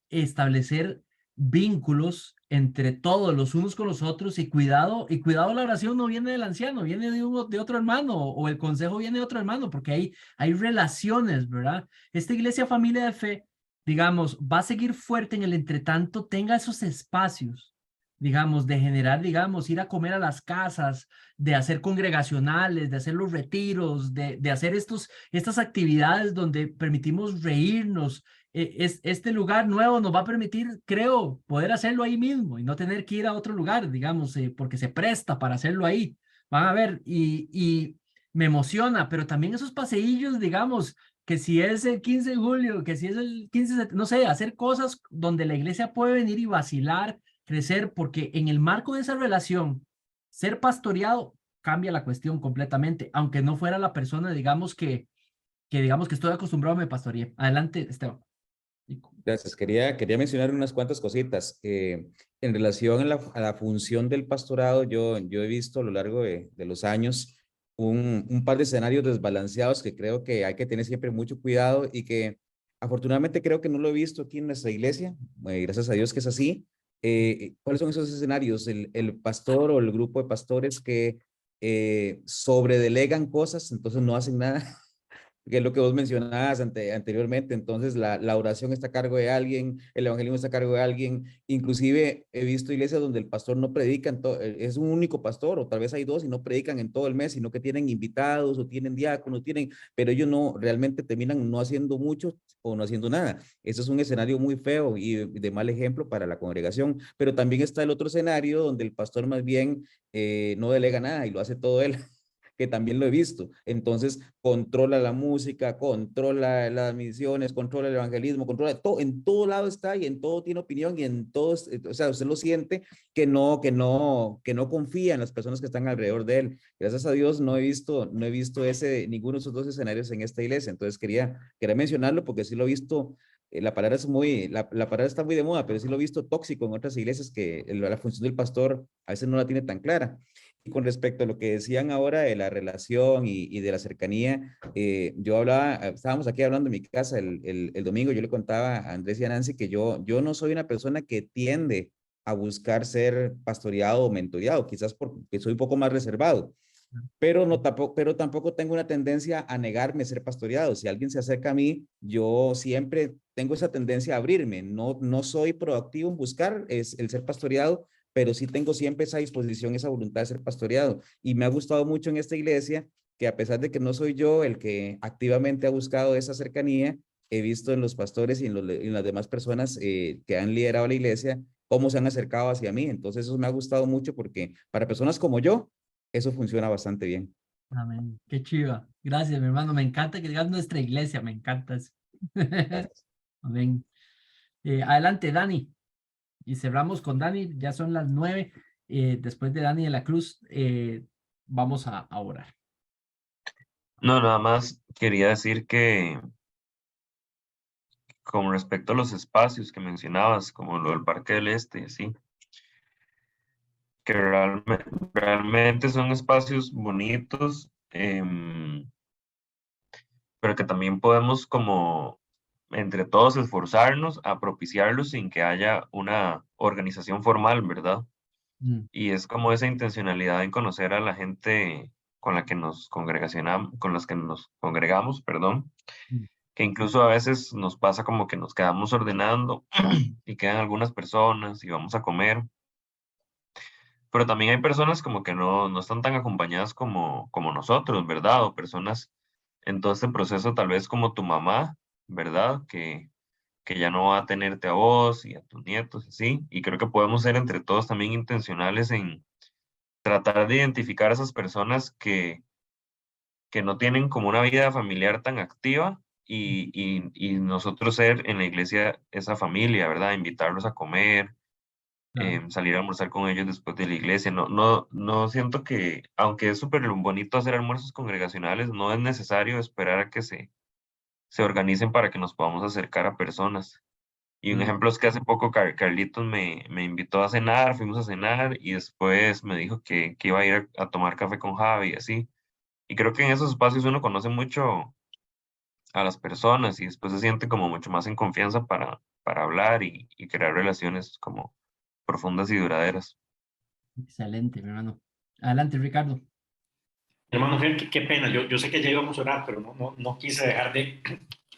establecer vínculos entre todos, los unos con los otros, y cuidado la oración no viene del anciano, viene de otro hermano, o el consejo viene de otro hermano, porque hay relaciones, ¿verdad? Esta iglesia familia de fe, digamos, va a seguir fuerte en el entretanto, tenga esos espacios, digamos, de generar, digamos, ir a comer a las casas, de hacer congregacionales, de hacer los retiros, de hacer estas actividades donde permitimos reírnos este lugar nuevo nos va a permitir, creo, poder hacerlo ahí mismo y no tener que ir a otro lugar, digamos, porque se presta para hacerlo ahí. Van a ver, y me emociona, pero también esos paseillos, digamos, que si es el 15 de julio, que si es el 15 de, no sé, hacer cosas donde la iglesia puede venir y vacilar, crecer, porque en el marco de esa relación, ser pastoreado cambia la cuestión completamente, aunque no fuera la persona, digamos, que digamos que estoy acostumbrado a me pastorear. Adelante, Esteban. Gracias. Quería mencionar unas cuantas cositas. En relación a la función del pastorado, yo he visto a lo largo de los años un par de escenarios desbalanceados que creo que hay que tener siempre mucho cuidado y que afortunadamente creo que no lo he visto aquí en nuestra iglesia. Gracias a Dios que es así. ¿Cuáles son esos escenarios? El pastor o el grupo de pastores que sobredelegan cosas, entonces no hacen nada. Que es lo que vos mencionabas anteriormente. Entonces la oración está a cargo de alguien, el evangelismo está a cargo de alguien. Inclusive he visto iglesias donde el pastor no predica, es un único pastor, o tal vez hay dos y no predican en todo el mes, sino que tienen invitados o tienen diáconos, pero ellos no realmente terminan no haciendo mucho o no haciendo nada. Eso es un escenario muy feo y de mal ejemplo para la congregación. Pero también está el otro escenario donde el pastor más bien no delega nada y lo hace todo él, que también lo he visto. Entonces, controla la música, controla las misiones, controla el evangelismo, controla todo, en todo lado está y en todo tiene opinión y en todo, o sea, usted lo siente que no confía en las personas que están alrededor de él. Gracias a Dios no he visto ninguno de esos dos escenarios en esta iglesia. Entonces, quería mencionarlo porque sí lo he visto. La palabra la palabra está muy de moda, pero sí lo he visto tóxico en otras iglesias que la función del pastor a veces no la tiene tan clara. Y con respecto a lo que decían ahora de la relación y de la cercanía, estábamos aquí hablando en mi casa el domingo, yo le contaba a Andrés y a Nancy que yo no soy una persona que tiende a buscar ser pastoreado o mentoreado, quizás porque soy un poco más reservado, pero tampoco tengo una tendencia a negarme ser pastoreado. Si alguien se acerca a mí, yo siempre tengo esa tendencia a abrirme. No soy proactivo en buscar el ser pastoreado, pero sí tengo siempre esa disposición, esa voluntad de ser pastoreado. Y me ha gustado mucho en esta iglesia que a pesar de que no soy yo el que activamente ha buscado esa cercanía, he visto en los pastores y en las demás personas que han liderado la iglesia cómo se han acercado hacia mí. Entonces eso me ha gustado mucho porque para personas como yo, eso funciona bastante bien. Amén. Qué chiva. Gracias, mi hermano. Me encanta que digas nuestra iglesia. Me encanta eso. Amén. Adelante, Dani. Y cerramos con Dani. Ya son las 9. Después de Dani de la Cruz, vamos a orar. No, nada más quería decir que con respecto a los espacios que mencionabas, como lo del Parque del Este, así, que realmente son espacios bonitos, pero que también podemos como entre todos esforzarnos a propiciarlos sin que haya una organización formal, ¿verdad? Y es como esa intencionalidad en conocer a la gente con la que con las que nos congregamos, perdón, que incluso a veces nos pasa como que nos quedamos ordenando y quedan algunas personas y vamos a comer, pero también hay personas como que no están tan acompañadas como nosotros, ¿verdad? O personas en todo este proceso tal vez como tu mamá, ¿verdad? Que ya no va a tenerte a vos y a tus nietos, así, y creo que podemos ser entre todos también intencionales en tratar de identificar a esas personas que no tienen como una vida familiar tan activa y nosotros ser en la iglesia esa familia, ¿verdad? Invitarlos a comer, salir a almorzar con ellos después de la iglesia. No siento que, aunque es súper bonito hacer almuerzos congregacionales, no es necesario esperar a que se organicen para que nos podamos acercar a personas. Y un ejemplo es que hace poco Carlitos me invitó a cenar, fuimos a cenar y después me dijo que iba a ir a tomar café con Javi y así. Y creo que en esos espacios uno conoce mucho a las personas y después se siente como mucho más en confianza para hablar y crear relaciones como profundas y duraderas. Excelente, mi hermano. Adelante, Ricardo. Hermano, qué pena. Yo sé que ya íbamos a orar, pero no quise dejar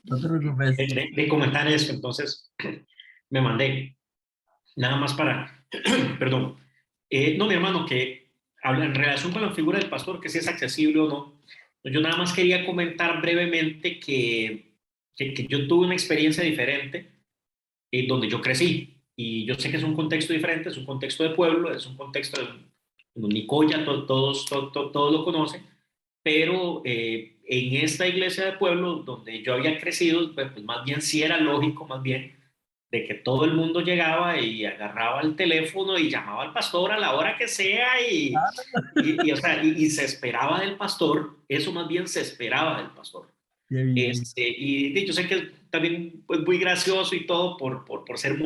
No te preocupes. de comentar eso. Entonces, me mandé. Nada más para, perdón. No, mi hermano, que habla en relación con la figura del pastor, que si es accesible o no. Yo nada más quería comentar brevemente que que yo tuve una experiencia diferente en donde yo crecí. Y yo sé que es un contexto diferente, es un contexto de pueblo, es un contexto de Nicoya, todos lo conocen, pero en esta iglesia de pueblo donde yo había crecido, pues más bien sí era lógico, más bien, de que todo el mundo llegaba y agarraba el teléfono y llamaba al pastor a la hora que sea o sea, y se esperaba del pastor, eso más bien se esperaba del pastor. Y yo sé que también pues, muy gracioso y todo por ser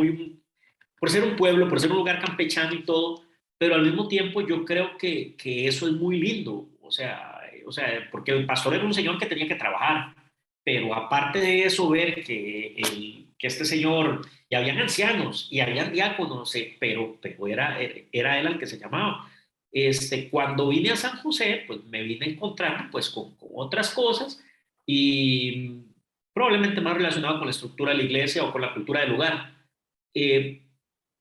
por ser un pueblo, por ser un lugar campechano y todo, pero al mismo tiempo yo creo que eso es muy lindo, o sea, porque el pastor era un señor que tenía que trabajar, pero aparte de eso, ver que este señor, y habían ancianos y habían diáconos, pero era él al que se llamaba. Cuando vine a San José, pues me vine a encontrar pues, con otras cosas y probablemente más relacionado con la estructura de la iglesia o con la cultura del lugar. Eh,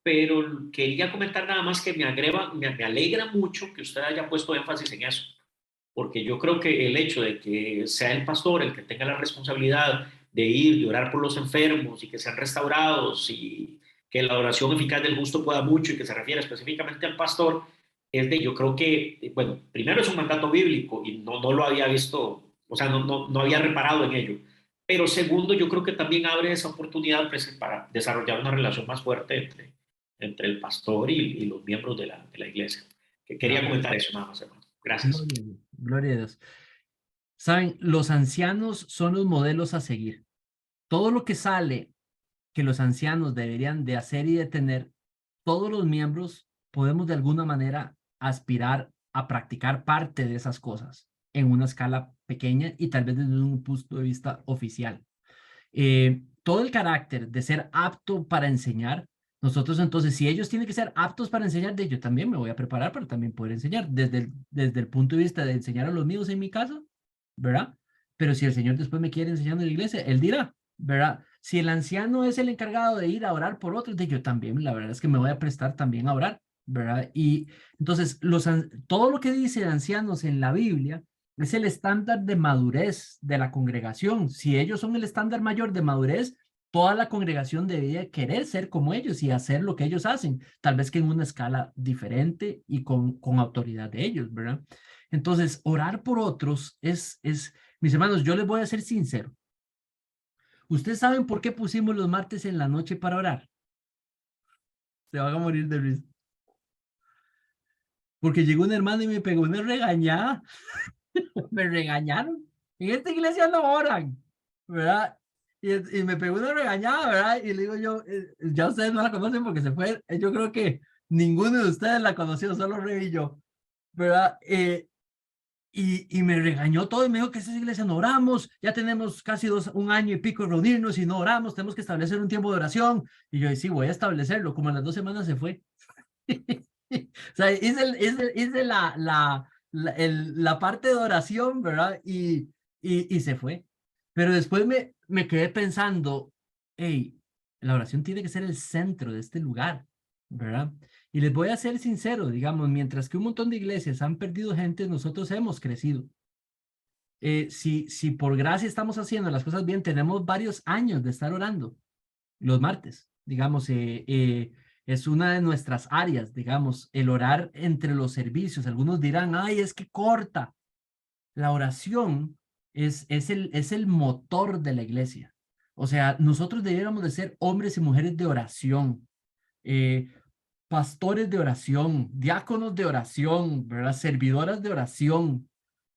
pero quería comentar nada más que me alegra mucho que usted haya puesto énfasis en eso, porque yo creo que el hecho de que sea el pastor el que tenga la responsabilidad de ir y orar por los enfermos y que sean restaurados y que la oración eficaz del justo pueda mucho y que se refiere específicamente al pastor, yo creo que, bueno, primero es un mandato bíblico y no lo había visto, o sea, no había reparado en ello. Pero segundo, yo creo que también abre esa oportunidad pues, para desarrollar una relación más fuerte entre el pastor y los miembros de la iglesia. Que quería comentar eso nada más, hermano. Gracias. Gloria a Dios. Gloria a Dios. Saben, los ancianos son los modelos a seguir. Todo lo que sale que los ancianos deberían de hacer y de tener, todos los miembros podemos de alguna manera aspirar a practicar parte de esas cosas en una escala pequeña y tal vez desde un punto de vista oficial. Todo el carácter de ser apto para enseñar, nosotros entonces, si ellos tienen que ser aptos para enseñar, yo también me voy a preparar para también poder enseñar desde el punto de vista de enseñar a los míos en mi casa, ¿verdad? Pero si el Señor después me quiere enseñando en la iglesia, Él dirá, ¿verdad? Si el anciano es el encargado de ir a orar por otros, yo también, la verdad es que me voy a prestar también a orar, ¿verdad? Y entonces, todo lo que dice de ancianos en la Biblia es el estándar de madurez de la congregación. Si ellos son el estándar mayor de madurez, toda la congregación debería querer ser como ellos y hacer lo que ellos hacen, tal vez que en una escala diferente y con autoridad de ellos, ¿verdad? Entonces, orar por otros mis hermanos, yo les voy a ser sincero. ¿Ustedes saben por qué pusimos los martes en la noche para orar? Se van a morir de risa. Porque llegó un hermano y me pegó una regañada. Me regañaron. En esta iglesia no oran, ¿verdad? Y me pegó una regañada, ¿verdad? Y le digo yo, ya ustedes no la conocen porque se fue. Yo creo que ninguno de ustedes la conoció, solo Rey y yo, ¿verdad? Y me regañó todo y me dijo que esa iglesia no oramos, ya tenemos casi un año y pico de reunirnos y no oramos, tenemos que establecer un tiempo de oración. Y yo, sí, voy a establecerlo. Como en las 2 semanas se fue. O sea, hice la parte de oración, ¿verdad? Y se fue. Pero después me quedé pensando, hey, la oración tiene que ser el centro de este lugar, ¿verdad? Y les voy a ser sincero, digamos, mientras que un montón de iglesias han perdido gente, nosotros hemos crecido. Si por gracia estamos haciendo las cosas bien, tenemos varios años de estar orando los martes, digamos, es una de nuestras áreas, digamos, el orar entre los servicios. Algunos dirán, ay, es que corta. La oración es el motor de la iglesia. O sea, nosotros debiéramos de ser hombres y mujeres de oración, pastores de oración, diáconos de oración, ¿verdad? Servidoras de oración,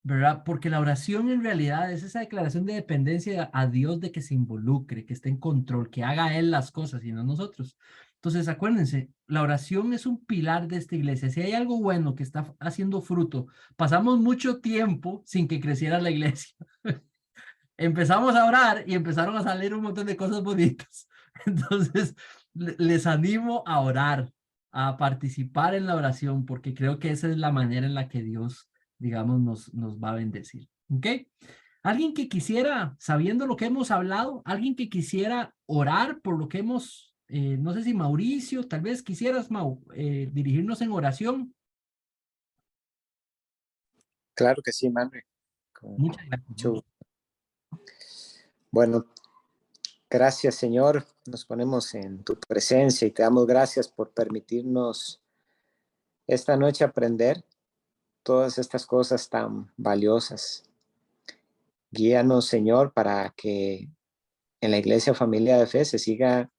¿verdad? Porque la oración en realidad es esa declaración de dependencia a Dios de que se involucre, que esté en control, que haga Él las cosas y no nosotros. Entonces, acuérdense, la oración es un pilar de esta iglesia. Si hay algo bueno que está haciendo fruto, pasamos mucho tiempo sin que creciera la iglesia. Empezamos a orar y empezaron a salir un montón de cosas bonitas. Entonces, les animo a orar, a participar en la oración, porque creo que esa es la manera en la que Dios, digamos, nos va a bendecir. ¿Ok? Alguien que quisiera, sabiendo lo que hemos hablado, alguien que quisiera orar por lo que hemos, no sé si Mauricio, tal vez quisieras, dirigirnos en oración. Claro que sí, Manuel. Muchas gracias. Bueno, Gracias, Señor. Nos ponemos en tu presencia y te damos gracias por permitirnos esta noche aprender todas estas cosas tan valiosas. Guíanos, Señor, para que en la Iglesia Familia de Fe se siga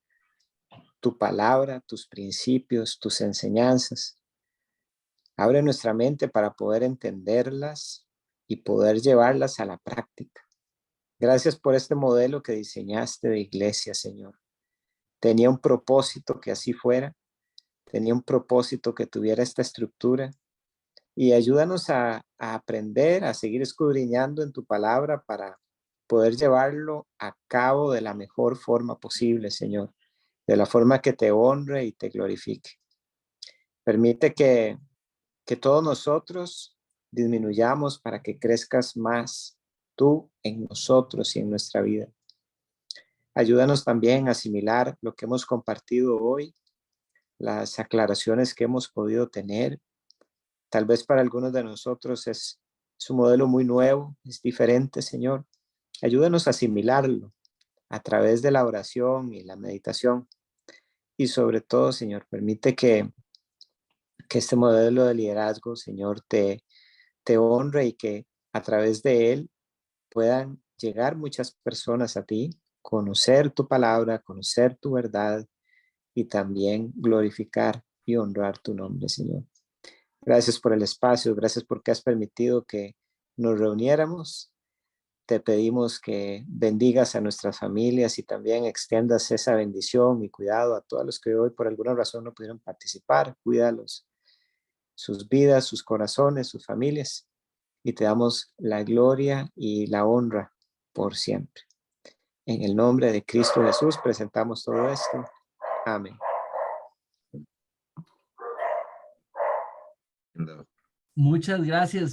tu palabra, tus principios, tus enseñanzas. Abre nuestra mente para poder entenderlas y poder llevarlas a la práctica. Gracias por este modelo que diseñaste de iglesia, Señor. Tenía un propósito que así fuera. Tenía un propósito que tuviera esta estructura. Y ayúdanos a aprender, a seguir escudriñando en tu palabra para poder llevarlo a cabo de la mejor forma posible, Señor. De la forma que te honre y te glorifique. Permite que todos nosotros disminuyamos para que crezcas más tú en nosotros y en nuestra vida. Ayúdanos también a asimilar lo que hemos compartido hoy, las aclaraciones que hemos podido tener. Tal vez para algunos de nosotros es un modelo muy nuevo, es diferente, Señor. Ayúdanos a asimilarlo a través de la oración y la meditación. Y sobre todo, Señor, permite que este modelo de liderazgo, Señor, te honre y que a través de él puedan llegar muchas personas a ti, conocer tu palabra, conocer tu verdad y también glorificar y honrar tu nombre, Señor. Gracias por el espacio, gracias porque has permitido que nos reuniéramos. Te pedimos que bendigas a nuestras familias y también extiendas esa bendición y cuidado a todos los que hoy por alguna razón no pudieron participar. Cuídalos, sus vidas, sus corazones, sus familias. Y te damos la gloria y la honra por siempre. En el nombre de Cristo Jesús presentamos todo esto. Amén. Muchas gracias.